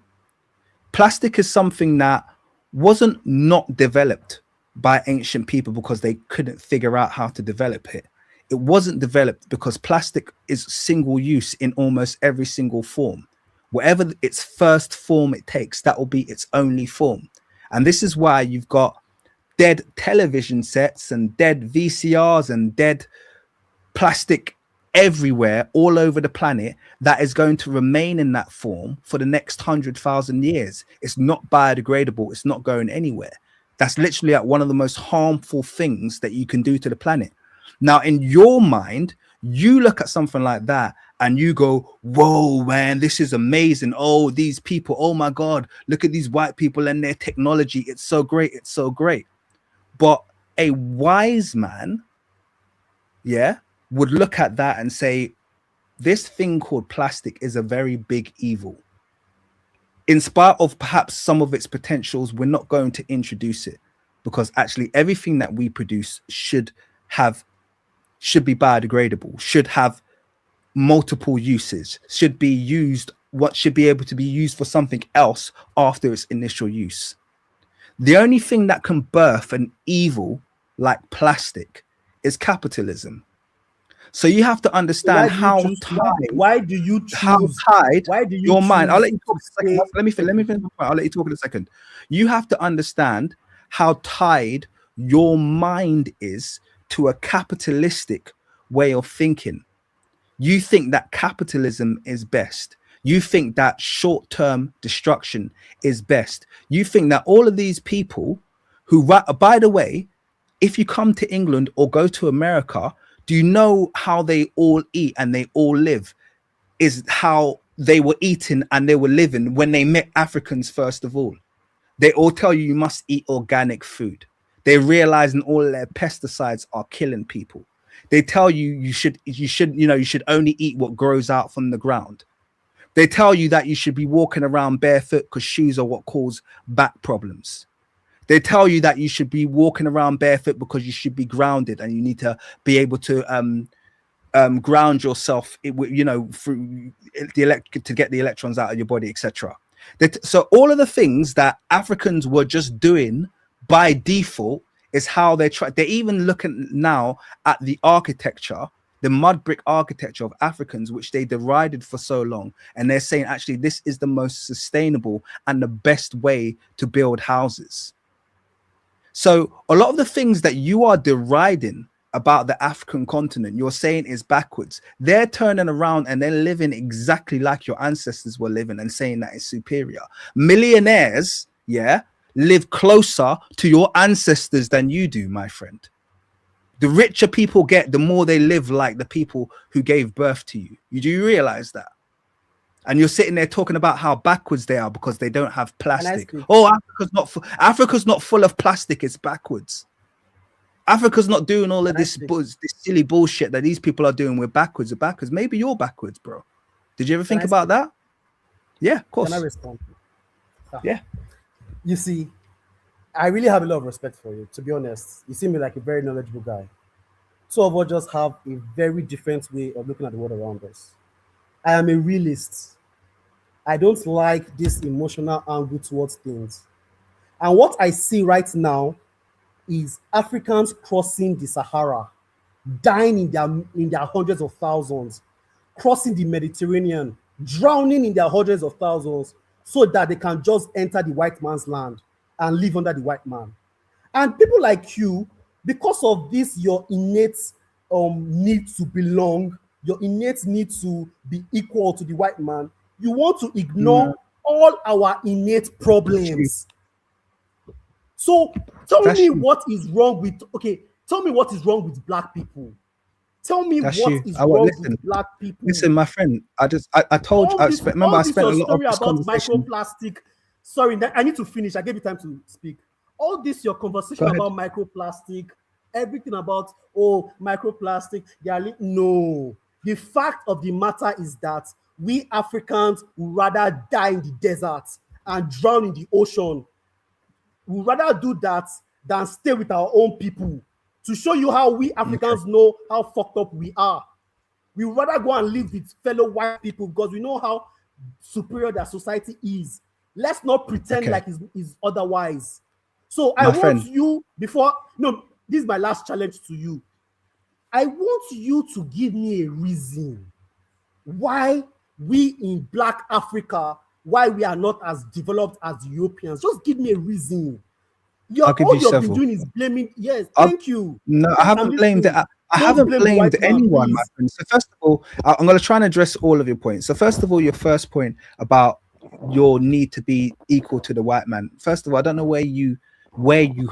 plastic is something that wasn't not developed by ancient people because they couldn't figure out how to develop it. It wasn't developed because plastic is single use in almost every single form. Whatever its first form it takes, that will be its only form. And this is why you've got dead television sets and dead VCRs and dead plastic everywhere all over the planet that is going to remain in that form for the next 100,000 years. It's not biodegradable. It's not going anywhere. That's literally like one of the most harmful things that you can do to the planet. Now, in your mind, you look at something like that and you go, whoa, man, this is amazing. Oh, these people, oh my God, look at these white people and their technology. It's so great. It's so great. But a wise man, yeah, would look at that and say, this thing called plastic is a very big evil. In spite of perhaps some of its potentials, we're not going to introduce it, because actually everything that we produce should be biodegradable, should have multiple uses, should be used, what should be able to be used for something else after its initial use. The only thing that can birth an evil like plastic is capitalism. So you have to understand how tied your mind. I'll let you talk in a second. Let me finish. I'll let you talk in a second. You have to understand how tied your mind is to a capitalistic way of thinking. You think that capitalism is best. You think that short-term destruction is best. You think that all of these people who, by the way, if you come to England or go to America, do you know how they all eat and they all live? Is how they were eating and they were living when they met Africans, first of all. They all tell you must eat organic food. They realizing all their pesticides are killing people. They tell you you should only eat what grows out from the ground. They tell you that you should be walking around barefoot because shoes are what cause back problems. They tell you that you should be walking around barefoot because you should be grounded and you need to be able to ground yourself, through to get the electrons out of your body, etc. So all of the things that Africans were just doing by default is how they try. They're even looking now at the architecture, the mud brick architecture of Africans, which they derided for so long. And they're saying, actually, this is the most sustainable and the best way to build houses. So a lot of the things that you are deriding about the African continent, you're saying is backwards. They're turning around and they're living exactly like your ancestors were living and saying that it's superior. Millionaires, yeah, live closer to your ancestors than you do, my friend. The richer people get, the more they live like the people who gave birth to you. You realize that? And you're sitting there talking about how backwards they are because they don't have plastic. Oh, Africa's not full of plastic. It's backwards. Africa's not doing all of this silly bullshit that these people are doing. We're backwards. Maybe you're backwards, bro. Did you ever think about that? Yeah, of course. Can I respond? Yeah. You see, I really have a lot of respect for you, to be honest. You seem like a very knowledgeable guy. Two of us just have a very different way of looking at the world around us. I am a realist. I don't like this emotional angle towards things. And what I see right now is Africans crossing the Sahara, dying in their hundreds of thousands, crossing the Mediterranean, drowning in their hundreds of thousands, so that they can just enter the white man's land and live under the white man. And people like you, because of this, your innate need to belong, your innate need to be equal to the white man, you want to ignore all our innate problems. So tell me what is wrong with, tell me what is wrong with black people. Tell me what is wrong with black people. Listen, my friend, I told you, I spent a lot of this conversation. Microplastic. Sorry, I need to finish. I gave you time to speak. All this, your conversation about microplastic, everything about, microplastic, no. The fact of the matter is that we Africans would rather die in the desert and drown in the ocean. We'd rather do that than stay with our own people. To show you how we Africans know how fucked up we are. We would rather go and live with fellow white people because we know how superior their society is. Let's not pretend like it's otherwise. So I want you, this is my last challenge to you. I want you to give me a reason why we in Black Africa, why we are not as developed as the Europeans. Just give me a reason. I'll give you several. Been doing is blaming. Yes, thank you. No, I haven't blamed it. I haven't blamed anyone, my friend. So first of all, I'm going to try and address all of your points. So first of all, your first point about your need to be equal to the white man. First of all, I don't know where you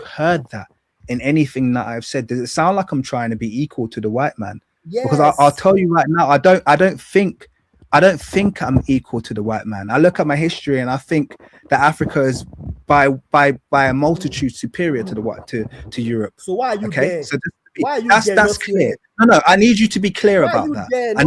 heard that in anything that I've said. Does it sound like I'm trying to be equal to the white man? Yes. Because I'll tell you right now, I don't think I'm equal to the white man. I look at my history and I think that Africa is by a multitude superior to to Europe. So why are you there? So that's clear. No, I need you to be clear about that. I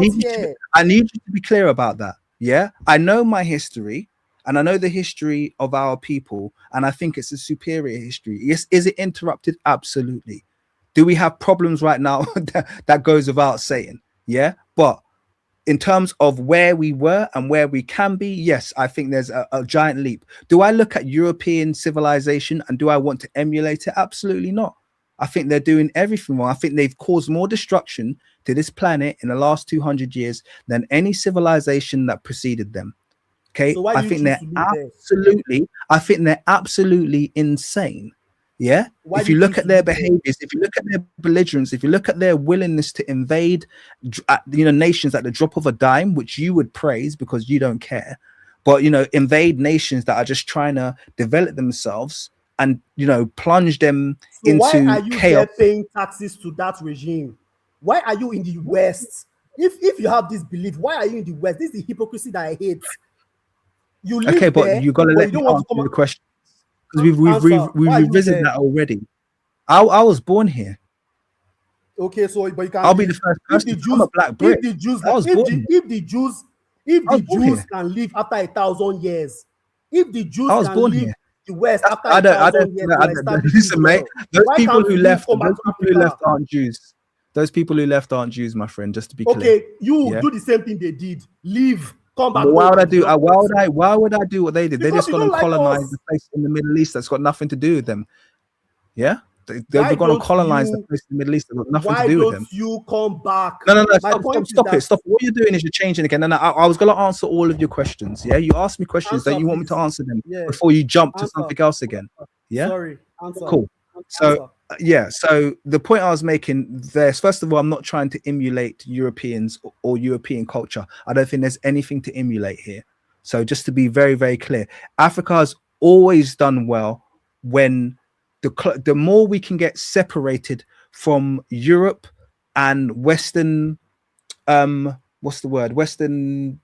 need you to be clear about that. Yeah, I know my history and I know the history of our people, and I think it's a superior history. Yes, is it interrupted? Absolutely. Do we have problems right now? That goes without saying. Yeah, but in terms of where we were and where we can be, yes, I think there's a giant leap. Do I look at European civilization and do I want to emulate it? Absolutely not. I think they're doing everything wrong. I think they've caused more destruction to this planet in the last 200 years than any civilization that preceded them. Okay, so I think they're absolutely insane. Yeah, if you look at their behaviors, if you look at their belligerence, if you look at their willingness to invade, nations at the drop of a dime, which you would praise because you don't care, but invade nations that are just trying to develop themselves and plunge them into chaos. Why are you there paying taxes to that regime? Why are you in the West? If you have this belief, why are you in the West? This is the hypocrisy that I hate. You live there, but you gotta let me answer the question. Because we've revisited that already. I was born here. Okay, so but you can. I'll be the first person. I'm a black Brit. If the Jews can live after 1,000 years, if the Jews can live the West after 1,000 years, listen, mate. Those people who left aren't Jews. Those people who left aren't Jews, my friend. Just to be clear. Okay, you do the same thing they did. Leave come back Why home would I and do? drop Why would I do what they did? They're because just you going don't to like colonize us. the place in the Middle East that's got nothing to do with them. Yeah, they're Why going to don't colonize the you? place in the Middle East that's got nothing to Why do with don't them. you come back? No. My point is Stop that it. Stop. What you're doing is you're changing again. And I was going to answer all of your questions. Yeah, you asked me questions. Don't answer, you want me to please. answer them Yeah, before you jump to answer. something else again? Yeah. Sorry, answer. Cool. So Answer. yeah, so the point I was making there is, first of all, I'm not trying to emulate Europeans or European culture. I don't think there's anything to emulate here. So just to be very, very clear, Africa has always done well when the more we can get separated from Europe and Western, what's the word? Western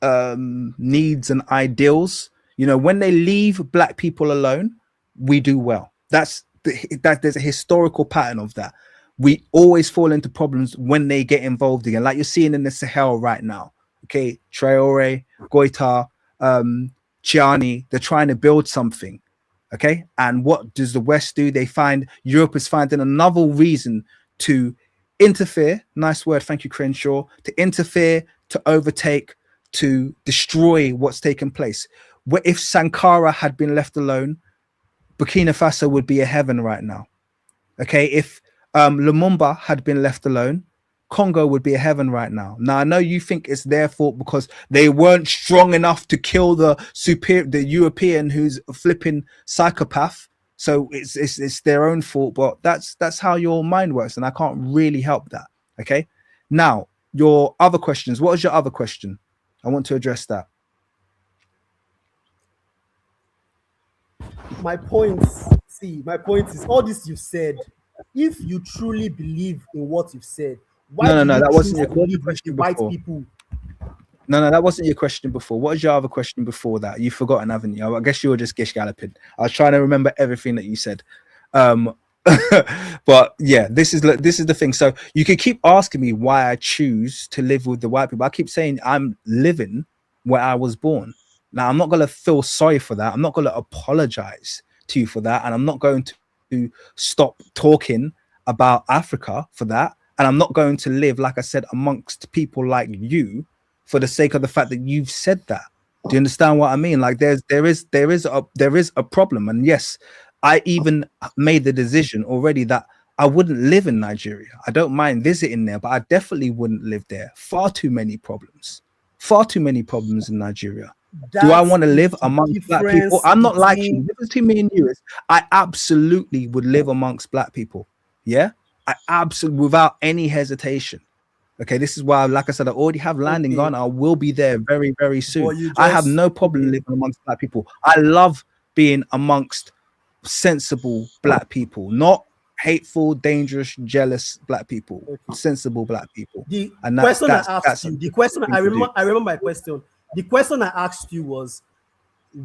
needs and ideals. You know, when they leave black people alone, we do well. That there's a historical pattern of that. We always fall into problems when they get involved again, like you're seeing in the Sahel right now. Okay, Traore, Goita, Chiani, they're trying to build something. Okay, and what does the West do? They find Europe is finding another reason to interfere. Nice word, thank you, Crenshaw. To interfere, to overtake, to destroy what's taken place. What if Sankara had been left alone? Burkina Faso would be a heaven right now. Okay, if Lumumba had been left alone, Congo would be a heaven right now. Now I know you think it's their fault because they weren't strong enough to kill the European who's a flipping psychopath. So it's their own fault, but that's how your mind works, and I can't really help that. Okay, now your other questions. What was your other question? I want to address that. My point is all this you said. If you truly believe in what you've said, why No, do you that wasn't choose your to live with the question white before. people? No, that wasn't your question before. What was your other question before that? You've forgotten, haven't you? I guess you were just gish galloping. I was trying to remember everything that you said. But yeah, this is the thing. So you can keep asking me why I choose to live with the white people. I keep saying I'm living where I was born. Now I'm not going to feel sorry for that. I'm not going to apologize to you for that, and I'm not going to stop talking about Africa for that. And I'm not going to live, like I said, amongst people like you for the sake of the fact that you've said that. Do you understand what I mean? Like there is a problem, and yes, I even made the decision already that I wouldn't live in Nigeria. I don't mind visiting there, but I definitely wouldn't live there. Far too many problems in Nigeria. Do I want to live amongst black people? I'm not like you. The difference between me and you is I absolutely would live amongst black people. Yeah, I absolutely, without any hesitation. Okay, this is why, like I said, I already have land in Ghana. I will be there very, very soon. I have no problem living amongst black people. I love being amongst sensible black people, not hateful, dangerous, jealous black people. Sensible black people. The and question I asked you, I remember my question. The question I asked you was,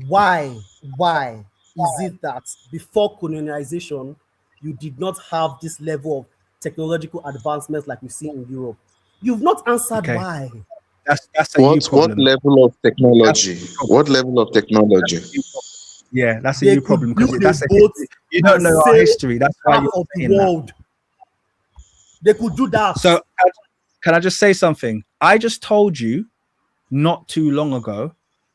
why is it that before colonization you did not have this level of technological advancements like we see in Europe? You've not answered why. That's what level of technology? What level of technology? Yeah, that's a new problem because that's you don't know our history. That's why you're saying that. They could do that. So can I just say something? I just told you not too long ago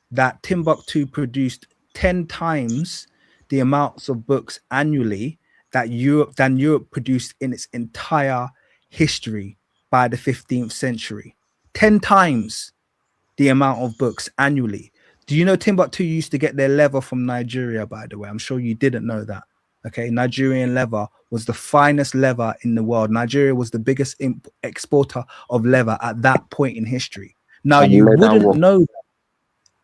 that Timbuktu produced 10 times the amounts of books annually that Europe produced in its entire history by the 15th century. 10 times the amount of books annually. Do you know Timbuktu used to get their leather from Nigeria, by the way? I'm sure you didn't know that. Okay, Nigerian leather was the finest leather in the world. Nigeria was the biggest exporter of leather at that point in history. Now, you wouldn't know that,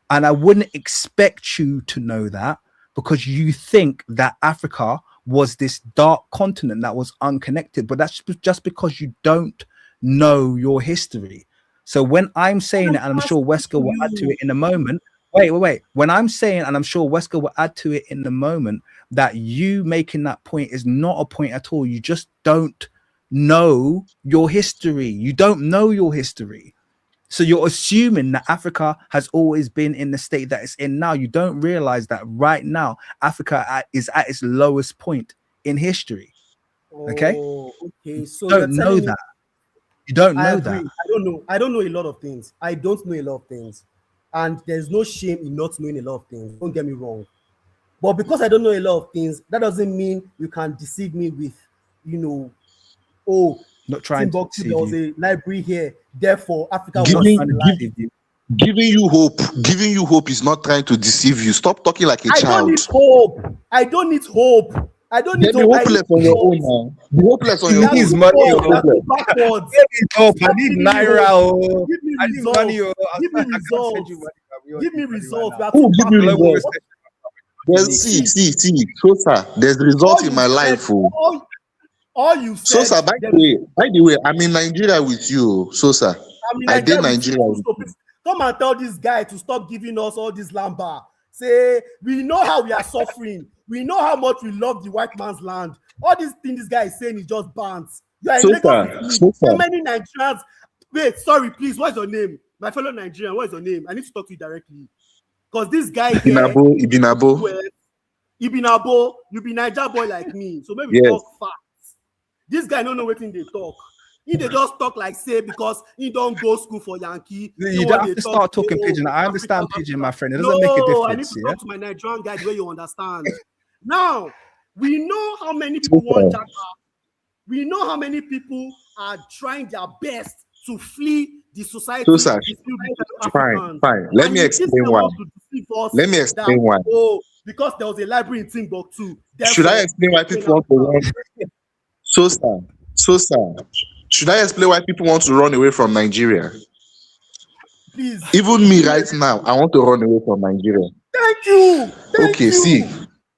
and I wouldn't expect you to know that because you think that Africa was this dark continent that was unconnected, but that's just because you don't know your history. So when I'm saying it, and I'm sure Wesker will add to it in a moment. Wait. When I'm saying, and I'm sure Wesker will add to it in the moment, that you making that point is not a point at all. You just don't know your history. You don't know your history. So you're assuming that Africa has always been in the state that it's in now. You don't realize that right now, Africa is at its lowest point in history. Okay? Okay. So you don't know that. You don't I know agree. that. I don't know a lot of things. I don't know a lot of things. And there's no shame in not knowing a lot of things. Don't get me wrong. But because I don't know a lot of things, that doesn't mean you can deceive me with, oh, Not trying to Timbuktu, there deceive was you. a library here. Therefore, Africa Not was trying to civilized. deceive you. Giving you hope is not trying to deceive you. Stop talking like a I don't child. need hope. I don't need hope. I don't need Then be hope. I hopeless need on your own results. now. Be hopeless on He your needs own. money. You're Be too hopeless. backwards. Give me hope. I Stop need giving me naira. hope. Oh. Give me I need results. money. Oh. Give me I can't send results. you money. We all Give me need money right results. We now. are Who too give you Global backwards. results? recession. See. Sosa, there's results in my life. Oh. All you said. Sosa, by the way, I'm in Nigeria with you, Sosa. I'm in I did Nigeria Nigeria with with you. you. Come and tell this guy to stop giving us all this lamba. Say, we know how we are suffering. We know how much we love the white man's land. All these things this guy is saying is just bants. You are in Lagos with me. So many Nigerians. Wait, sorry, please. What's your name? My fellow Nigerian, what is your name? I need to talk to you directly. Because this guy here, Ibinabo, you be Niger boy like me. So maybe talk fast. This guy don't know what they talk. They just talk like say because he don't go school for Yankee. You don't have to start talking pidgin. I understand pidgin, my friend. It doesn't make a difference. I need to talk to my Nigerian guy the way you understand. Now, we know how many people want Jaka. We know how many people are trying their best to flee the society. Fine. Let me explain why. Oh, because there was a library in Timbuktu. Should I explain why people want to run? Sosa. Should I explain why people want to run away from Nigeria? Please. Even me right now, I want to run away from Nigeria. Thank you. See.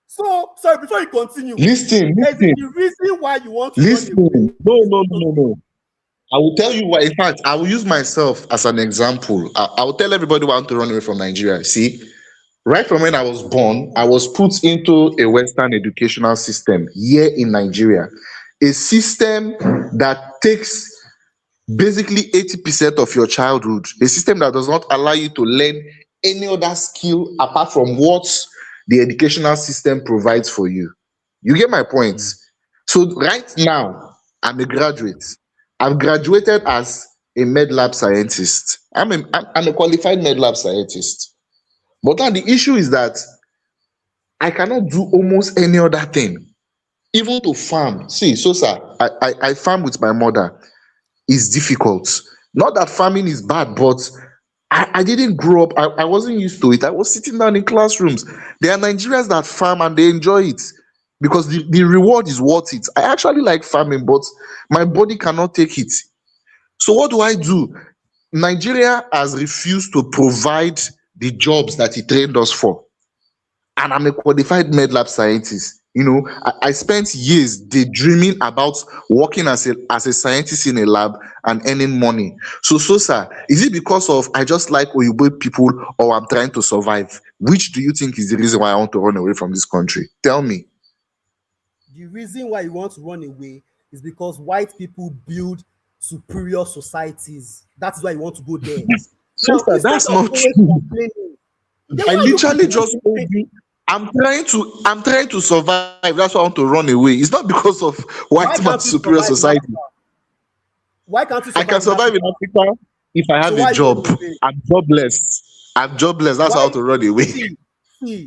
So, sorry, before you continue. Listen. The reason why you want to listen. run away. No. I will tell you why. In fact, I will use myself as an example. I will tell everybody why I want to run away from Nigeria. See, right from when I was born, I was put into a Western educational system here in Nigeria. A system that takes basically 80% of your childhood, a system that does not allow you to learn any other skill apart from what the educational system provides for you. You get my point? So right now, I'm a graduate. I've graduated as a med lab scientist. I'm a qualified med lab scientist. But now the issue is that I cannot do almost any other thing. Even to farm. See, Sosa, I farm with my mother. It's difficult. Not that farming is bad, but I didn't grow up. I wasn't used to it. I was sitting down in classrooms. There are Nigerians that farm and they enjoy it because the reward is worth it. I actually like farming, but my body cannot take it. So what do? Nigeria has refused to provide the jobs that he trained us for. And I'm a qualified med lab scientist. I spent years daydreaming about working as a scientist in a lab and earning money. So, Sosa, is it because of I just like Oyibo people or I'm trying to survive? Which do you think is the reason why I want to run away from this country? Tell me. The reason why you want to run away is because white people build superior societies. That's why you want to go there. Sosa, that's not true. I literally just told you. I'm trying to survive. That's why I want to run away. It's not because of white man's superior society. Why can't you survive? I can survive in Africa if I have a job. I'm jobless. That's why I want to run away.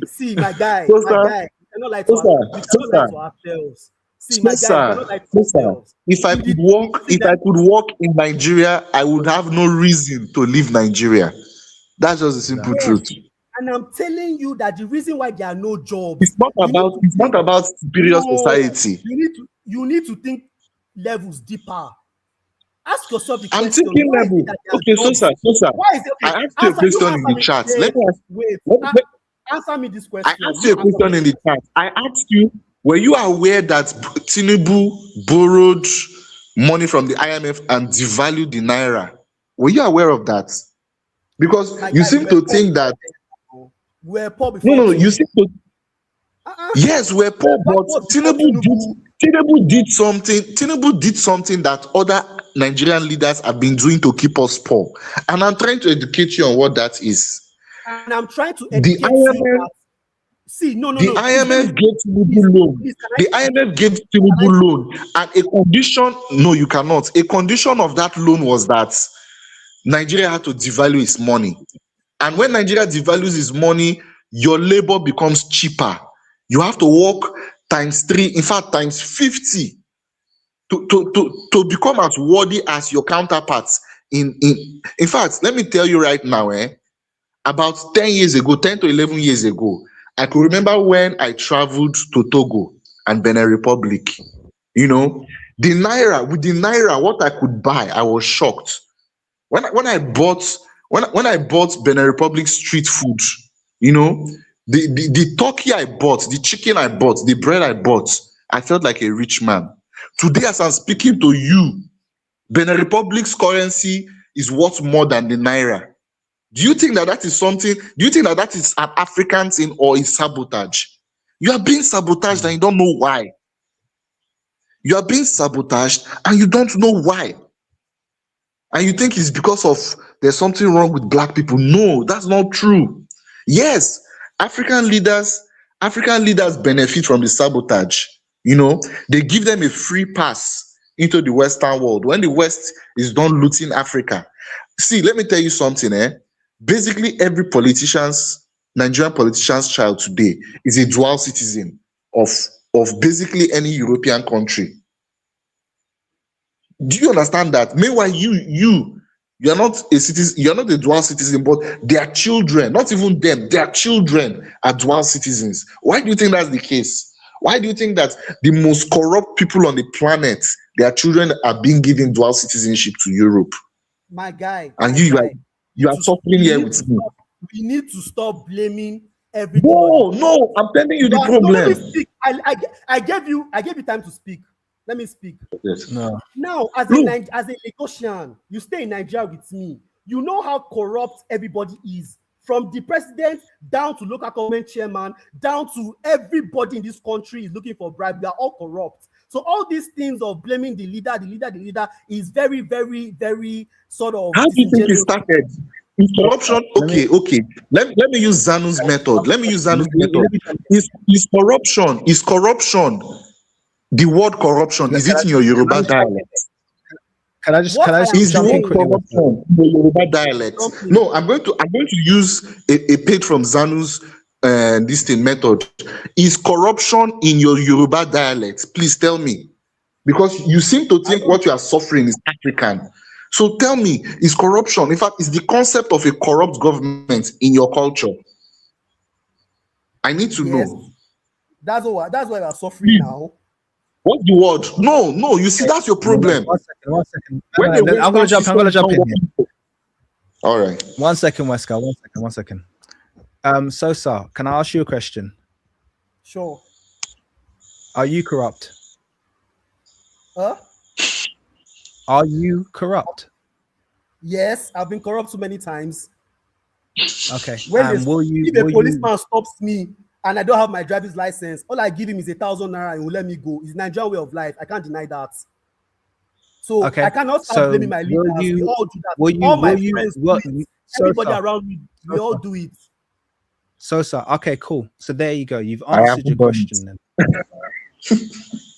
See, my guy. You cannot lie to ourselves. See, my guy, you cannot lie to ourselves. If I could walk in Nigeria, I would have no reason to leave Nigeria. That's just the simple truth. And I'm telling you that the reason why there are no jobs. It's not about superior society. You need to think levels deeper. Ask yourself the question. I'm thinking level. Okay, Sosa. I asked you a question in the chat. Answer me this question. I asked you a question in the chat. I asked you, were you aware that Tinubu borrowed money from the IMF and devalued the Naira? Were you aware of that? Because you seem to think that we're poor before. No, you seem to. Yes, we're poor, but Tinubu did something. Tinubu did something that other Nigerian leaders have been doing to keep us poor, and I'm trying to educate you on what that is. And I'm trying to educate you that See, no. The IMF gave Tinubu loan. The IMF gave Tinubu loan, and a condition. No, you cannot. A condition of that loan was that Nigeria had to devalue its money, and when Nigeria devalues its money, your labor becomes cheaper. You have to work times 3, in fact times 50, to become as worthy as your counterparts. In fact, let me tell you right now, about 10 years ago, 10 to 11 years ago, I could remember when I traveled to Togo and Benin Republic. You know, with the naira, what I could buy, I was shocked. When I bought Benin Republic street food, you know, the turkey I bought, the chicken I bought, the bread I bought, I felt like a rich man. Today, as I'm speaking to you, Benin Republic's currency is worth more than the naira. Do you think that is something? Do you think that is an African thing or is sabotage? You are being sabotaged and you don't know why. You are being sabotaged and you don't know why. And you think it's because of there's something wrong with black people. No, that's not true. Yes, African leaders benefit from the sabotage. You know, they give them a free pass into the Western world when the West is done looting Africa. See, let me tell you something, Basically, every Nigerian politician's child today is a dual citizen of basically any European country. Do you understand that? Meanwhile, you're not a citizen, you're not a dual citizen, but their children, not even them, their children are dual citizens. Why do you think that's the case? Why do you think that the most corrupt people on the planet, their children are being given dual citizenship to Europe? My guy. And you are suffering here with me. We need to stop blaming everything. No, I'm telling you the problem. No, let me speak. I gave you time to speak. Let me speak. Yes. No. Now, as a Lagosian, you stay in Nigeria with me. You know how corrupt everybody is, from the president down to local government chairman, down to everybody in this country is looking for bribe. We are all corrupt. So all these things of blaming the leader is very, very, very sort of. How do you think it started? Is corruption? Okay. Let me use Zanu's method. Is corruption? The word corruption, is it in your Yoruba dialect? Can I just jump in quickly? Corruption in the Yoruba dialect. No, I'm going to use a page from Zanu's this thing method. Is corruption in your Yoruba dialect? Please tell me, because you seem to think what you are suffering is African. So tell me, is corruption, in fact, is the concept of a corrupt government in your culture? I need to know. That's why we are suffering now. What's the word? No, you see, that's your problem. One second. I'm going to jump in here. All right. 1 second, Wesker. 1 second. Sosa, can I ask you a question? Sure. Are you corrupt? Huh? Are you corrupt? Yes, I've been corrupt so many times. Okay. If a policeman stops me and I don't have my driver's license, all I give him is 1,000 naira and he will let me go. It's Nigerian way of life. I can't deny that. So I cannot start blaming my leaders. We all do that. All my friends do it. Everybody around me, we all do it. Sosa, okay, cool. So there you go. You've answered your question then. So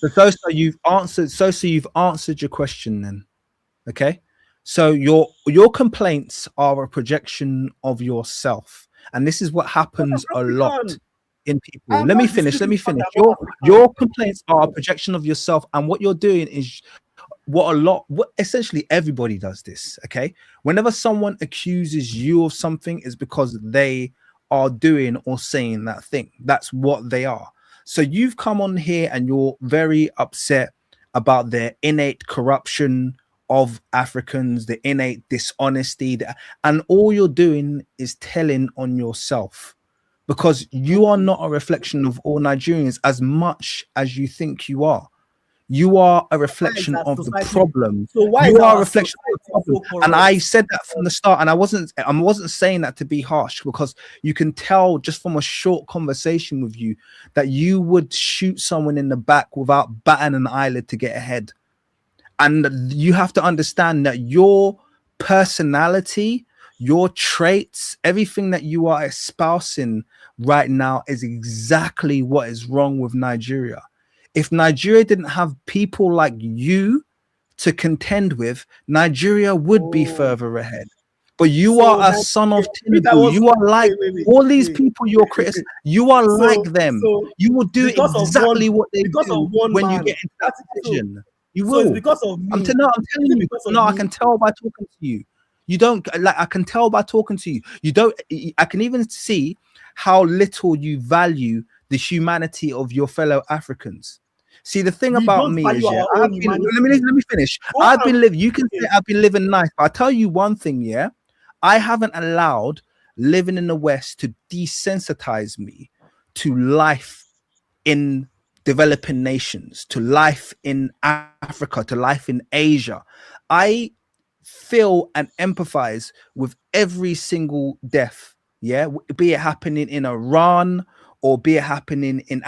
Sosa, you've answered your question then. Okay. So your complaints are a projection of yourself. And this is what happens a lot in people. Let me finish. Your complaints are a projection of yourself, and what you're doing is what essentially everybody does this. Okay, whenever someone accuses you of something, it's because they are doing or saying that thing. That's what they are. So you've come on here and you're very upset about their innate corruption of Africans, the innate dishonesty, and all you're doing is telling on yourself, because you are not a reflection of all Nigerians as much as you think you are. You are a reflection of the problem. So why you are a reflection of the problem. And I said that from the start, and I wasn't saying that to be harsh, because you can tell just from a short conversation with you that you would shoot someone in the back without batting an eyelid to get ahead. And you have to understand that your personality, your traits, everything that you are espousing right now is exactly what is wrong with Nigeria. If Nigeria didn't have people like you to contend with, Nigeria would be further ahead. But you So are a son of if I Tinubu. was You are like all these wait. people you're criticizing. You are like So them. so You will do because of exactly what they because of do one when you man. get into that So position. You so it's will. because of I'm, me. no, I'm telling you. Because of No, I me. can tell by talking to you. You don't like. I can tell by talking to you. You don't. I can even see how little you value the humanity of your fellow Africans. See, the thing We about don't me is, value yeah, our I've own been. humanity. Let me finish. Go I've been and- living. You can say I've been living nice, but I tell you one thing, yeah. I haven't allowed living in the West to desensitize me to life in developing nations, to life in Africa, to life in Asia. I feel and empathize with every single death, yeah, be it happening in Iran or be it happening in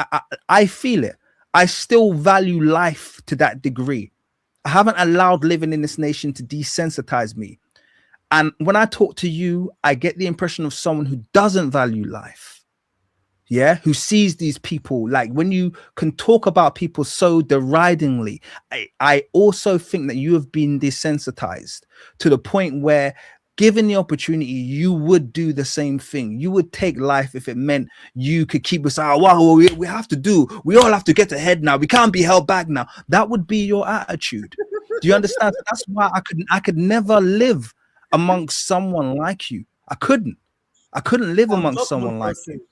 I feel it. I still value life to that degree. I haven't allowed living in this nation to desensitize me. And when I talk to you, I get the impression of someone who doesn't value life. Yeah, who sees these people, like when you can talk about people so deridingly, I also think that you have been desensitized to the point where, given the opportunity, you would do the same thing. You would take life if it meant you could keep us out. Wow, we have to do, we all have to get ahead now. We can't be held back now. That would be your attitude. Do you understand? That's why I could never live amongst someone like you. I couldn't live I'm amongst just one someone like person. you.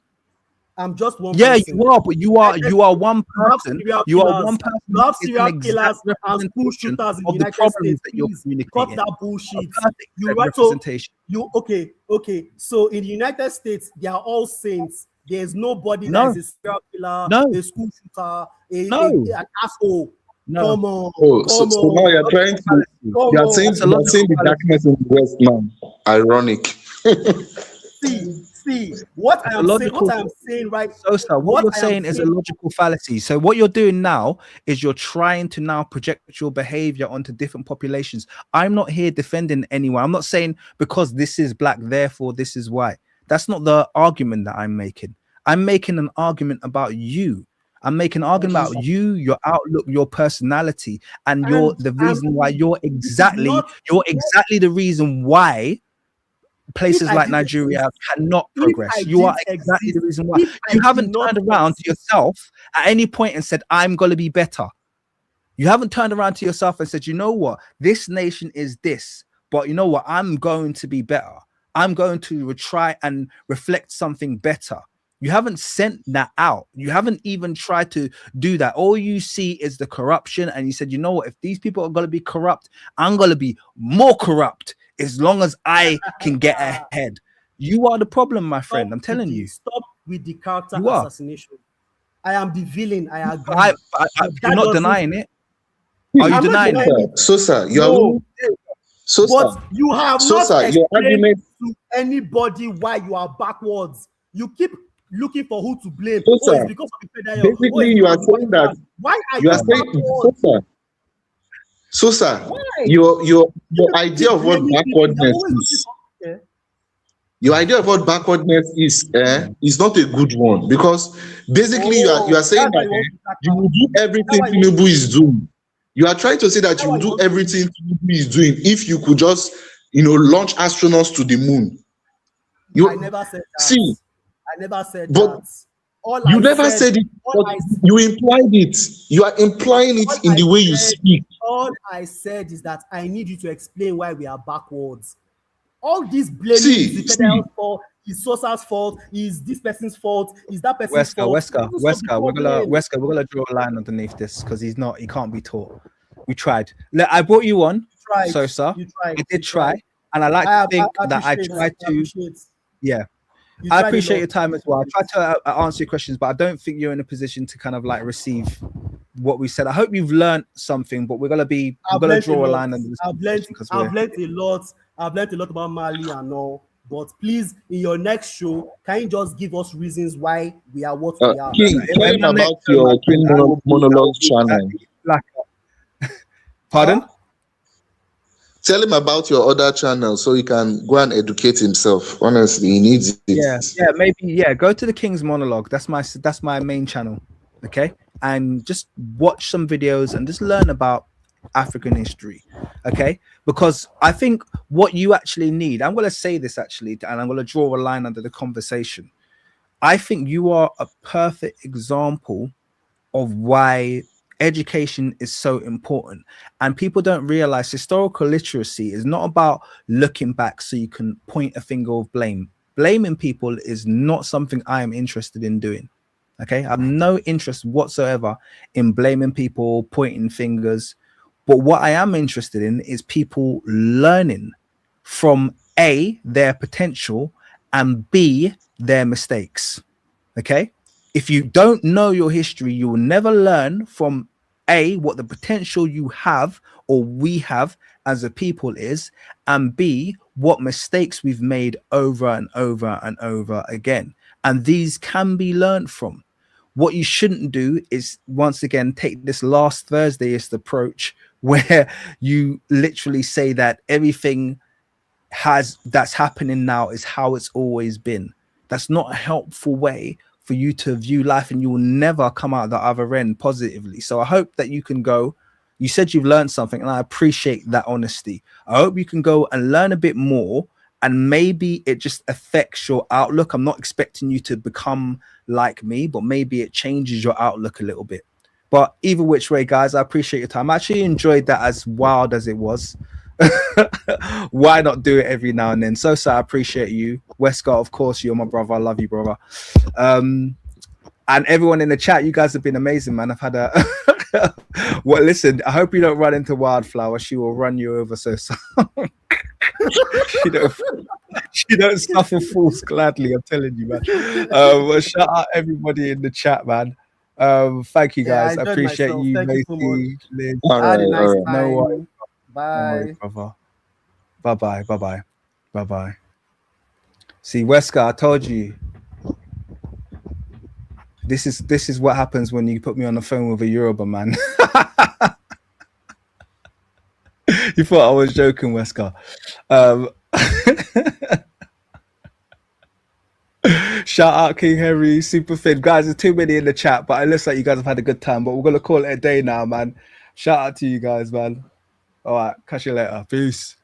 I'm just one Yeah, person. you are, but you are one person. You are one person. You have It's an serial exact killers and school representation shooters in the of the United problems States. that you're Please cut communicating. that bullshit. A perfect You right? So representation. you okay. So in the United States, they are all saints. There's nobody that No, is a serial killer, no, a school shooter, no, an asshole. no. Come on, Oh, so now you're trying to come you're on. saying the darkness in the West now. Ironic. See what I am saying. What I am saying, right? Sosa, what you're saying is a logical fallacy. So what you're doing now is you're trying to now project your behavior onto different populations. I'm not here defending anyone. I'm not saying because this is black, therefore this is white. That's not the argument that I'm making. I'm making an argument about you. I'm making an argument about you, your outlook, your personality, and you're the reason why you're exactly the reason why places like Nigeria cannot progress. You are exactly the reason why. You haven't turned around to yourself at any point and said, I'm going to be better. You haven't turned around to yourself and said, you know what, this nation is this, but you know what, I'm going to be better. I'm going to try and reflect something better. You haven't sent that out. You haven't even tried to do that. All you see is the corruption. And you said, you know what, if these people are going to be corrupt, I'm going to be more corrupt as long as I can get ahead. You are the problem, my friend. I'm telling you. Stop with the character You assassination. I am the villain. I agree. You're not denying it. Are you denying it? Sosa, no. Sosa, but you have Sosa, not your explained argument to anybody why you are backwards. You keep looking for who to blame. Sosa, It's because of the federal. basically, you are saying that. Why are you you are saying, backwards? Sosa, Why? your idea of what backwardness is. Your idea of what backwardness is not a good one, because basically you are saying that you will do everything Tinubu is doing. You are trying to say that you will do everything Tinubu is doing if you could just launch astronauts to the moon. I never said that. See, I never said but that. You never said it, but you implied it. You are implying it in the way you speak. All I said is that I need you to explain why we are backwards. All this blaming is the federal fault, is Sosa's fault, is this person's fault, is that person's fault. Wesker, we're gonna draw a line underneath this because he can't be taught. We tried. Look, I brought you on, Sosa. I did try, and I like to think that I tried to. Yeah. I appreciate your time as well. I tried to answer your questions, but I don't think you're in a position to kind of like receive what we said. I hope you've learned something, but we're gonna draw a line under this. I've learned a lot. I've learned a lot about Mali and all. But please, in your next show, can you just give us reasons why we are what we are? King, tell him about your twin monologue channel. Pardon? Tell him about your other channel so he can go and educate himself. Honestly, he needs it. Yeah, maybe. Yeah, go to the King's Monologue. That's my main channel. Okay, and just watch some videos and just learn about African history. Okay, because I think what you actually need. I'm going to say this actually, and I'm going to draw a line under the conversation. I think you are a perfect example of why education is so important, and people don't realize historical literacy is not about looking back so you can point a finger of blame. Blaming people is not something I am interested in doing. Okay, I have no interest whatsoever in blaming people, pointing fingers, but what I am interested in is people learning from A, their potential, and B, their mistakes. Okay, if you don't know your history, you will never learn from A, what the potential you have or we have as a people is, and B, what mistakes we've made over and over and over again. And these can be learned from. What you shouldn't do is, once again, take this last Thursdayist approach where you literally say that everything that's happening now is how it's always been. That's not a helpful way for you to view life, and you will never come out the other end positively. So I hope that you can go. You said you've learned something, and I appreciate that honesty. I hope you can go and learn a bit more, and maybe it just affects your outlook. I'm not expecting you to become like me, but maybe it changes your outlook a little bit. But either which way, guys, I appreciate your time. I actually enjoyed that, as wild as it was. Why not do it every now and then? So I appreciate you, Westcott. Of course, you're my brother. I love you, brother. And everyone in the chat, you guys have been amazing, man. I've had a well, listen, I hope you don't run into Wildflower. She will run you over. So she don't suffer fools gladly, I'm telling you, man. Well, shout out everybody in the chat, man. Thank you, guys. I appreciate myself. you, Thank Macy, you so Liz. I had a nice time. No worries. Bye. Brother. Bye bye. See, Wesker, I told you. This is what happens when you put me on the phone with a Yoruba man. You thought I was joking, Wesker. Shout out King Henry, Super Fin. Guys, there's too many in the chat, but it looks like you guys have had a good time. But we're gonna call it a day now, man. Shout out to you guys, man. All right, catch you later. Peace.